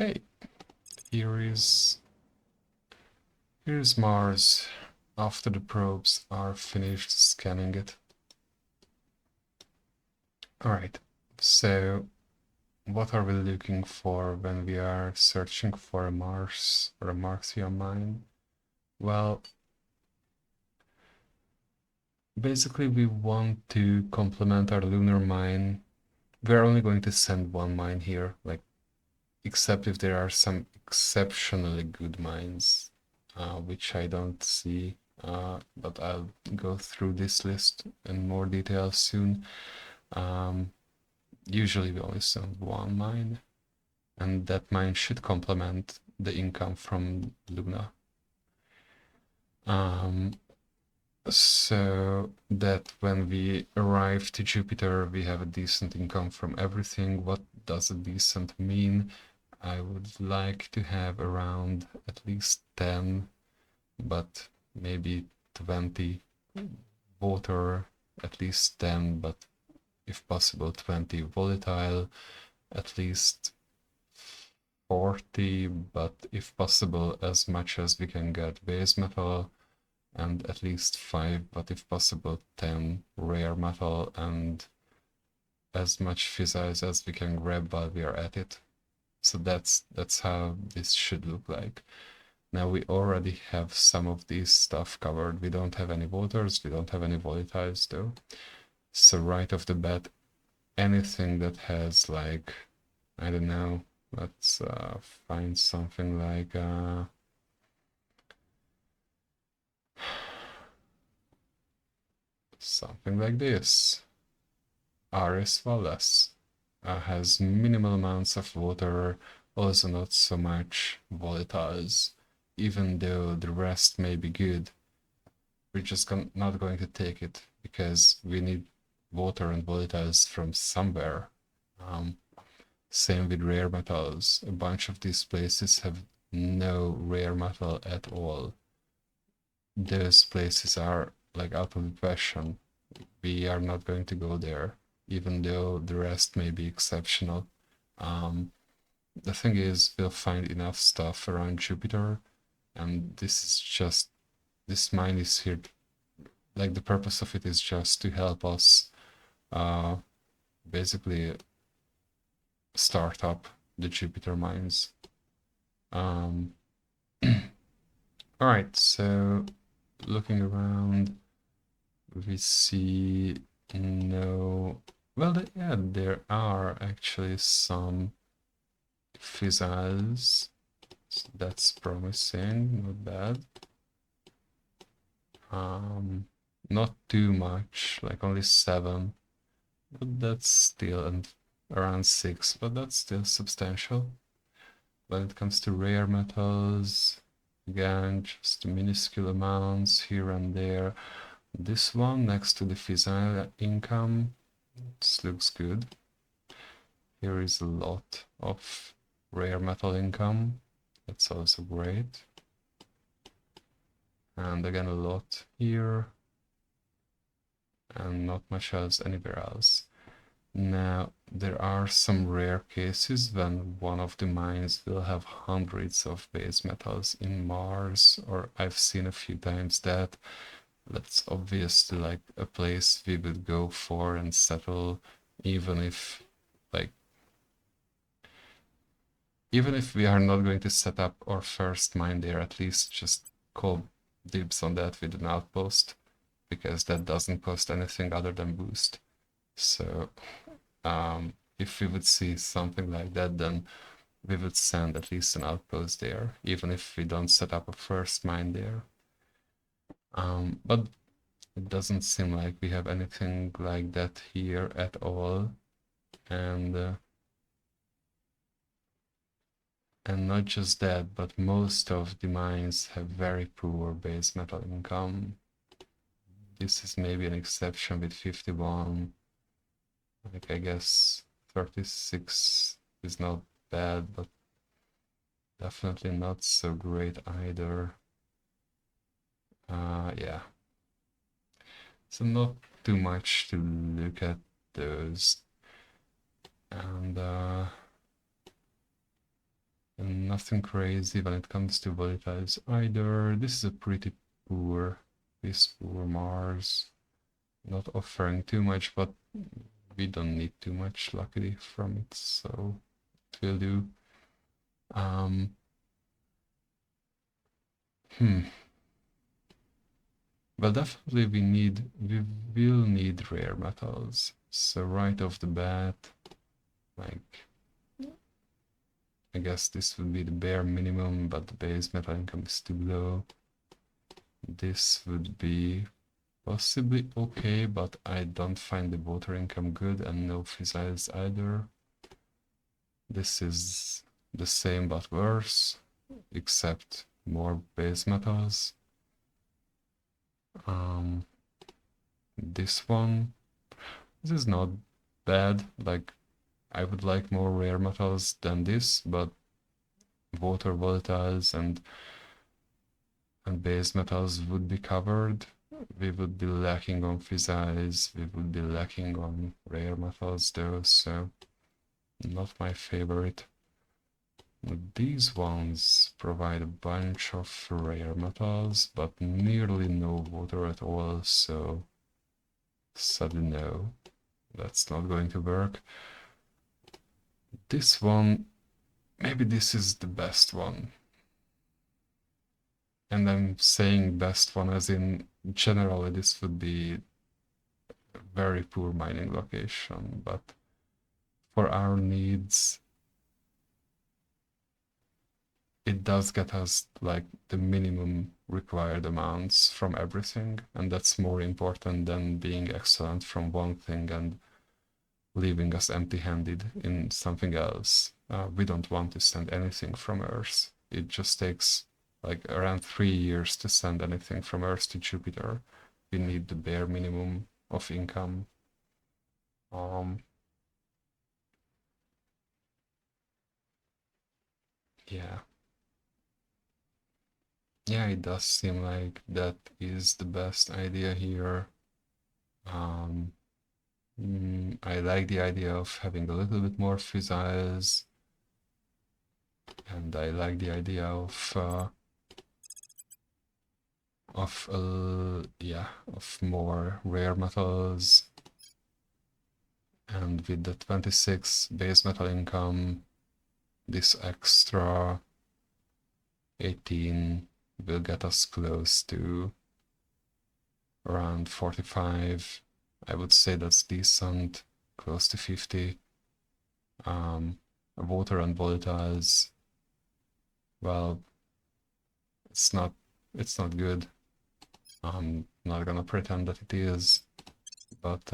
Okay, here's Mars after the probes are finished scanning it. Alright, so what are we looking for when we are searching for a Mars or a Martian mine? Well, basically we want to complement our lunar mine. We're only going to send one mine here, like, except if there are some exceptionally good mines, which I don't see, but I'll go through this list in more detail soon. Usually we only send one mine, and that mine should complement the income from Luna. So that when we arrive to Jupiter, we have a decent income from everything. What does a decent mean? I would like to have around at least 10, but maybe 20 water, at least 10, but if possible 20 volatile, at least 40, but if possible as much as we can get base metal, and at least 5, but if possible 10 rare metal, and as much physics as we can grab while we are at it. So that's how this should look like. Now we already have some of these stuff covered. We don't have any waters, we don't have any volatiles though. So right off the bat, anything that has, like, I don't know, let's find something like something like this. Ares Valles has minimal amounts of water, also not so much volatiles, even though the rest may be good. We're just not going to take it because we need water and volatiles from somewhere. Same with rare metals. A bunch of these places have no rare metal at all. Those places are like out of the question. We are not going to go there, even though the rest may be exceptional. The thing is, we'll find enough stuff around Jupiter, and this mine is here, like, the purpose of it is just to help us basically start up the Jupiter mines. Alright, so looking around, we see no... Well, yeah, there are actually some fizzles. So that's promising, not bad. Not too much, like only 7. But that's still, and around 6, but that's still substantial. When it comes to rare metals, again, just minuscule amounts here and there. This one next to the fissile income, this looks good. Here is a lot of rare metal income, that's also great. And again a lot here, and not much else anywhere else. Now, there are some rare cases when one of the mines will have hundreds of base metals in Mars, or I've seen a few times that. That's obviously like a place we would go for and settle, even if, like, even if we are not going to set up our first mine there, at least just call dibs on that with an outpost, because that doesn't cost anything other than boost. So if we would see something like that, then we would send at least an outpost there, even if we don't set up a first mine there. But it doesn't seem like we have anything like that here at all, and not just that, but most of the mines have very poor base metal income. this is maybe an exception with 51. Like, I guess 36 is not bad, but definitely not so great either. Yeah. So not too much to look at those. And nothing crazy when it comes to volatiles either. This is a pretty poor, this poor Mars. Not offering too much, but we don't need too much, luckily, from it, so it will do. Well, definitely we will need rare metals. So right off the bat, like, I guess this would be the bare minimum, but the base metal income is too low. This would be possibly okay, but I don't find the water income good, and no fissiles either. This is the same but worse, except more base metals. This one, this is not bad. Like, I would like more rare metals than this, but water volatiles and base metals would be covered. We would be lacking on fissiles, we would be lacking on rare metals though, so not my favorite. These ones provide a bunch of rare metals, but nearly no water at all, so sadly no, that's not going to work. This one, maybe this is the best one. And I'm saying best one as in generally this would be a very poor mining location, but for our needs, it does get us like the minimum required amounts from everything, and that's more important than being excellent from one thing and leaving us empty-handed in something else. We don't want to send anything from Earth. It just takes like around 3 years to send anything from Earth to Jupiter. We need the bare minimum of income. Yeah. Yeah, it does seem like that is the best idea here. I like the idea of having a little bit more fissiles, and I like the idea of more rare metals. And with the 26 base metal income, this extra 18 will get us close to around 45. I would say that's decent, close to 50. Water and volatiles, well, it's not good. I'm not gonna pretend that it is, but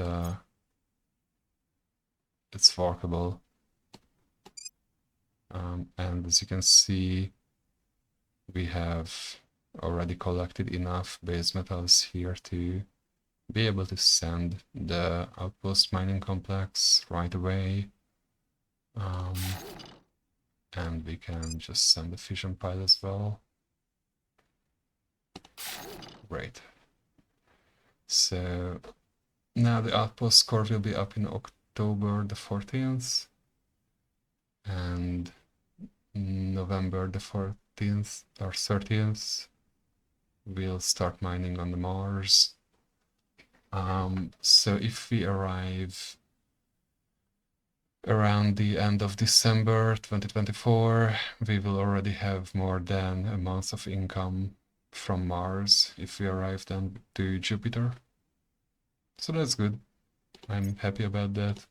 it's workable. And as you can see, we have already collected enough base metals here to be able to send the outpost mining complex right away. And we can just send the fission pile as well. Great. So now the outpost score will be up in October the 14th and November the 14th or 30th we'll start mining on the Mars. So if we arrive around the end of December 2024, we will already have more than a month of income from Mars if we arrive then to Jupiter. So that's good. I'm happy about that.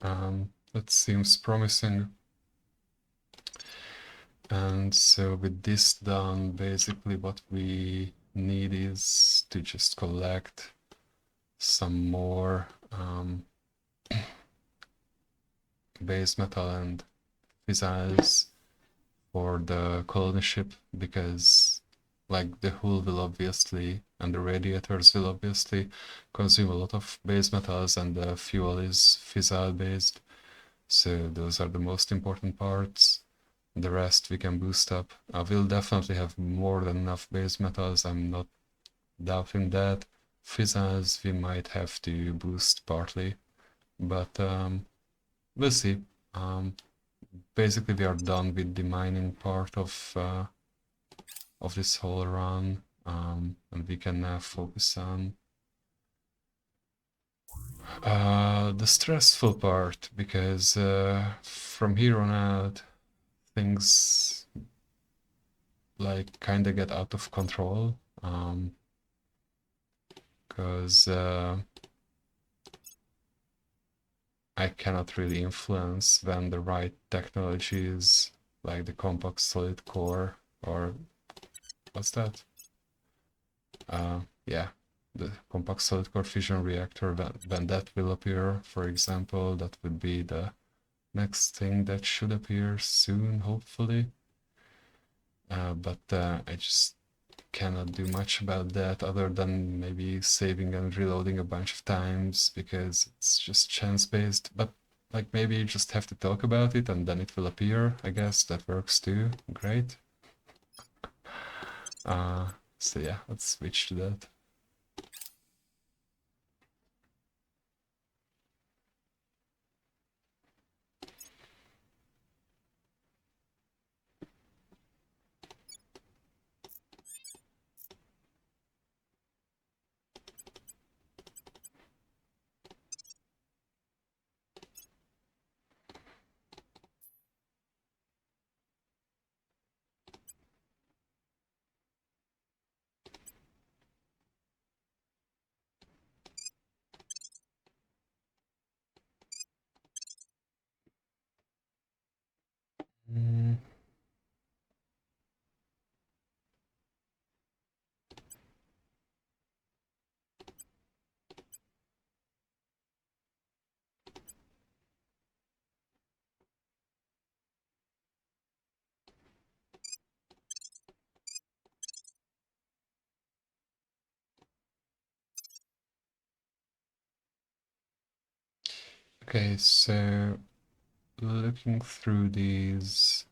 That seems promising. And so with this done, basically what we need is to just collect some more base metal and fissiles for the colony ship, because like the hull will obviously and the radiators will obviously consume a lot of base metals, and the fuel is fissile based. So those are the most important parts. The rest we can boost up. We'll definitely have more than enough base metals, I'm not doubting that. Fissiles we might have to boost partly, but we'll see. Basically we are done with the mining part of this whole run, and we can now focus on the stressful part, because from here on out things like kind of get out of control, because I cannot really influence when the right technologies, like the compact solid core, or what's that? Yeah, the compact solid core fission reactor, when that will appear, for example, that would be the next thing that should appear soon, hopefully. But I just cannot do much about that other than maybe saving and reloading a bunch of times, because it's just chance based. But like, maybe you just have to talk about it and then it will appear. I guess that works too. Great. So yeah, let's switch to that. Mm. Okay, so looking through these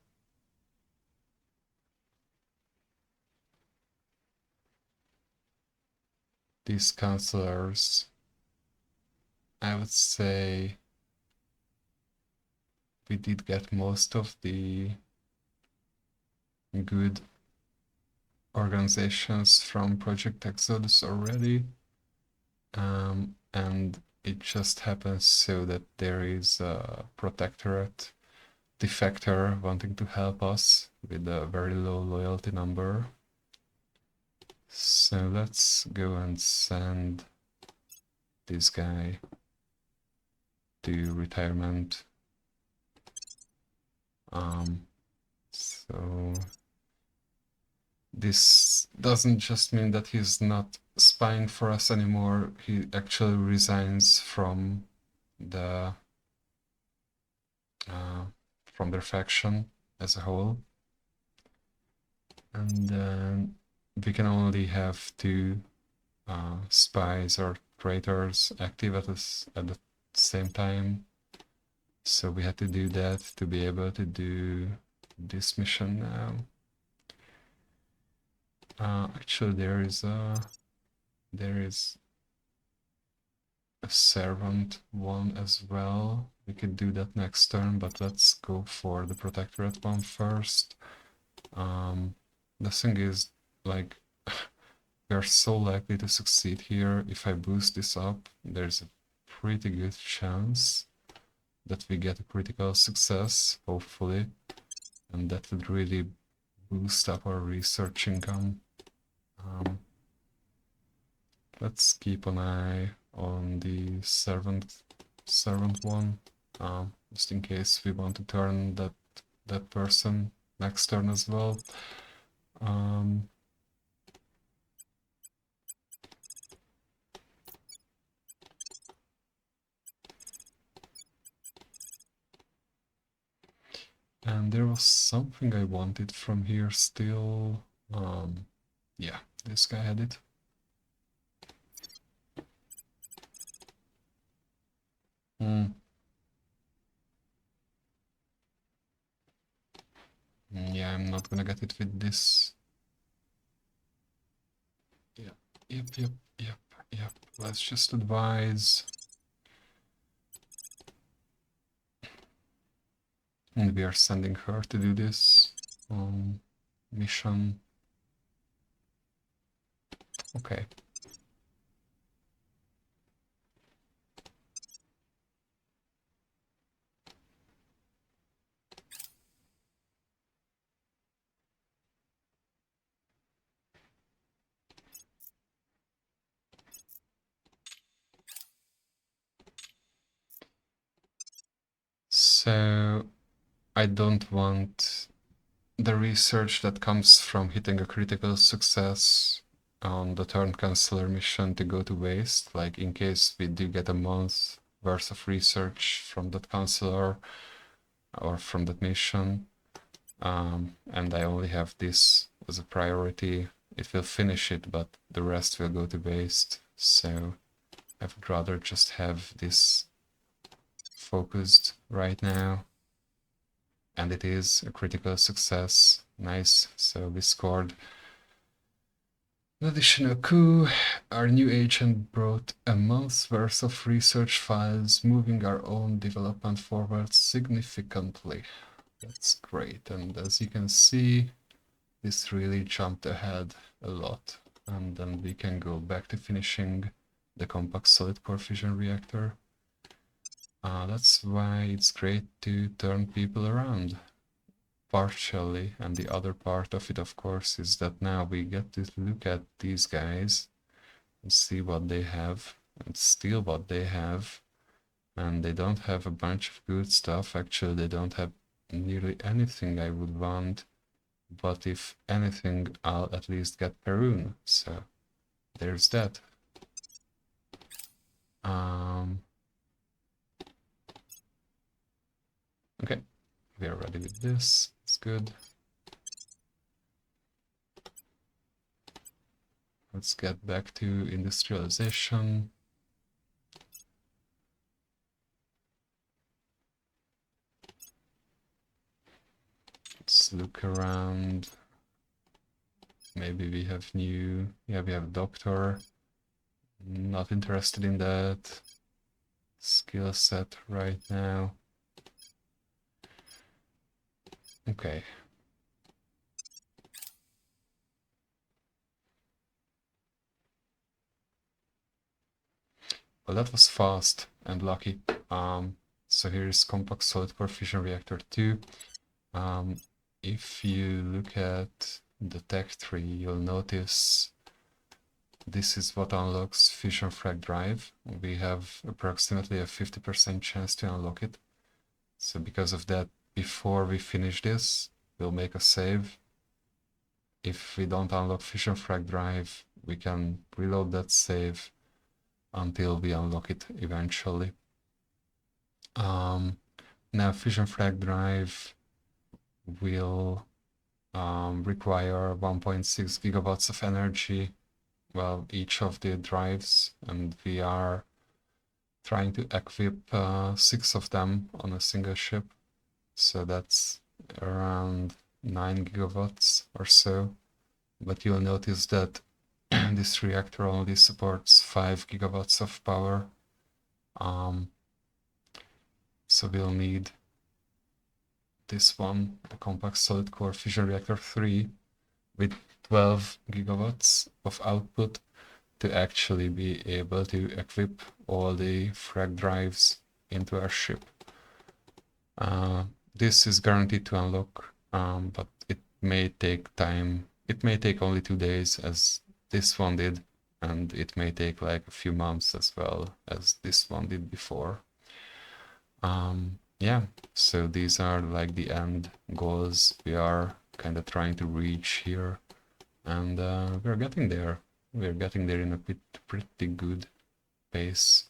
counselors, I would say we did get most of the good organizations from Project Exodus already, and it just happens so that there is a protectorate defector wanting to help us with a very low loyalty number. So let's go and send this guy to retirement. So this doesn't just mean that he's not spying for us anymore, he actually resigns from the from their faction as a whole, and then we can only have two spies or traitors active at the same time, so we had to do that to be able to do this mission now. Actually, there is a servant one as well. We could do that next turn, but let's go for the protectorate one first. The thing is, like, we are so likely to succeed here. If I boost this up, there's a pretty good chance that we get a critical success, hopefully, and that would really boost up our research income. Let's keep an eye on the servant one, just in case we want to turn that person next turn as well. And there was something I wanted from here still. Yeah, this guy had it. Yeah, I'm not gonna get it with this. Yep, yep, yep, yep, yep. Let's just advise. And we are sending her to do this mission. Okay. So I don't want the research that comes from hitting a critical success on the turn canceller mission to go to waste, like in case we do get a month worth of research from that counselor or from that mission, and I only have this as a priority, it will finish it, but the rest will go to waste. So I would rather just have this focused right now. And it is a critical success. Nice. So we scored an additional coup. Our new agent brought a month's worth of research files, moving our own development forward significantly. That's great. And as you can see, this really jumped ahead a lot. And then we can go back to finishing the compact solid core fission reactor. That's why it's great to turn people around. Partially, and the other part of it, of course, is that now we get to look at these guys and see what they have and steal what they have. And they don't have a bunch of good stuff. Actually, they don't have nearly anything I would want. But if anything, I'll at least get Perun. So there's that. Okay, we are ready with this. It's good. Let's get back to industrialization. Let's look around. Maybe we have new... Yeah, we have doctor. Not interested in that skill set right now. Okay. Well, that was fast and lucky. So here is compact solid core fission reactor 2. If you look at the tech tree, you'll notice this is what unlocks fission frag drive. We have approximately a 50% chance to unlock it. So because of that, before we finish this, we'll make a save. If we don't unlock fission frag drive, we can reload that save until we unlock it eventually. Now fission frag drive will require 1.6 gigawatts of energy, well, each of the drives, and we are trying to equip 6 of them on a single ship, so that's around 9 gigawatts or so. But you'll notice that this reactor only supports 5 gigawatts of power, so we'll need this one, the compact solid core fission reactor 3, with 12 gigawatts of output to actually be able to equip all the frag drives into our ship. This is guaranteed to unlock, but it may take time. It may take only 2 days, as this one did, and it may take like a few months as well, as this one did before. Yeah, so these are like the end goals we are kind of trying to reach here, and we're getting there. We're getting there in a pretty good pace.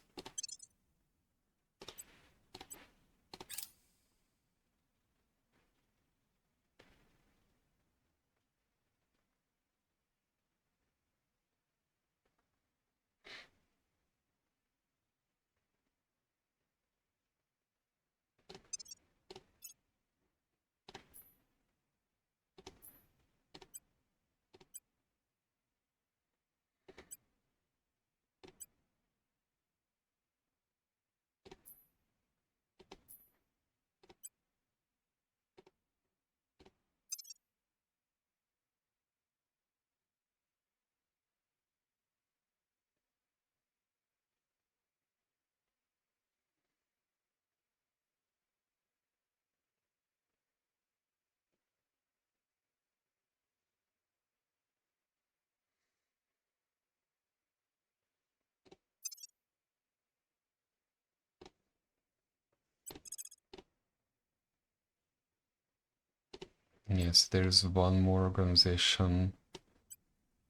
Yes, there's one more organization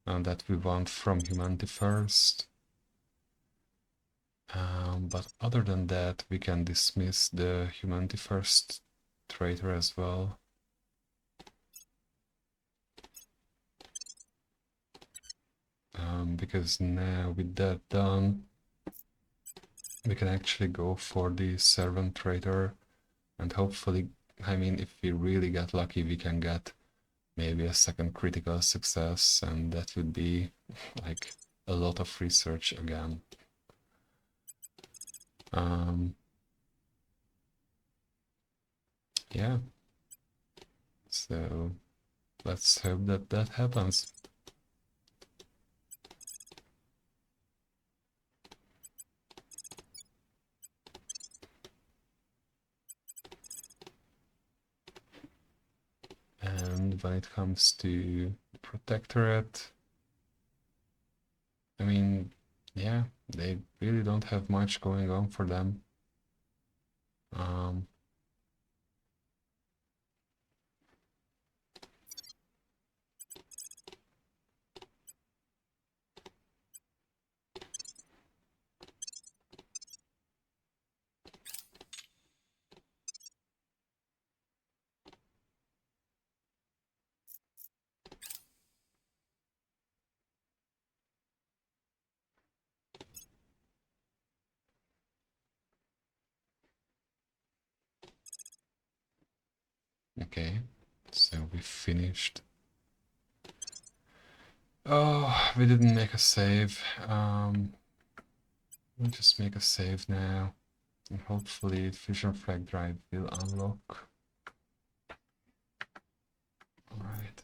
that we want from humanity first. But other than that, we can dismiss the humanity first traitor as well. Because now with that done, we can actually go for the servant traitor, and hopefully, I mean, if we really get lucky, we can get maybe a second critical success, and that would be like a lot of research again. Yeah, so let's hope that that happens. And when it comes to Protectorate, I mean, yeah, they really don't have much going on for them. Um, okay, so we finished. Oh, we didn't make a save. We'll just make a save now. And hopefully Fusion Flag Drive will unlock. Alright.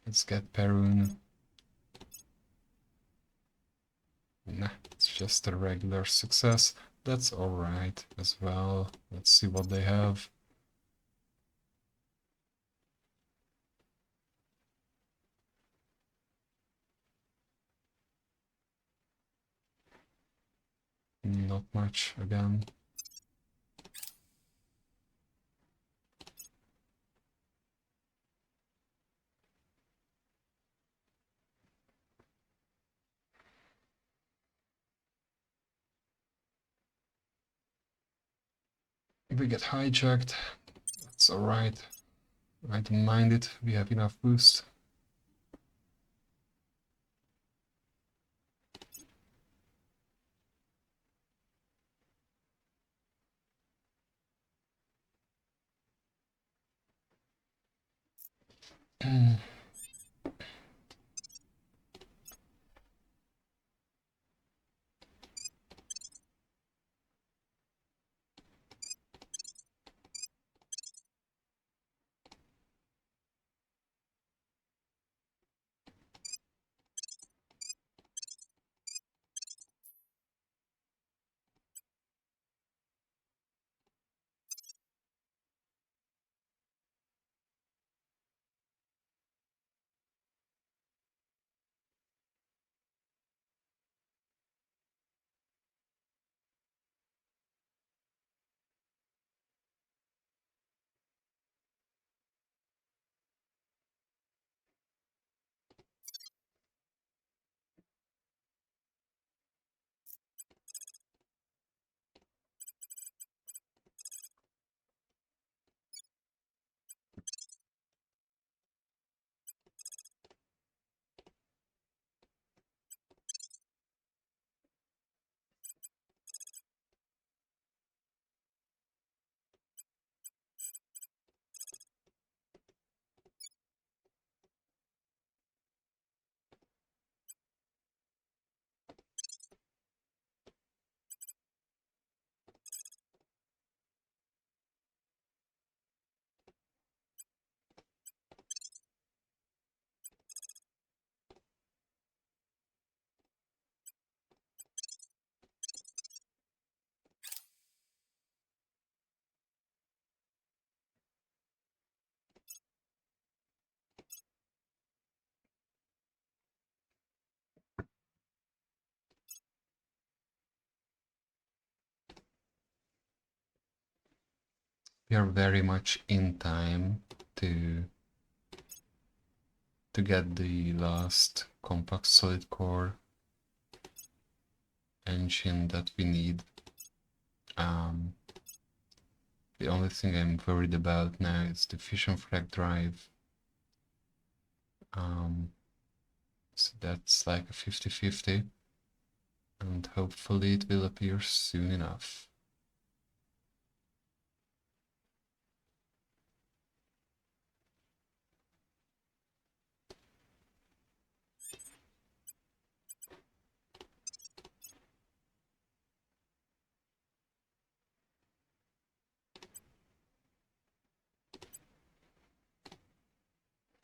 Let's get Perun. Nah, it's just a regular success. That's alright as well. Let's see what they have. Not much again. We get hijacked. That's alright. I don't mind it. We have enough boost. we are very much in time to get the last compact solid core engine that we need. The only thing I'm worried about now is the fission frag drive. So that's like a 50-50, and hopefully it will appear soon enough.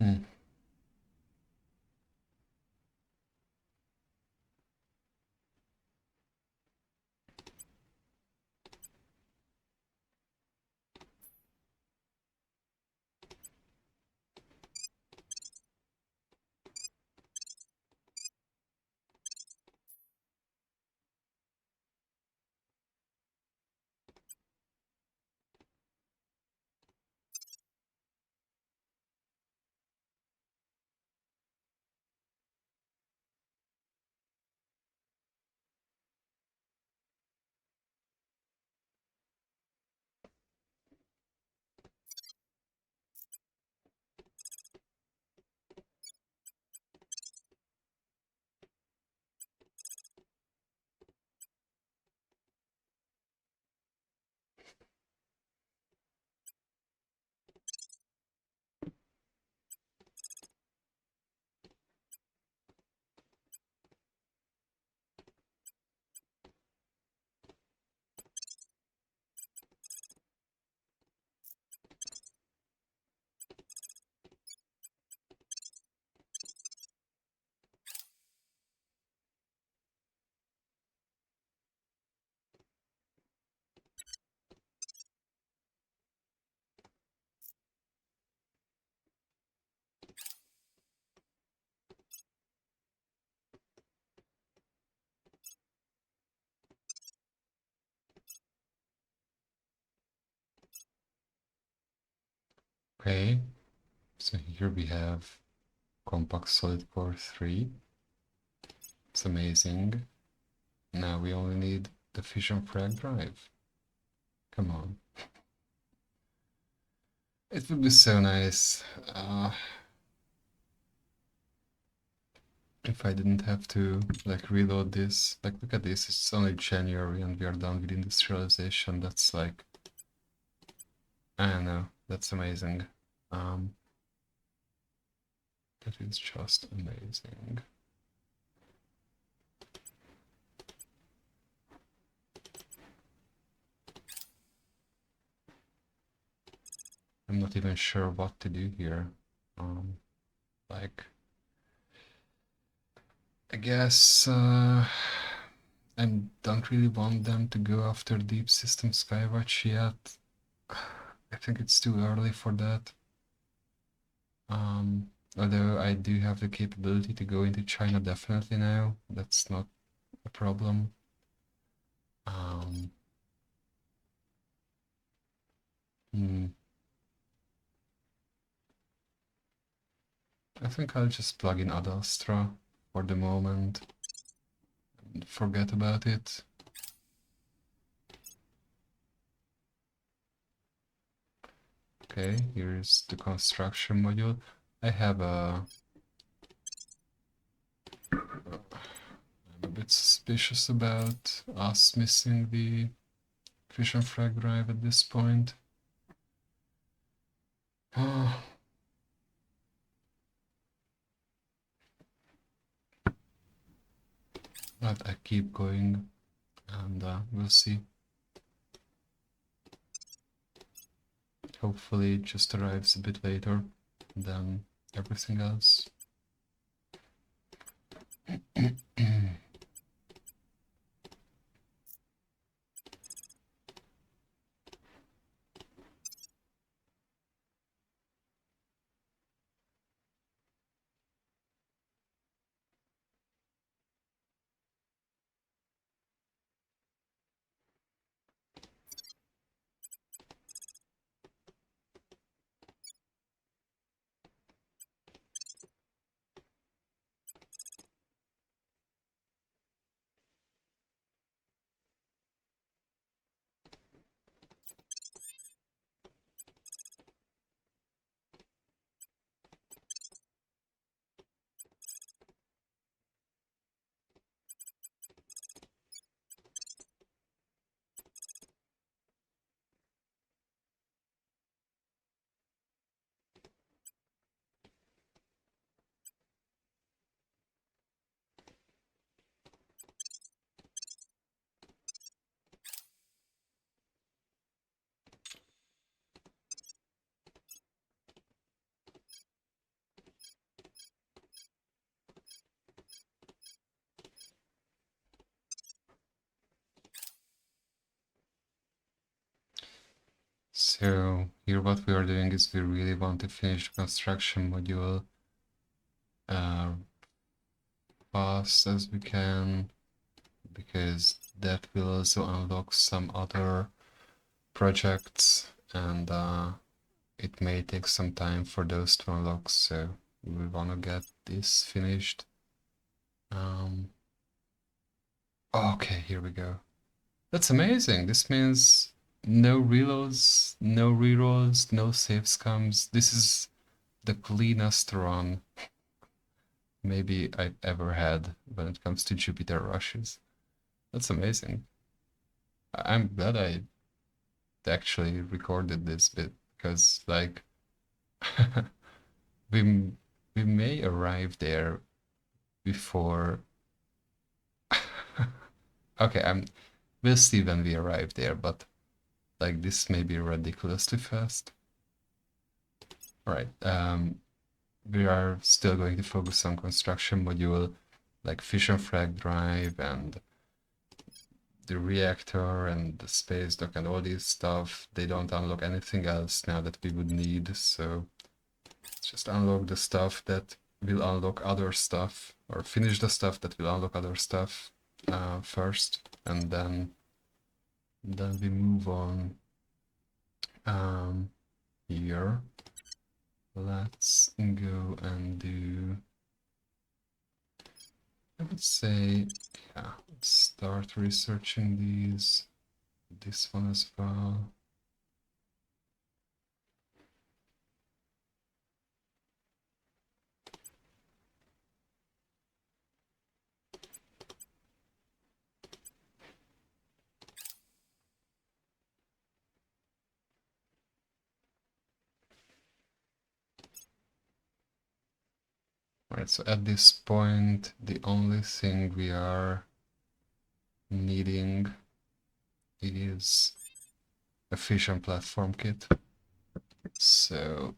Hmm. Okay, so here we have compact solid core 3. It's amazing. Now we only need the fission frag drive. Come on. It would be so nice if I didn't have to like reload this. Like, look at this, it's only January and we are done with industrialization. That's like, I don't know, that's amazing. That is just amazing. I'm not even sure what to do here. Like, I guess I don't really want them to go after Deep System Skywatch yet. I think it's too early for that. Although I do have the capability to go into China definitely now. That's not a problem. I think I'll just plug in Ad Astra for the moment and forget about it. Okay, here's the construction module. I have a... I'm a bit suspicious about us missing the fission frag drive at this point. But I keep going and we'll see. Hopefully it just arrives a bit later than everything else. So here what we are doing is we really want to finish the construction module fast as we can, because that will also unlock some other projects, and it may take some time for those to unlock, so we want to get this finished. Okay, here we go. That's amazing. This means no reloads, no rerolls, no save scums. This is the cleanest run maybe I've ever had when it comes to Jupiter rushes. That's amazing. I'm glad I actually recorded this bit, because like we we may arrive there before. Okay, we'll see when we arrive there, but like this may be ridiculously fast. All right, we are still going to focus on construction module, like fission frag drive and the reactor and the space dock and all this stuff. They don't unlock anything else now that we would need, so just unlock the stuff that will unlock other stuff, or finish the stuff that will unlock other stuff first, and then we move on. Here, let's go and do, I would say, yeah, let's start researching this one as well. Right, so at this point, the only thing we are needing is a fission platform kit. So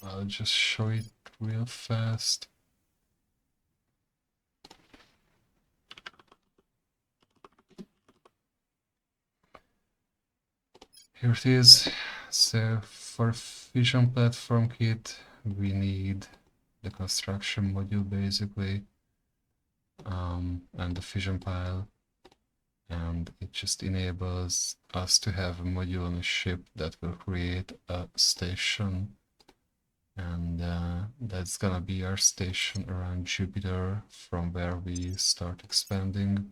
I'll just show it real fast. Here it is. So for fission platform kit, we need the construction module basically, and the fission pile, and it just enables us to have a module on a ship that will create a station, and that's gonna be our station around Jupiter from where we start expanding.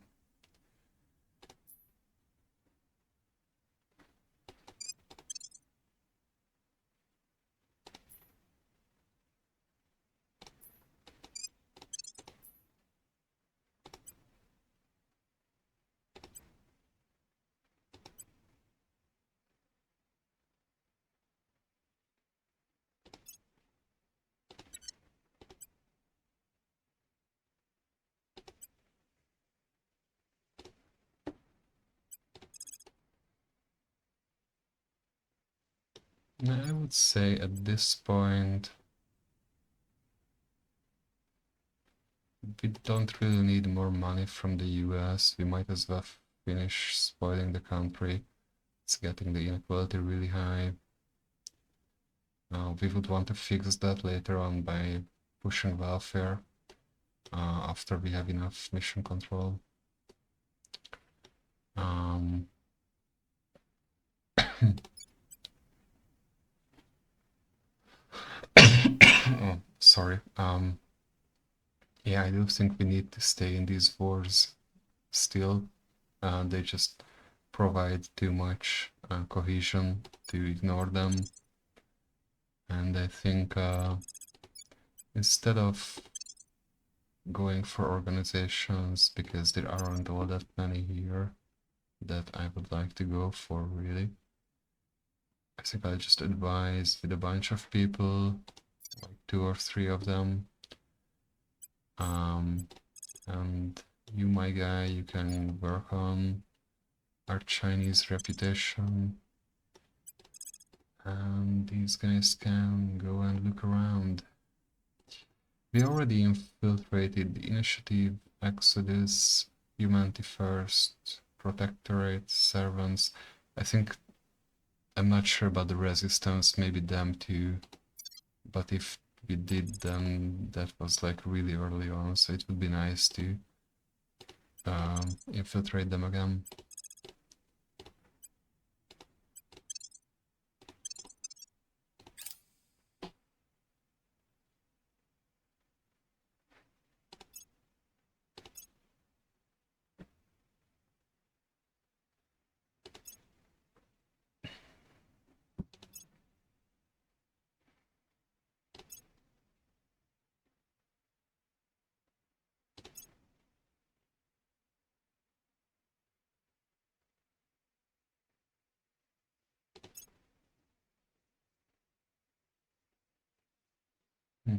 I would say at this point we don't really need more money from the US. We might as well finish spoiling the country. It's getting the inequality really high. We would want to fix that later on by pushing welfare after we have enough mission control. Oh, sorry. Yeah, I do think we need to stay in these wars still. They just provide too much cohesion to ignore them. And I think instead of going for organizations, because there aren't all that many here that I would like to go for, really, I think I'll just advise with a bunch of people, like 2 or 3 of them. And you, my guy, you can work on our Chinese reputation, and these guys can go and look around. We already infiltrated the Initiative, Exodus, Humanity First, Protectorate, Servants. I think I'm not sure about the resistance, maybe them too, but if we did, then that was like really early on, so it would be nice to infiltrate them again. Hmm.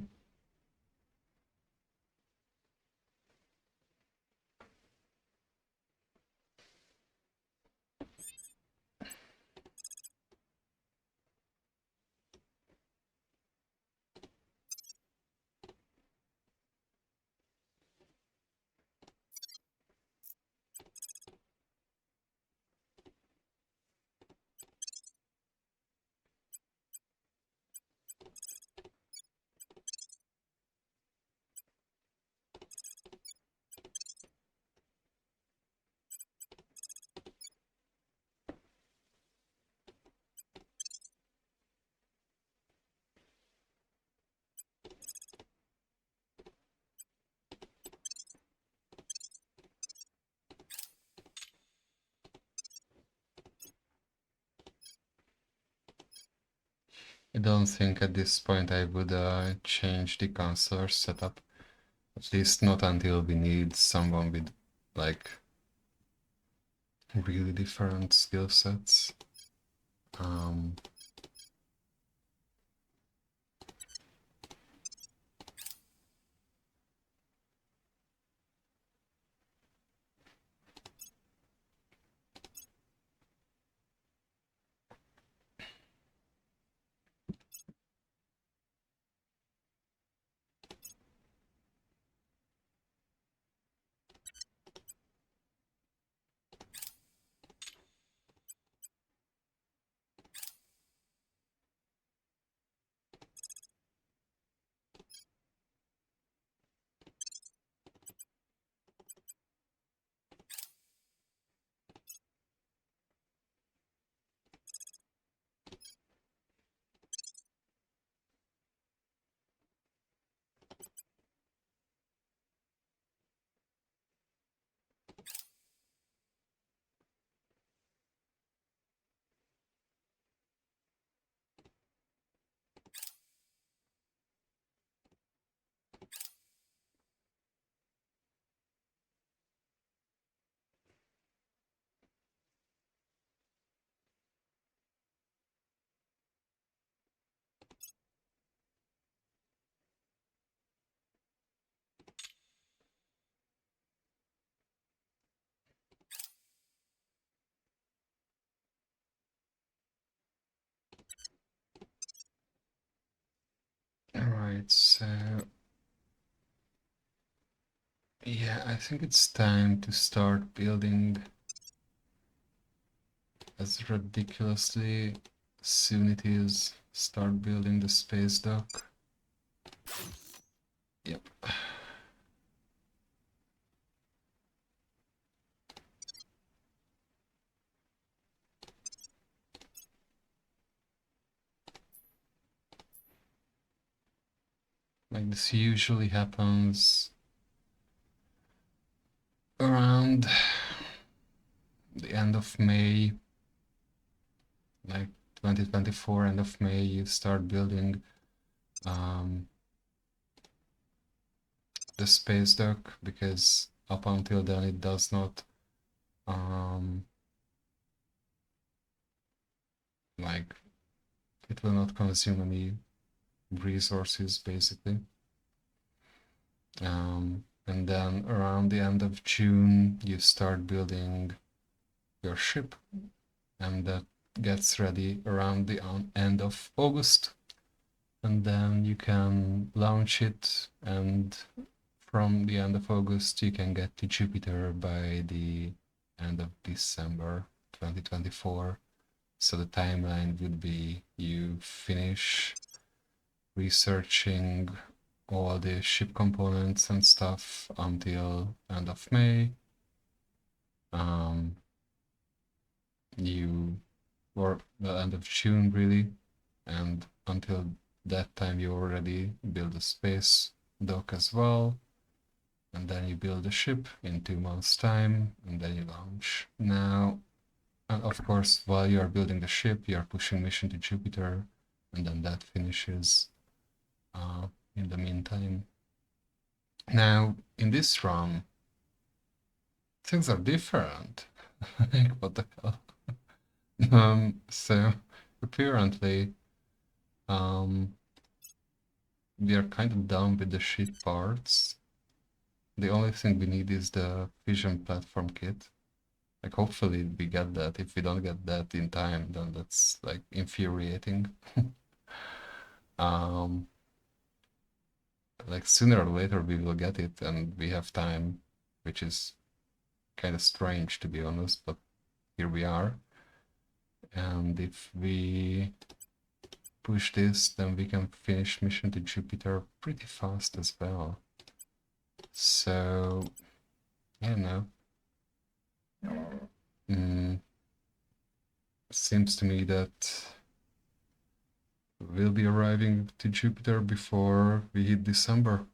I don't think at this point I would change the counselor setup. At least not until we need someone with like really different skill sets. Alright, so yeah, I think it's time to start building as ridiculously soon it is. Start building the space dock. Yep. Like this usually happens around the end of May, like 2024, end of May, you start building the space dock, because up until then it does not like it will not consume any resources basically. And then around the end of June you start building your ship, and that gets ready around the end of August, and then you can launch it, and from the end of August you can get to Jupiter by the end of December 2024. So the timeline would be you finish researching all the ship components and stuff until end of May. You or the end of June really, and until that time you already build a space dock as well, and then you build a ship in 2 months' time, and then you launch. Now, and of course, while you are building the ship, you are pushing mission to Jupiter, and then that finishes in the meantime. Now, in this run, things are different. Like, what the hell? So apparently, we are kind of done with the ship parts. The only thing we need is the fission platform kit. Like, hopefully we get that. If we don't get that in time, then that's like infuriating. Like sooner or later we will get it and we have time, which is kind of strange to be honest, but here we are. And if we push this, then we can finish mission to Jupiter pretty fast as well. So, yeah, no. Seems to me that we'll be arriving to Jupiter before we hit December.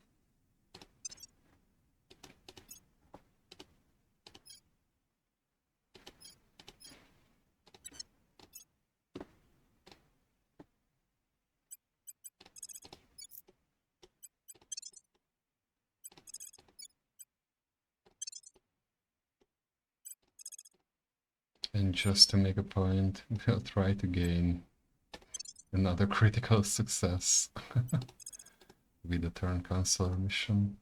And just to make a point, we'll try to gain another critical success with the turn cancel mission.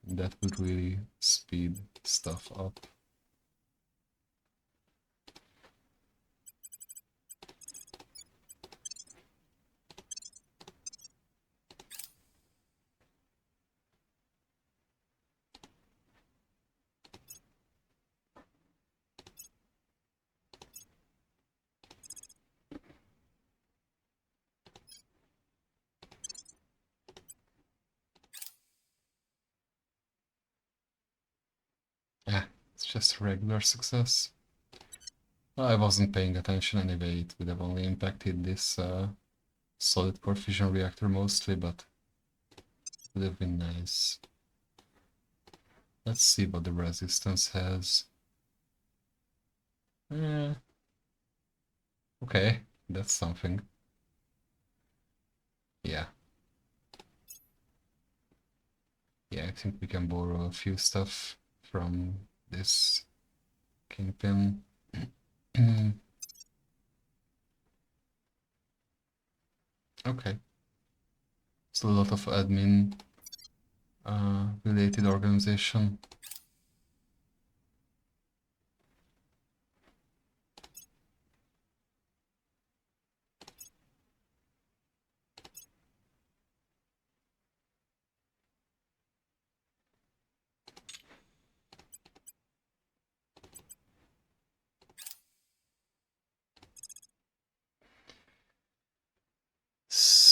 That would really speed stuff up. Yeah, it's just a regular success. Well, I wasn't paying attention anyway, it would have only impacted this solid core fission reactor mostly, but it would have been nice. Let's see what the resistance has. Okay, that's something. Yeah. Yeah, I think we can borrow a few stuff from this kingpin. Okay. It's a lot of admin related organization.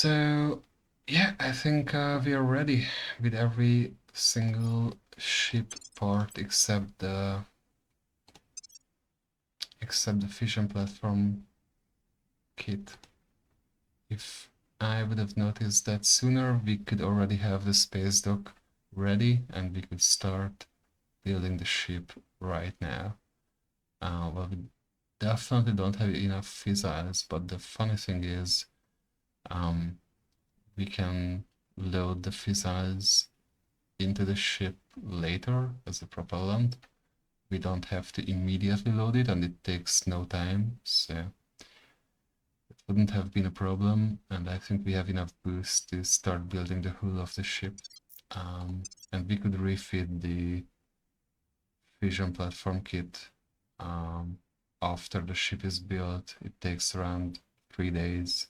So, yeah, I think we are ready with every single ship part except the fission platform kit. If I would have noticed that sooner, we could already have the space dock ready and we could start building the ship right now. Well, we definitely don't have enough fizzles, but the funny thing is, we can load the fizzles into the ship later as a propellant. We don't have to immediately load it, and it takes no time, so it wouldn't have been a problem. And I think we have enough boost to start building the hull of the ship. And we could refit the fission platform kit after the ship is built. It takes around 3 days.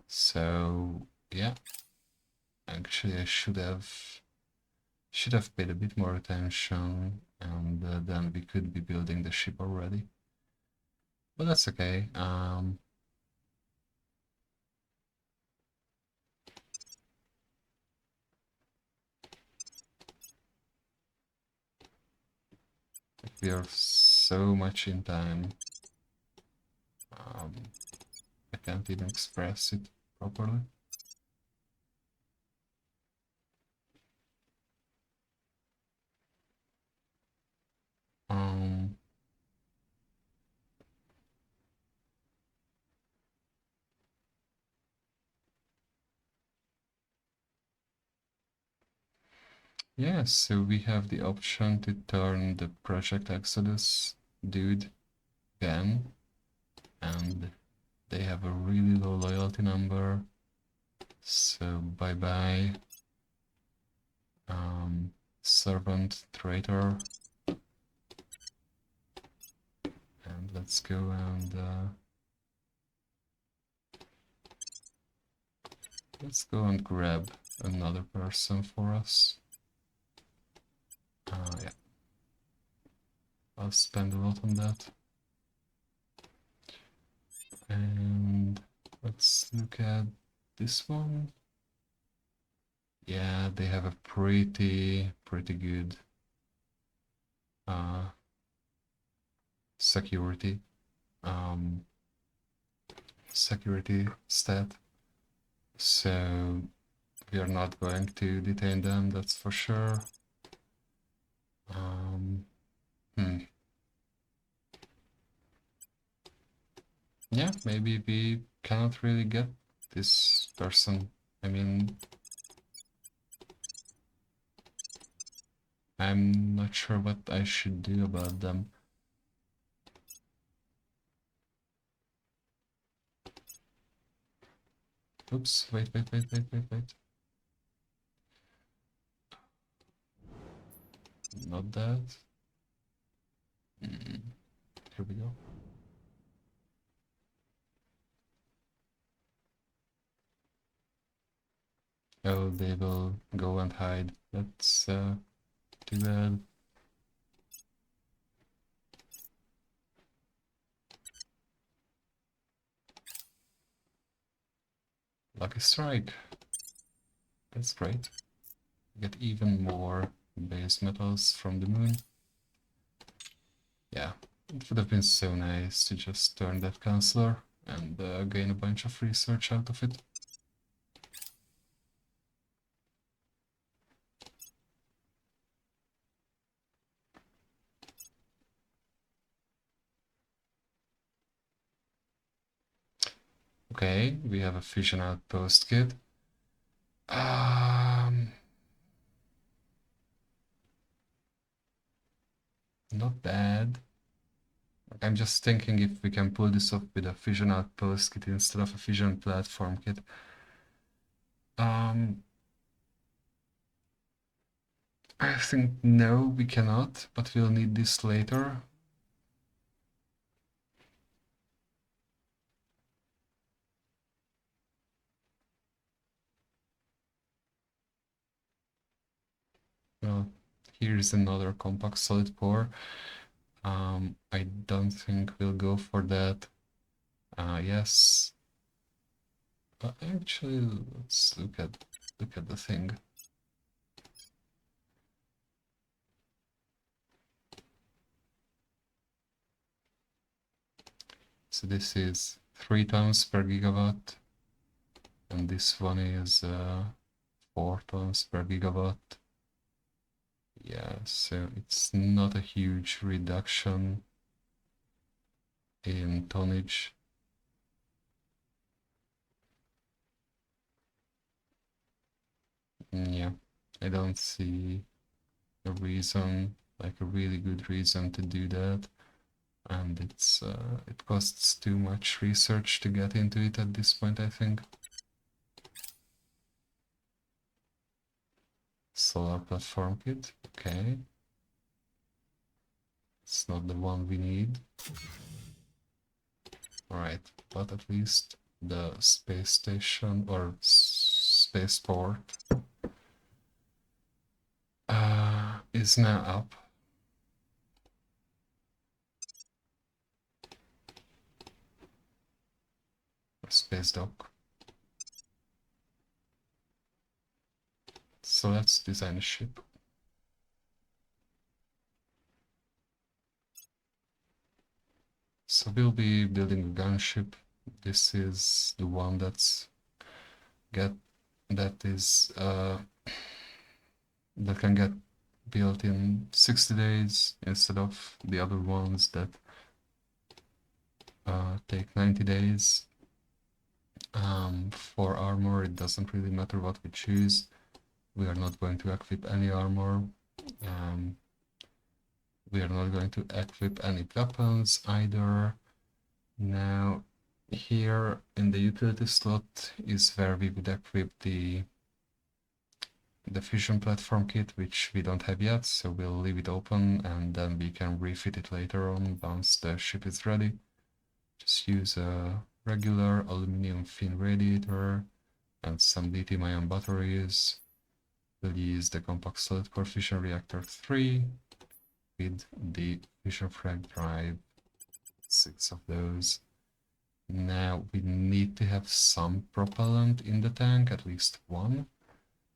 So yeah, actually I should have paid a bit more attention, and then we could be building the ship already. but that's okay. We are so much in time. I can't even express it properly. Yeah, so we have the option to turn the Project Exodus dude again, and they have a really low loyalty number, so bye-bye. Servant traitor, and let's go and grab another person for us. Yeah, I'll spend a lot on that. And let's look at this one. Yeah, they have a pretty good security stat, so we are not going to detain them, that's for sure. Yeah, maybe we cannot really get this person. I mean, I'm not sure what I should do about them. Oops, wait. Not that. Here we go. Oh, they will go and hide. That's too bad. Lucky strike. That's great. Get even more base metals from the moon. Yeah, it would have been so nice to just turn that counselor and gain a bunch of research out of it. Okay, we have a fusion outpost kit. Not bad. I'm just thinking if we can pull this off with a fusion outpost kit instead of a fusion platform kit. I think no, we cannot, but we'll need this later. Well, here's another compact solid core. I don't think we'll go for that. Yes. But actually, let's look at the thing. So this is 3 tons per gigawatt, and this one is 4 tons per gigawatt. Yeah, so it's not a huge reduction in tonnage. Yeah, I don't see a reason, like a really good reason to do that. And it costs too much research to get into it at this point, I think. Solar platform kit, okay. It's not the one we need. Alright, but at least the space station or spaceport is now up. space dock. So let's design a ship. So we'll be building a gunship. This is the one that is that can get built in 60 days instead of the other ones that take 90 days. For armor, it doesn't really matter what we choose. We are not going to equip any armor. We are not going to equip any weapons either. Now, here in the utility slot is where we would equip the fusion platform kit, which we don't have yet, so we'll leave it open and then we can refit it later on once the ship is ready. Just use a regular aluminum fin radiator and some lithium-ion batteries. We'll use the compact solid core fission reactor 3 with the fission frag drive, 6 of those. Now we need to have some propellant in the tank, at least one,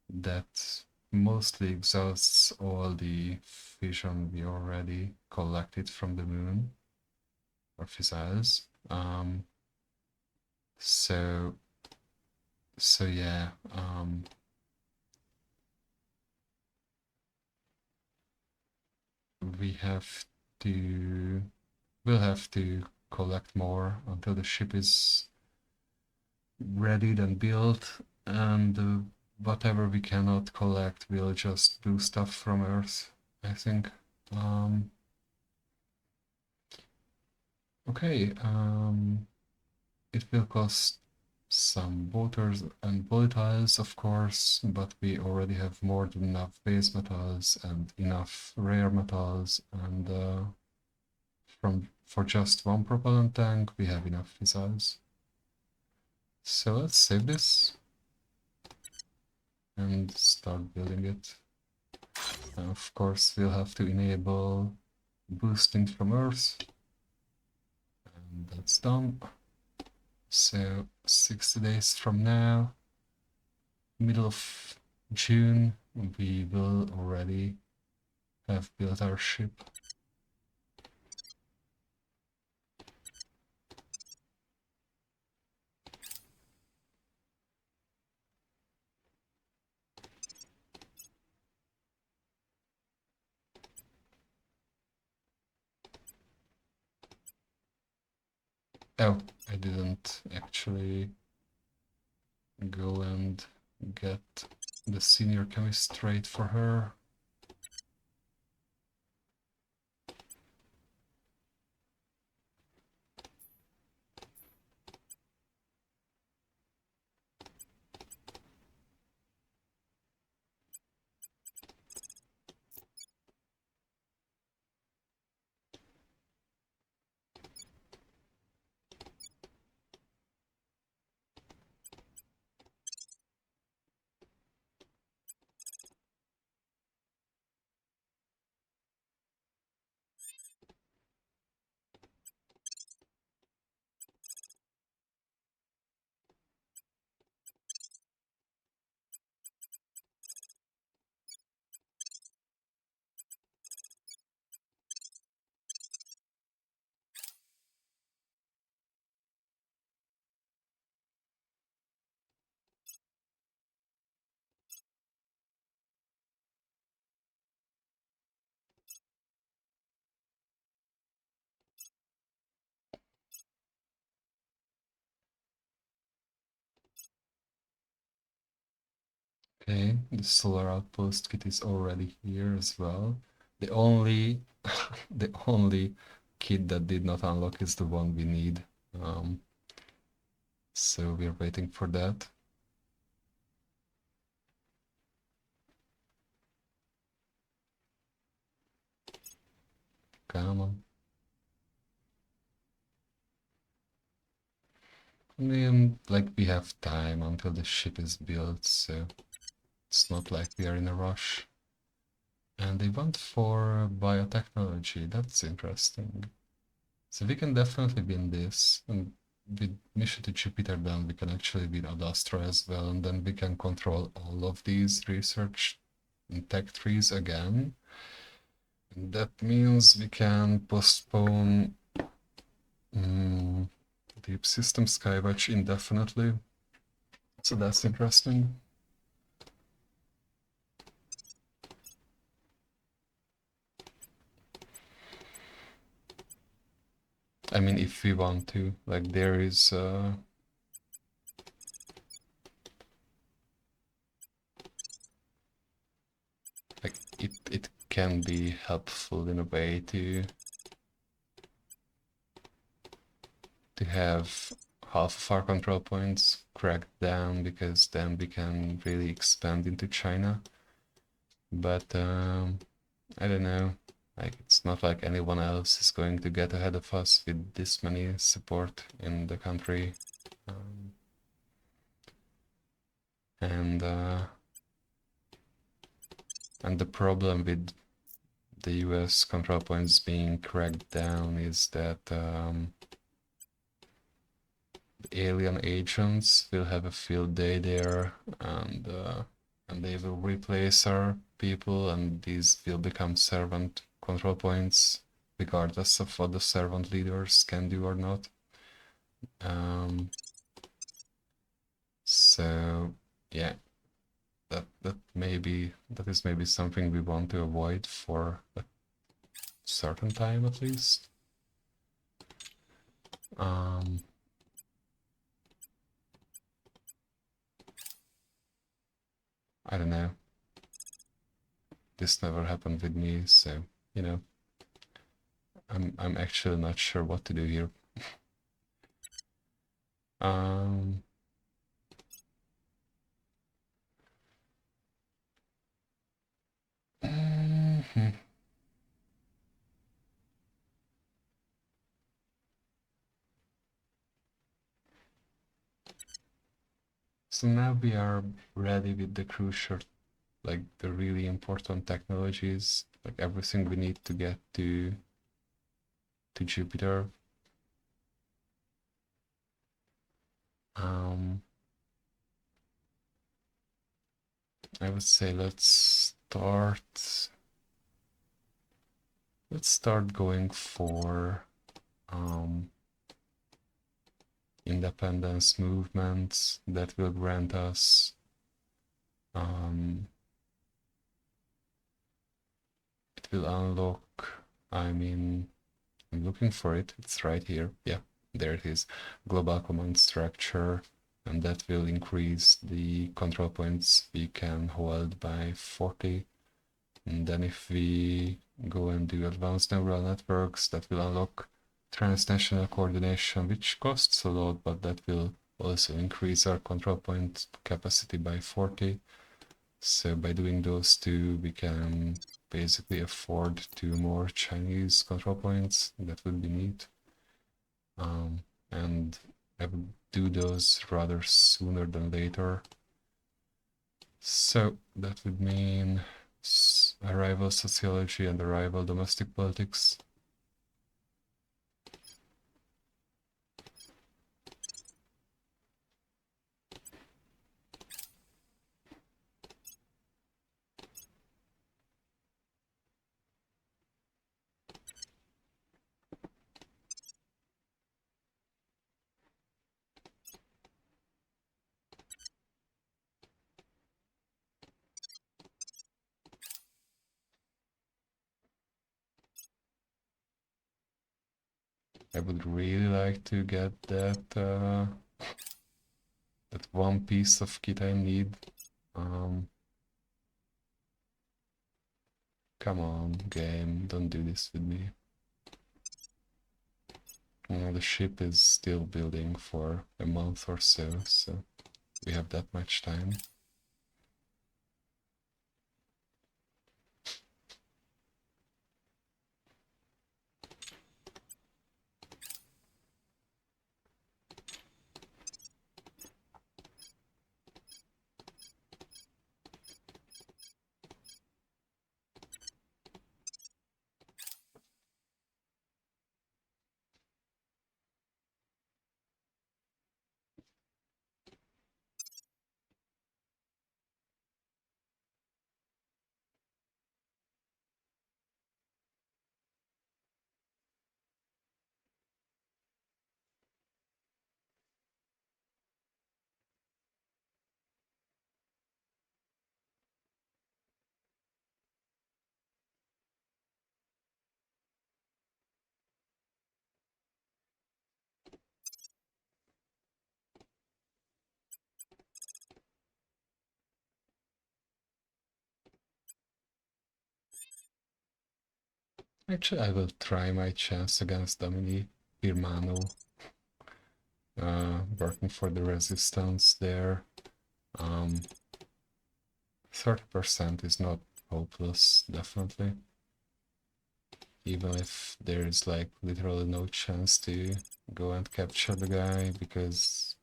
that mostly exhausts all the fission we already collected from the moon, or fizzles. So yeah, we'll have to collect more until the ship is readied and built, and whatever we cannot collect, we'll just do stuff from Earth, I think. Okay, it will cost some waters and volatiles, of course, but we already have more than enough base metals and enough rare metals, and for just one propellant tank, we have enough missiles. So let's save this and start building it. And of course, we'll have to enable boosting from Earth, and that's done. So 60 days from now, middle of June, we will already have built our ship. Oh, I didn't actually go and get the senior chemist trait for her. Okay, the solar outpost kit is already here as well. The only the only kit that did not unlock is the one we need. So we're waiting for that. Come on. I mean, like, we have time until the ship is built, so it's not like we are in a rush. And they went for biotechnology, that's interesting. So we can definitely win this. And with mission to Jupiter, then we can actually be Adastra as well, and then we can control all of these research and tech trees again. And that means we can postpone Deep System Skywatch indefinitely. So that's interesting. I mean, if we want to, like, there is like it can be helpful in a way to have half of our control points cracked down, because then we can really expand into China. But I don't know, like, it's not like anyone else is going to get ahead of us with this many support in the country. And the problem with the US control points being cracked down is that alien agents will have a field day there, and they will replace our people, and these will become servant control points, regardless of what the servant leaders can do or not. So yeah, that is maybe something we want to avoid for a certain time at least. I don't know. This never happened with me, so you know, I'm actually not sure what to do here. So now we are ready with the crucial, like the really important technologies, like everything we need to get to Jupiter. I would say let's start going for independence movements that will grant us it will unlock, I mean, I'm looking for it, it's right here, yeah, there it is, global command structure, and that will increase the control points we can hold by 40. And then if we go and do advanced neural networks, that will unlock transnational coordination, which costs a lot, but that will also increase our control point capacity by 40. So by doing those two, we can basically afford 2 more Chinese control points. That would be neat. And I would do those rather sooner than later. So that would mean arrival sociology and arrival domestic politics. I would really like to get that that one piece of kit I need. Come on, game, don't do this with me. The ship is still building for a month or so, so we have that much time. Actually, I will try my chance against Domini Pirmano, working for the resistance there. 30% is not hopeless, definitely. Even if there is like literally no chance to go and capture the guy, because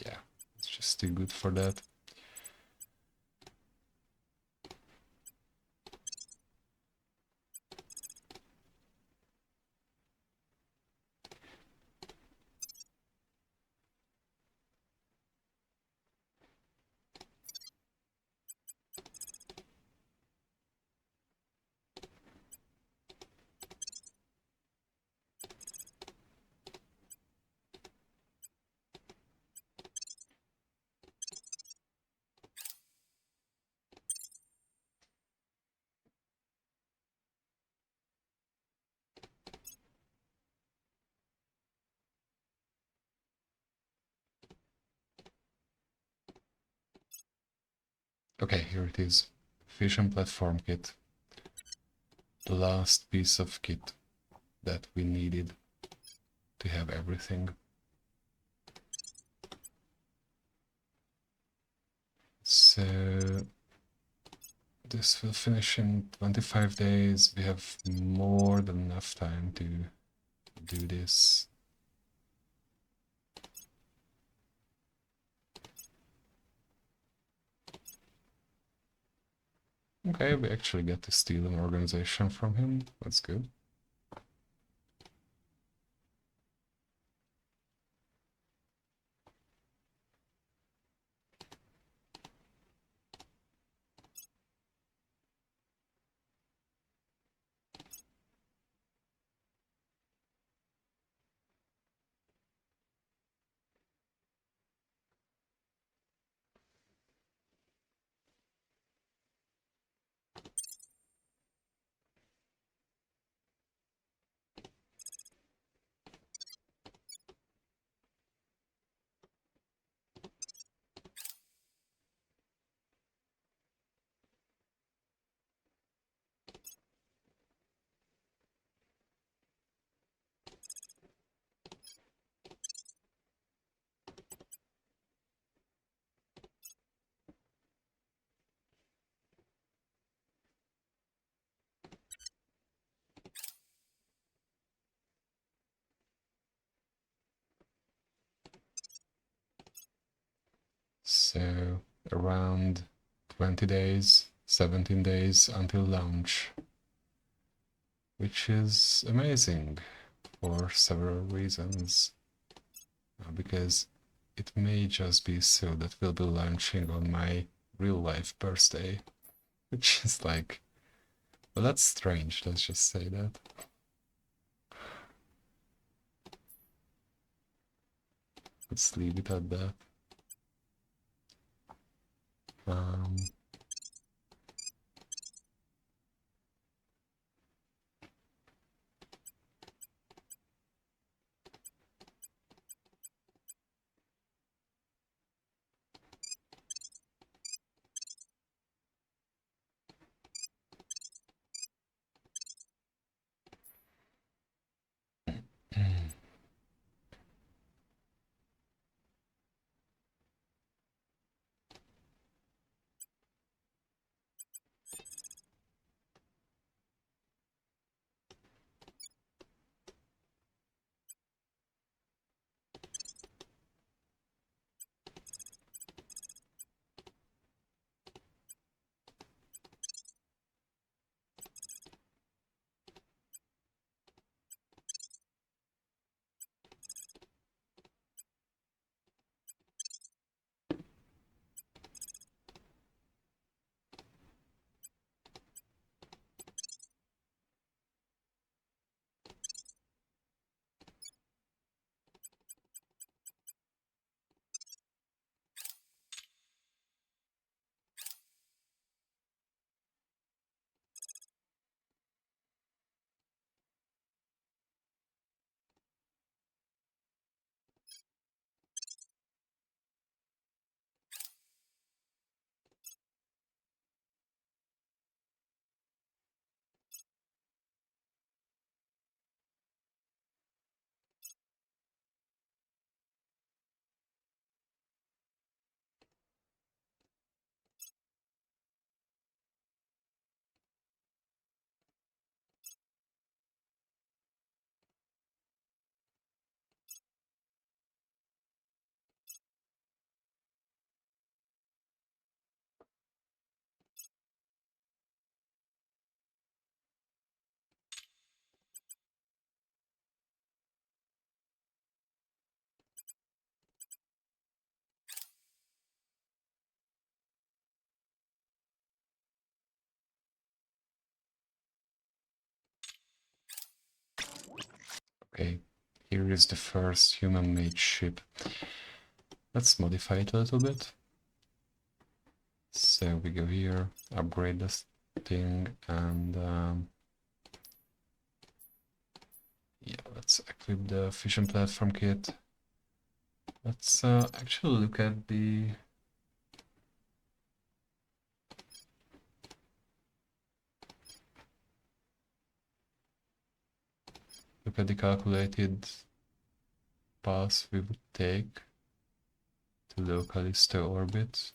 yeah, it's just too good for that. Okay, here it is. Fusion platform kit. The last piece of kit that we needed to have everything. So this will finish in 25 days. We have more than enough time to do this. Okay, we actually get to steal an organization from him. That's good. So around 20 days, 17 days until launch, which is amazing for several reasons. Because it may just be so that we'll be launching on my real life birthday, which is like, well, that's strange, let's just say that. Let's leave it at that. Um, Okay, here is the first human-made ship. Let's modify it a little bit. So we go here, upgrade this thing, and yeah, let's equip the fission platform kit. Let's actually look at the calculated path we would take to the Callisto orbit.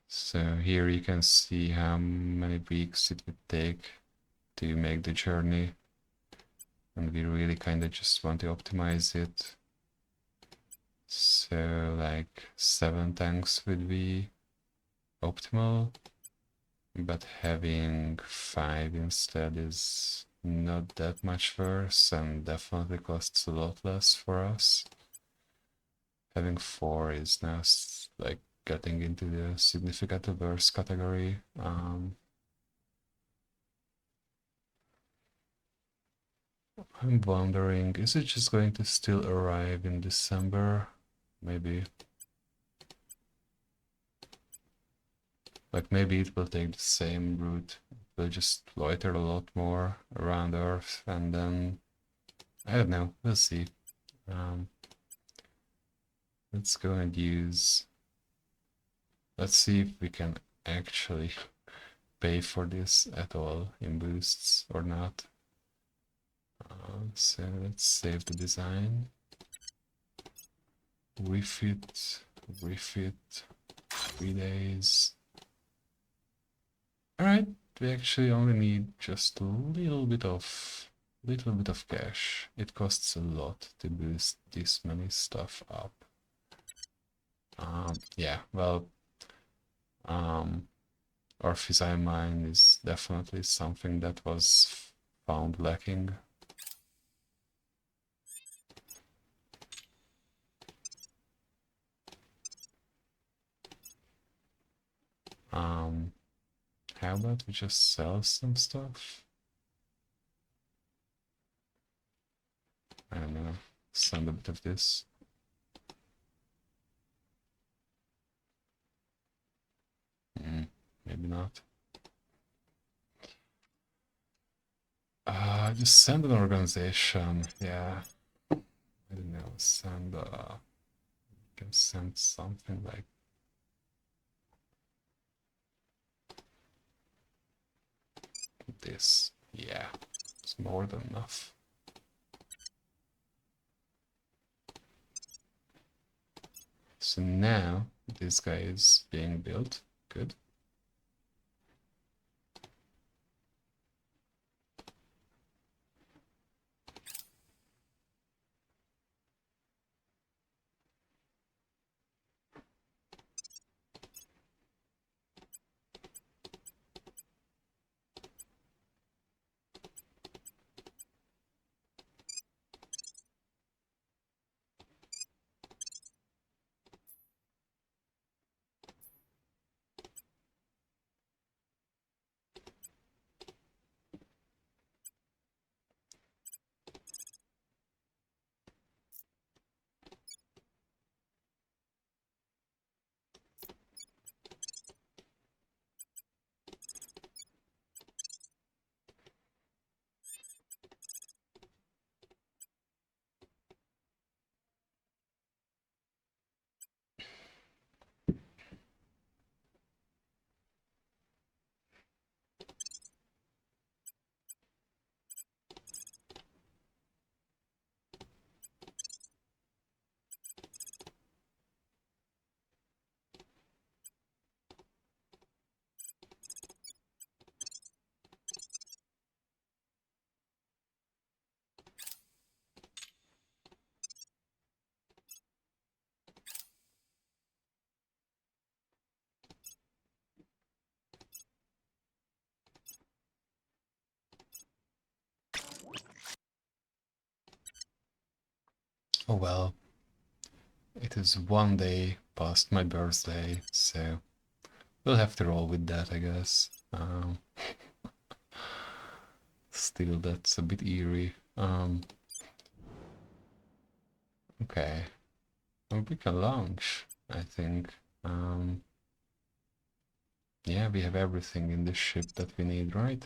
So here you can see how many weeks it would take to make the journey, and we really kind of just want to optimize it. So like 7 tanks would be optimal, but having 5 instead is not that much worse and definitely costs a lot less for us. Having 4 is now like getting into the significant worse category. I'm wondering, is it just going to still arrive in December? Maybe. Like maybe it will take the same route. It will just loiter a lot more around Earth, and then I don't know. We'll see. Let's go and use. Let's see if we can actually pay for this at all in boosts or not. So let's save the design. Refit, 3 days. Alright, we actually only need just a little bit of cash. It costs a lot to boost this many stuff up. Yeah, well, our fissile mine is definitely something that was found lacking. How about we just sell some stuff? I don't know, send a bit of this. Maybe not. Just send an organization, yeah. I don't know, send can send something like this. Yeah, it's more than enough. So now this guy is being built. Good. Oh well, it is one day past my birthday, so we'll have to roll with that, I guess. Still, that's a bit eerie. Okay. Well, we can launch, I think. Yeah, we have everything in this ship that we need, right?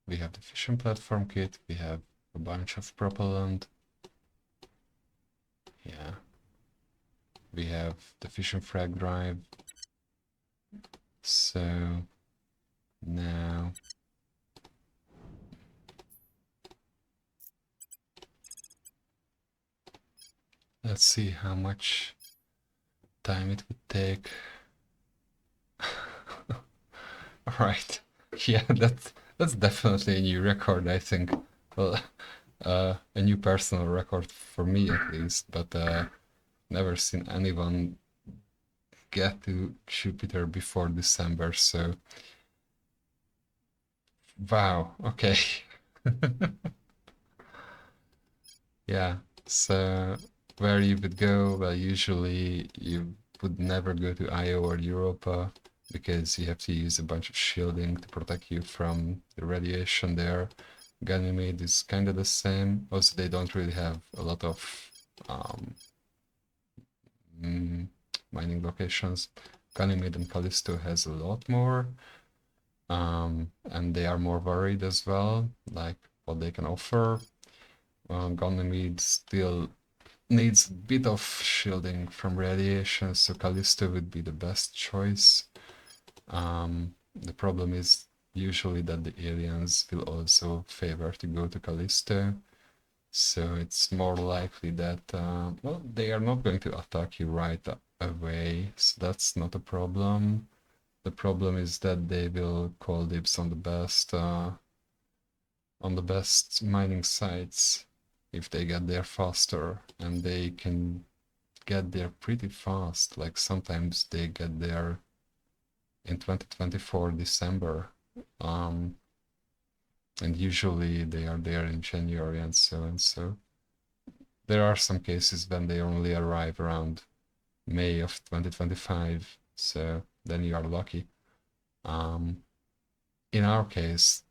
We have the fission platform kit, we have a bunch of propellant. Yeah. We have the fission frag drive. So now let's see how much time it would take. Alright. Yeah, that's definitely a new record, I think. Well, a new personal record for me at least, but never seen anyone get to Jupiter before December, so wow, okay. Yeah, so where you would go? Well, usually you would never go to Io or Europa because you have to use a bunch of shielding to protect you from the radiation there. Ganymede is kind of the same. Also, they don't really have a lot of um, mm, mining locations. Ganymede and Callisto has a lot more, and they are more varied as well, like what they can offer. Ganymede still needs a bit of shielding from radiation, so Callisto would be the best choice. The problem is usually that the aliens will also favor to go to Callisto, so it's more likely that, well, they are not going to attack you right away, so that's not a problem. The problem is that they will call dibs on the best mining sites if they get there faster, and they can get there pretty fast. Like sometimes they get there in 2024 December, and usually they are there in January and so and so. There are some cases when they only arrive around May of 2025, so then you are lucky. In our case,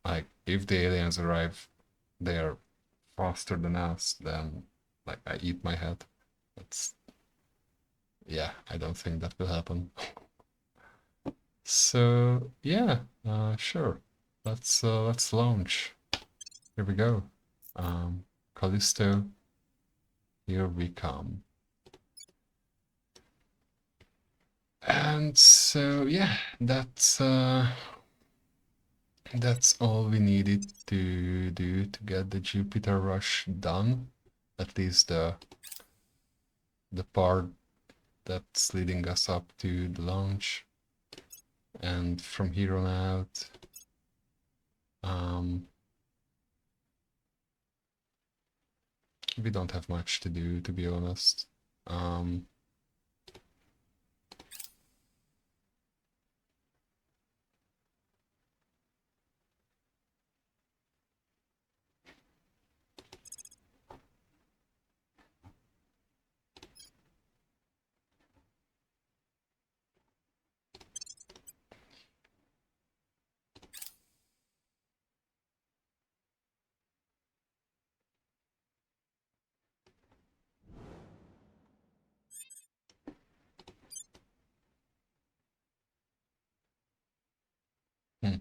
like if the aliens arrive there faster than us, then like I eat my head. That's Yeah, I don't think that will happen. So yeah, sure. Let's launch. Here we go. Callisto, here we come. And so yeah, that's all we needed to do to get the Jupiter rush done. At least the part that's leading us up to the launch. And from here on out, we don't have much to do, to be honest. Hmm.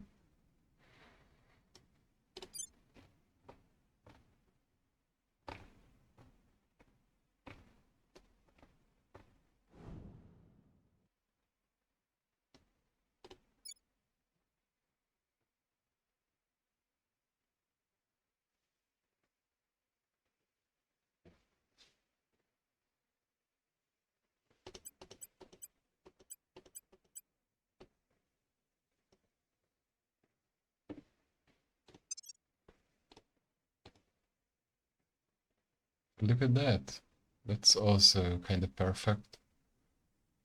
Look at that. That's also kind of perfect.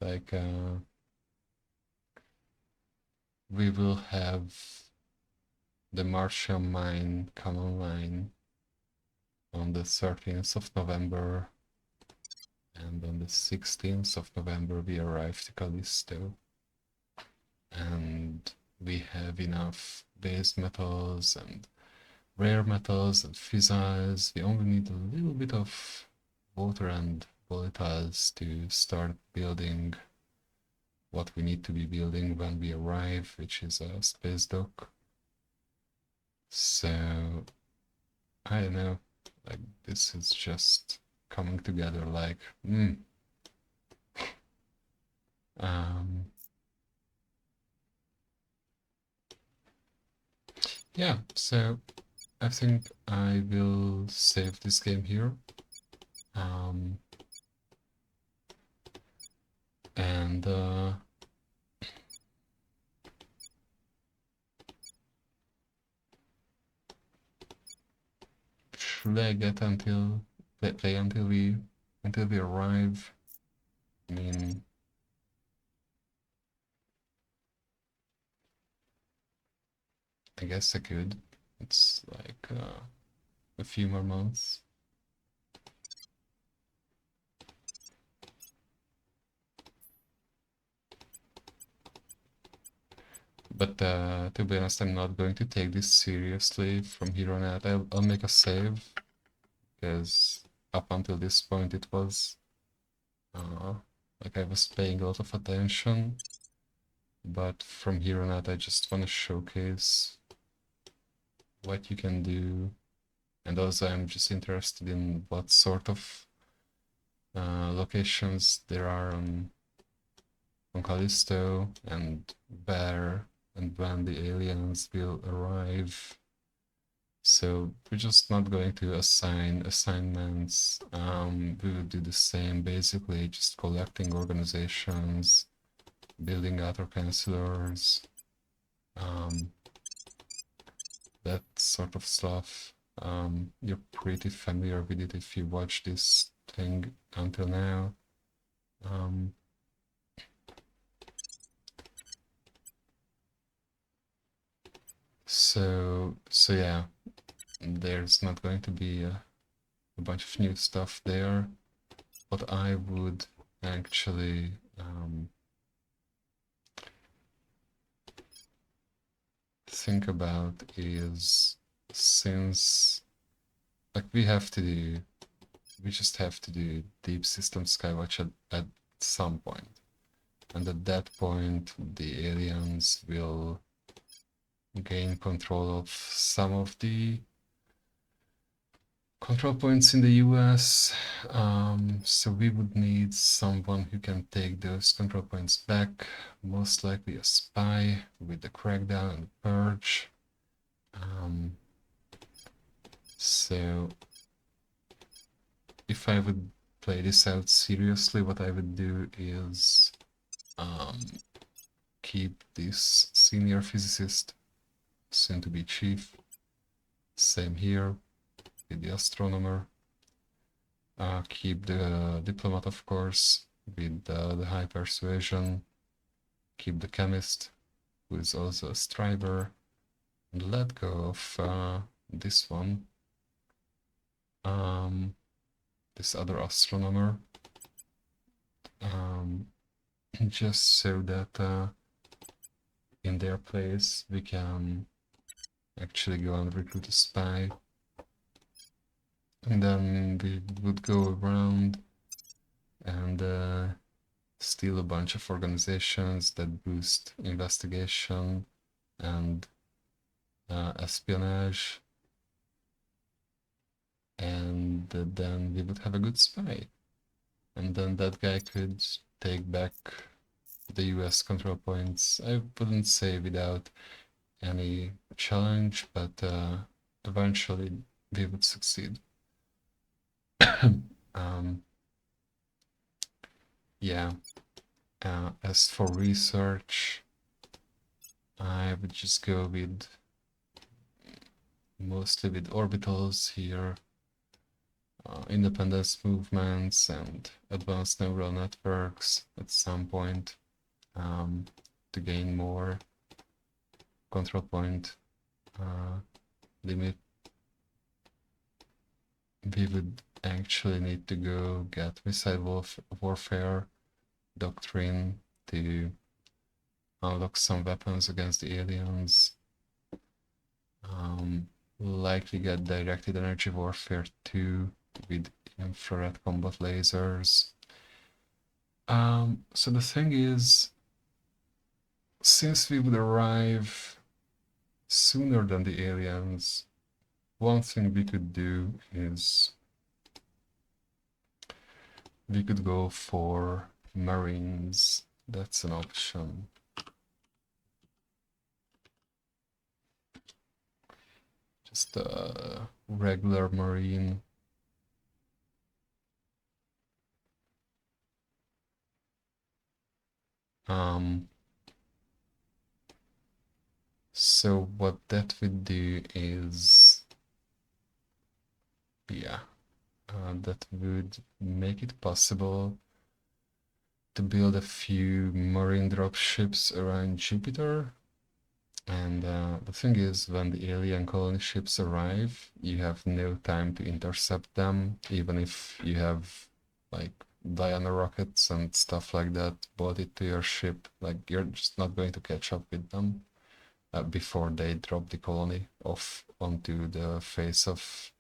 Like, we will have the Martian mine come online on the 13th of November, and on the 16th of November we arrived to Callisto, and we have enough base metals and rare metals and fissiles. We only need a little bit of water and volatiles to start building what we need to be building when we arrive, which is a space dock. So I don't know, like this is just coming together like yeah, so I think I will save this game here. And should I get until play until we arrive? I mean, I guess I could. It's like a few more months. But to be honest, I'm not going to take this seriously from here on out. I'll make a save, because up until this point it was like I was paying a lot of attention. But from here on out, I just want to showcase what you can do. And also I'm just interested in what sort of locations there are on Callisto, and where and when the aliens will arrive. So we're just not going to assign assignments. We will do the same, basically, just collecting organizations, building outer counselors, that sort of stuff. You're pretty familiar with it if you watch this thing until now. So yeah, there's not going to be a bunch of new stuff there. What I would actually think about is, since like we just have to do deep system skywatch at some point, and at that point the aliens will gain control of some of the control points in the US, so we would need someone who can take those control points back, most likely a spy with the crackdown and the purge. So if I would play this out seriously, what I would do is keep this senior physicist, soon to be chief, same here with the astronomer, keep the diplomat, of course, with the high persuasion, keep the chemist, who is also a striver, and let go of this one, this other astronomer, just so that in their place we can actually go and recruit a spy. And then we would go around and steal a bunch of organizations that boost investigation and espionage, and then we would have a good spy. And then that guy could take back the US control points. I wouldn't say without any challenge, but eventually we would succeed. Yeah, as for research, I would just go with mostly with orbitals here, independence movements and advanced neural networks at some point, to gain more control point limit. we would actually need to go get missile warfare doctrine to unlock some weapons against the aliens. Likely get directed energy warfare too with infrared combat lasers. So the thing is, since we would arrive sooner than the aliens, one thing we could do is we could go for Marines. That's an option. Just a regular Marine. So what that would do is, yeah, that would make it possible to build a few Marine dropships around Jupiter. And the thing is, when the alien colony ships arrive, you have no time to intercept them, even if you have like Diana rockets and stuff like that bolted to your ship. Like, you're just not going to catch up with them before they drop the colony off onto the face of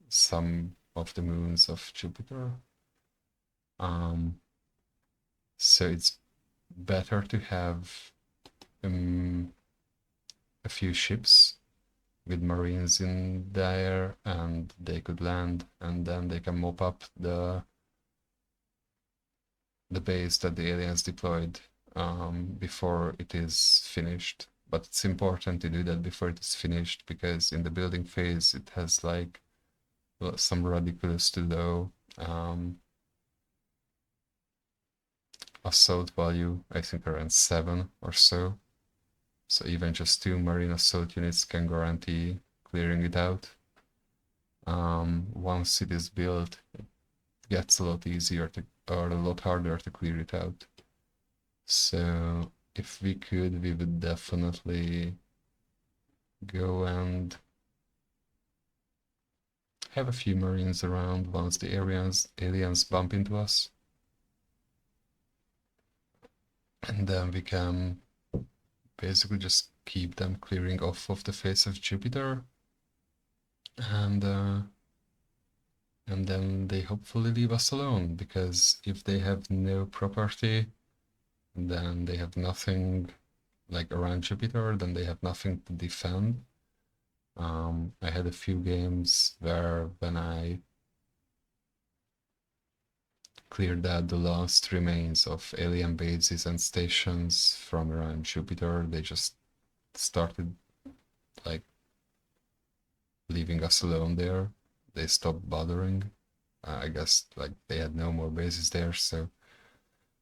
some of the moons of Jupiter. So it's better to have a few ships with Marines in there, and they could land, and then they can mop up the base that the aliens deployed before it is finished. But it's important to do that before it is finished, because in the building phase it has like some ridiculously low assault value, I think around 7 or so. So even just 2 Marine assault units can guarantee clearing it out. Once it is built, it gets a lot easier to, or a lot harder to clear it out. So if we could, we would definitely go and have a few Marines around once the aliens bump into us. And then we can basically just keep them clearing off of the face of Jupiter. And then they hopefully leave us alone, because if they have no property, then they have nothing like around Jupiter, then they have nothing to defend. I had a few games where when I cleared out the last remains of alien bases and stations from around Jupiter, they just started like leaving us alone there. They stopped bothering. I guess like they had no more bases there, so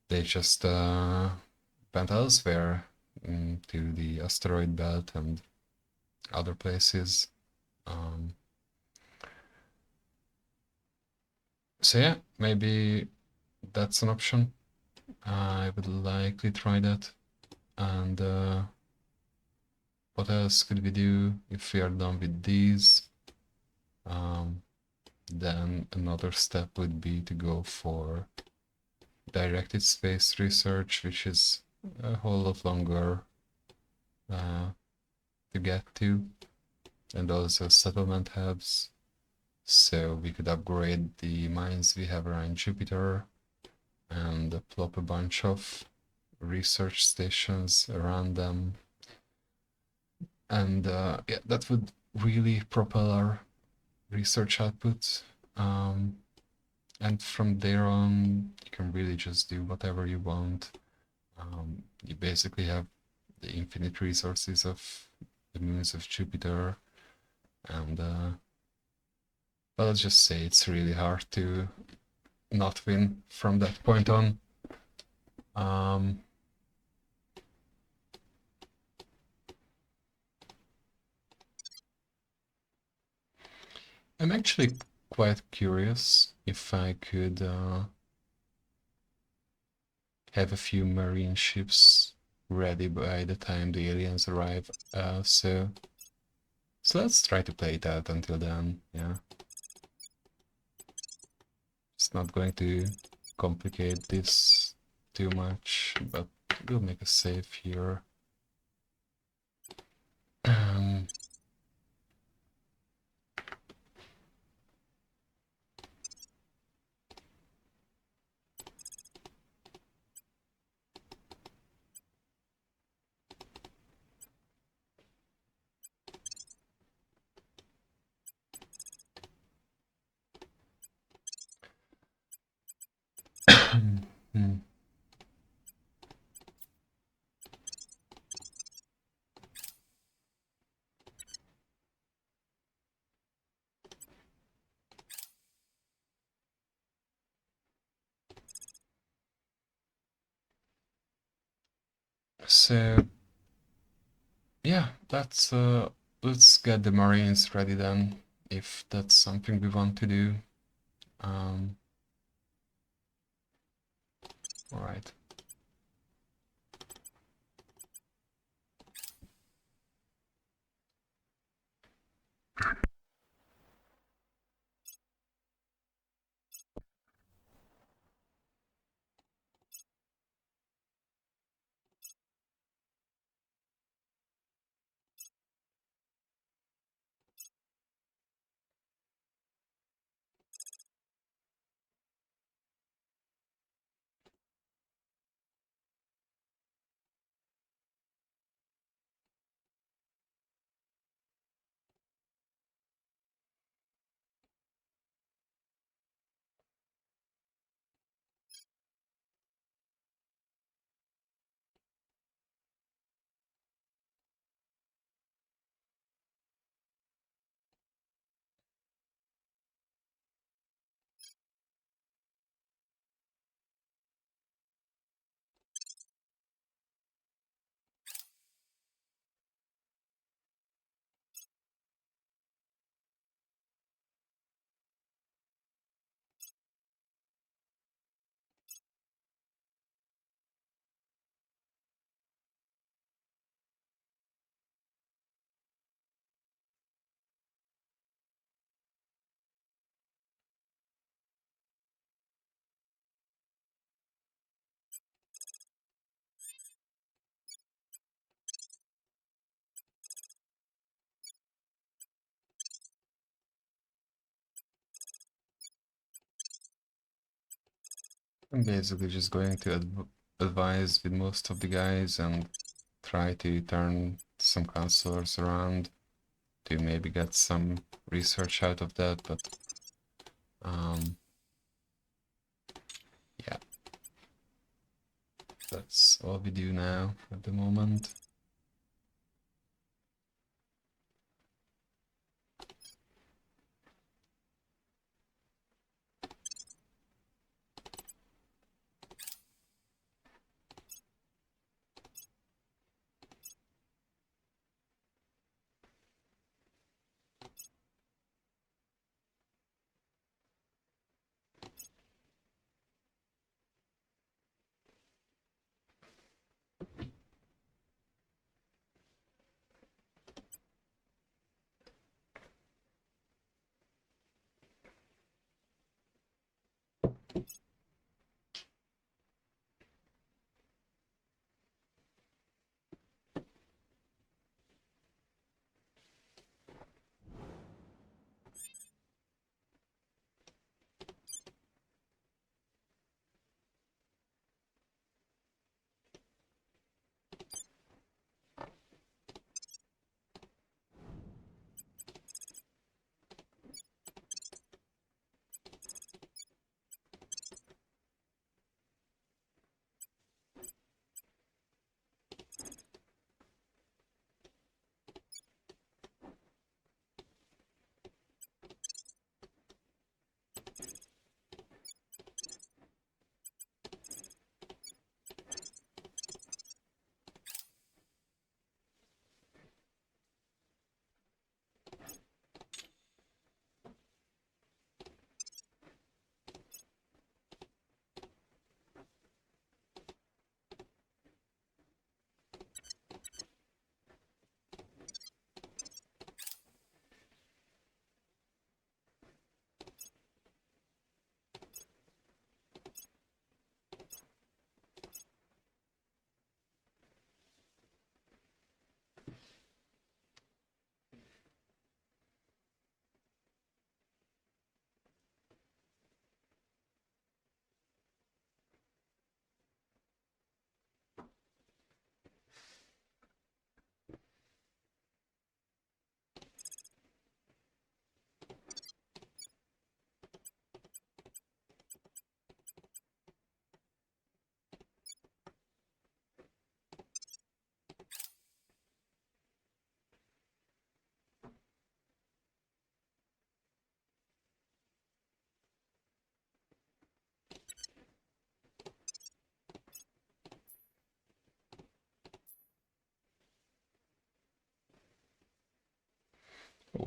they just went elsewhere to the asteroid belt and other places. So yeah, maybe that's an option. I would likely try that. And what else could we do if we are done with these? Then another step would be to go for directed space research, which is a whole lot longer to get to, and also settlement hubs. So we could upgrade the mines we have around Jupiter and plop a bunch of research stations around them. And yeah, that would really propel our research output. And from there on, you can really just do whatever you want. You basically have the infinite resources of the moons of Jupiter, and but let's just say it's really hard to not win from that point on. I'm actually quite curious if I could have a few marine ships ready by the time the aliens arrive. So let's try to play it out until then, yeah. It's not going to complicate this too much, but we'll make a save here. Hmm. So yeah, let's get the Marines ready then, if that's something we want to do. All right. I'm basically just going to advise with most of the guys and try to turn some counselors around to maybe get some research out of that, but yeah, that's all we do now at the moment.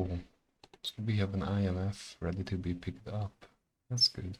Oh, so we have an IMF ready to be picked up. That's good.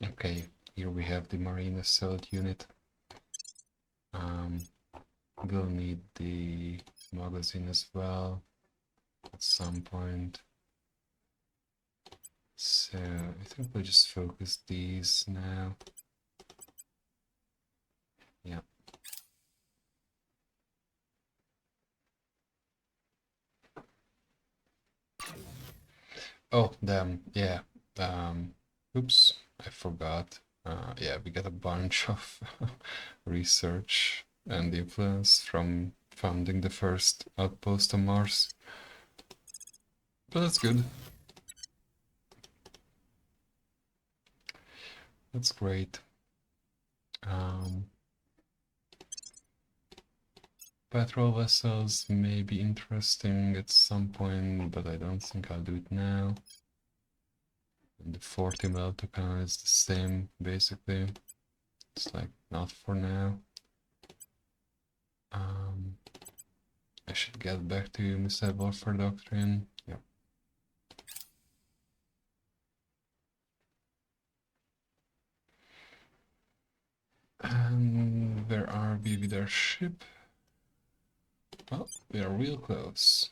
Okay, here we have the marine assault unit. We'll need the magazine as well at some point. So I think we'll just focus these now. Yeah. Oh, damn, yeah. Oops, I forgot. Yeah, we got a bunch of research and influence from founding the first outpost on Mars. But that's good. That's great. Patrol vessels may be interesting at some point, but I don't think I'll do it now. And the 40 mil cannon is the same, basically. It's like not for now. I should get back to Missile Warfare Doctrine. Yep. And where are we with our ship? Well, we are real close.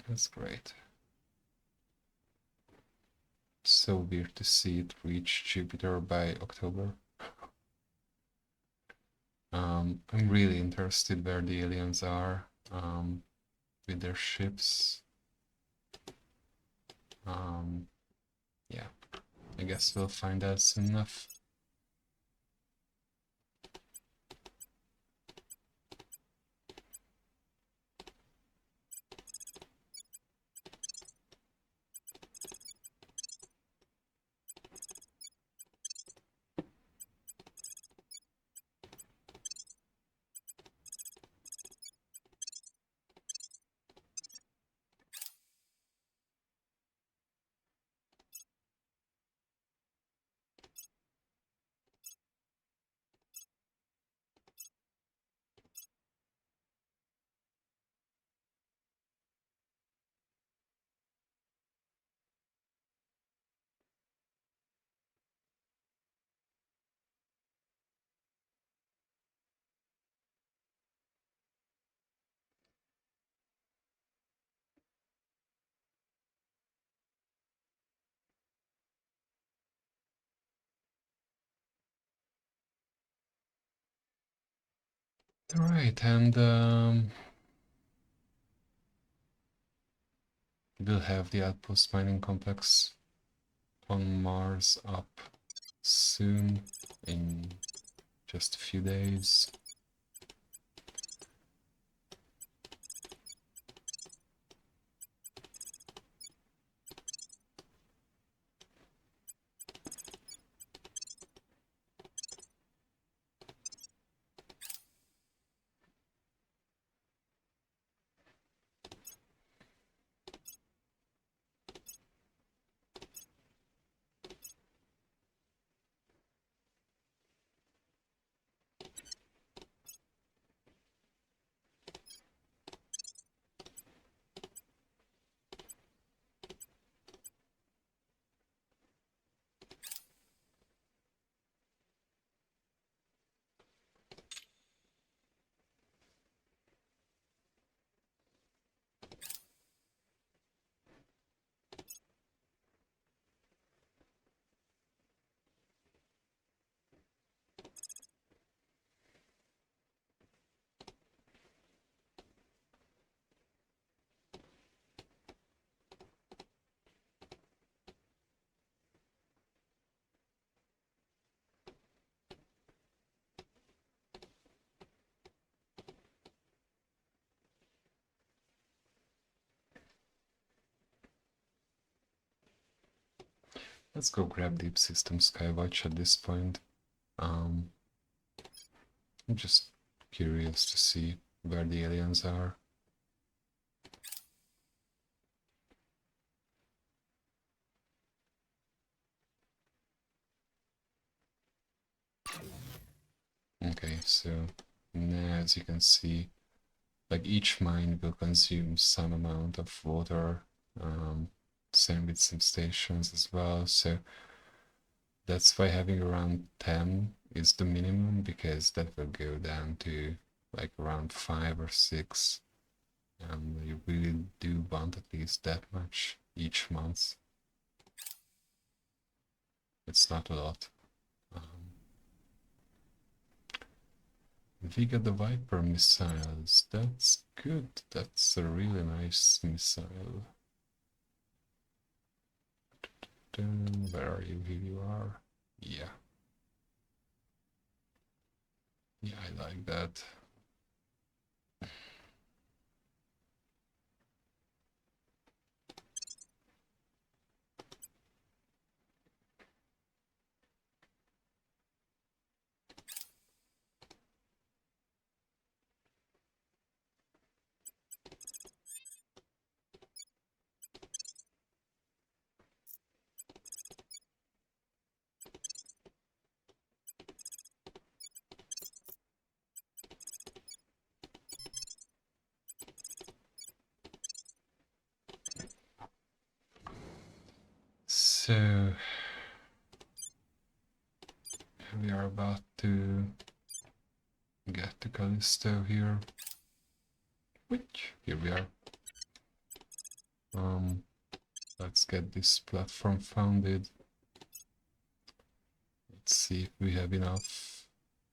That's great. So weird to see it reach Jupiter by October. I'm really interested where the aliens are with their ships. Yeah, I guess we'll find out soon enough. Alright, and we'll have the outpost mining complex on Mars up soon, in just a few days. Let's go grab Deep System Skywatch at this point. I'm just curious to see where the aliens are. Okay, so now as you can see, like each mine will consume some amount of water. same with some stations as well. So that's why having around 10 is the minimum, because that will go down to like around 5 or 6. And you really do want at least that much each month. It's not a lot. We got the Viper missiles. That's good. That's a really nice missile. Where are you? Here you are. Yeah. Yeah, I like that. So we are about to get to Callisto here. Which here we are. Let's get this platform founded. Let's see if we have enough.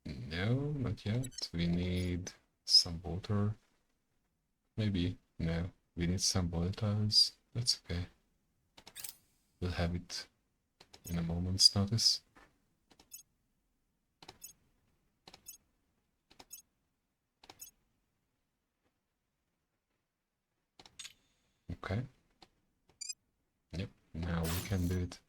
No, not yet. We need some water. Maybe. No, we need some volatiles. That's okay. We'll have it in a moment's notice. Okay. Yep, now we can do it.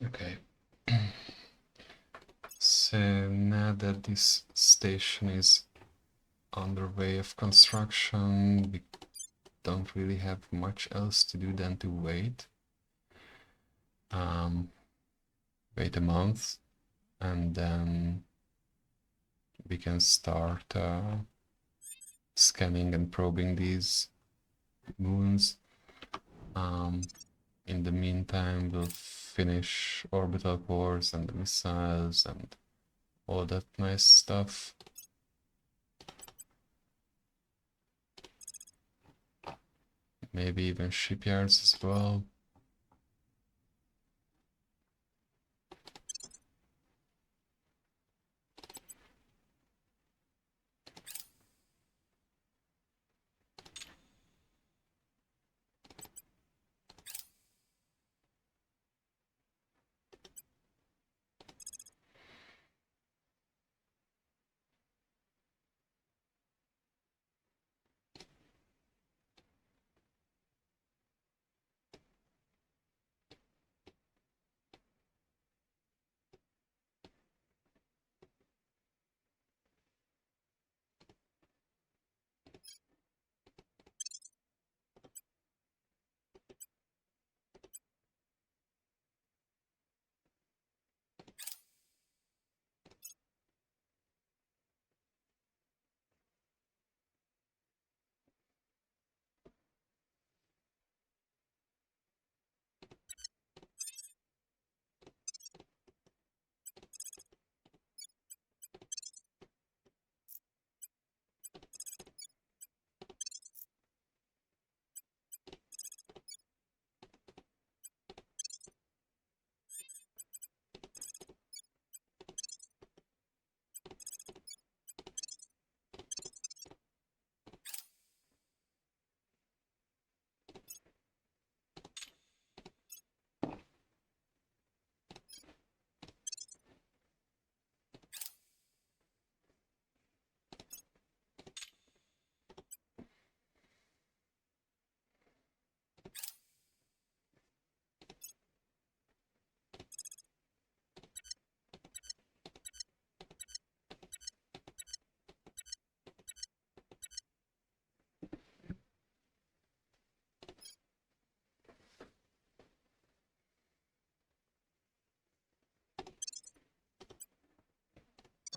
Okay. So now that this station is underway of construction, we don't really have much else to do than to wait. Wait a month, and then we can start scanning and probing these moons. In the meantime, we'll finish orbital cores and the missiles and all that nice stuff. Maybe even shipyards as well.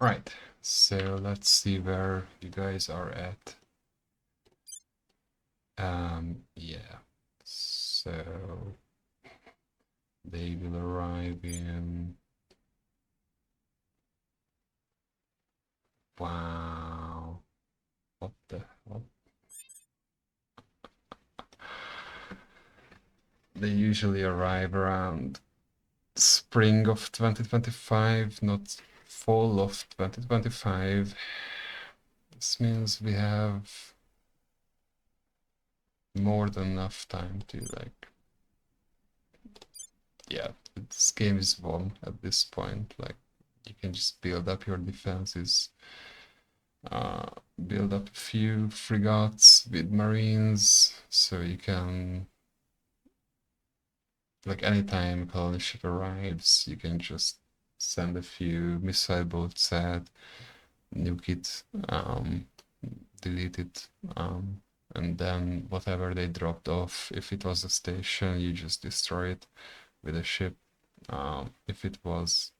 Right, so let's see where you guys are at. Yeah, so they will arrive in... Wow, what the hell? They usually arrive around spring of 2025, not fall of 2025. This means we have more than enough time to, like, yeah, this game is won at this point. Like, you can just build up your defenses, build up a few frigates with marines, so you can, like, anytime a colony ship arrives, you can just send a few missile boats at, nuke it, delete it, and then whatever they dropped off, if it was a station, you just destroy it with a ship. If it was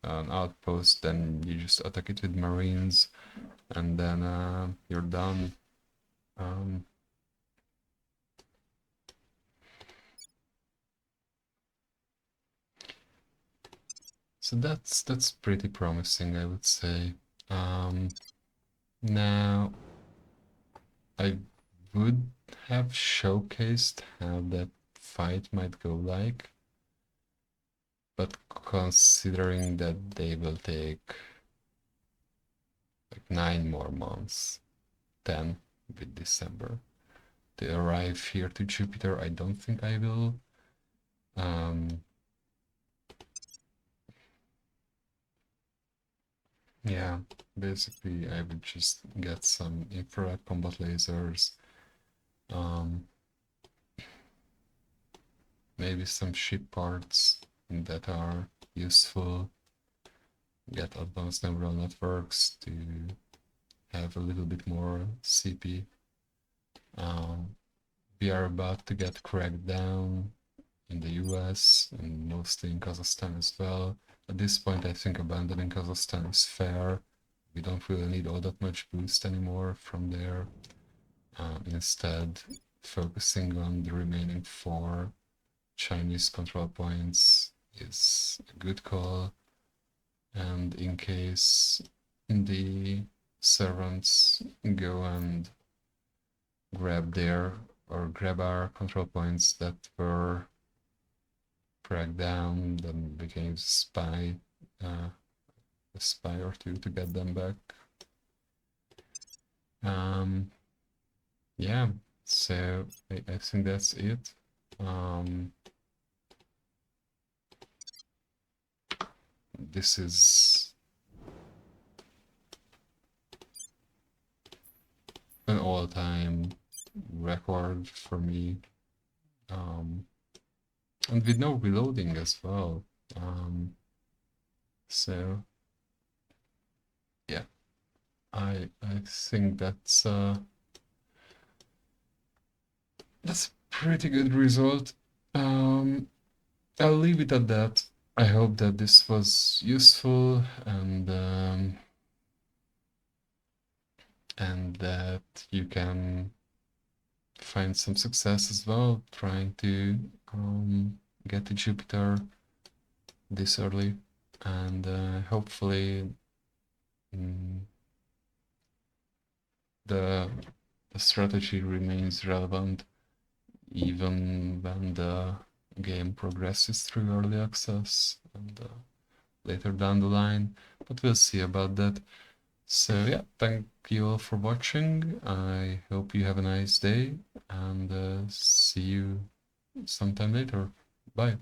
an outpost, then you just attack it with marines, and then you're done. So that's pretty promising, I would say. Now, I would have showcased how that fight might go like, but considering that they will take like 9 more months, 10 with December, to arrive here to Jupiter, I don't think I will. Yeah, basically I would just get some infrared combat lasers, maybe some ship parts that are useful, get advanced neural networks to have a little bit more CP. We are about to get cracked down in the US and mostly in Kazakhstan as well. At this point, I think abandoning Kazakhstan is fair. We don't really need all that much boost anymore from there. Instead, focusing on the remaining 4 Chinese control points is a good call. And in case the servants go and grab our control points that were cracked down, then we can use a spy or two to get them back. Yeah, so I think that's it. This is an all-time record for me, and with no reloading as well. So yeah, I think that's a pretty good result. I'll leave it at that. I hope that this was useful and that you can find some success as well trying to get to Jupiter this early, and hopefully the strategy remains relevant even when the game progresses through early access and later down the line, but we'll see about that. So yeah, thank you all for watching. I hope you have a nice day, and see you sometime later. Bye.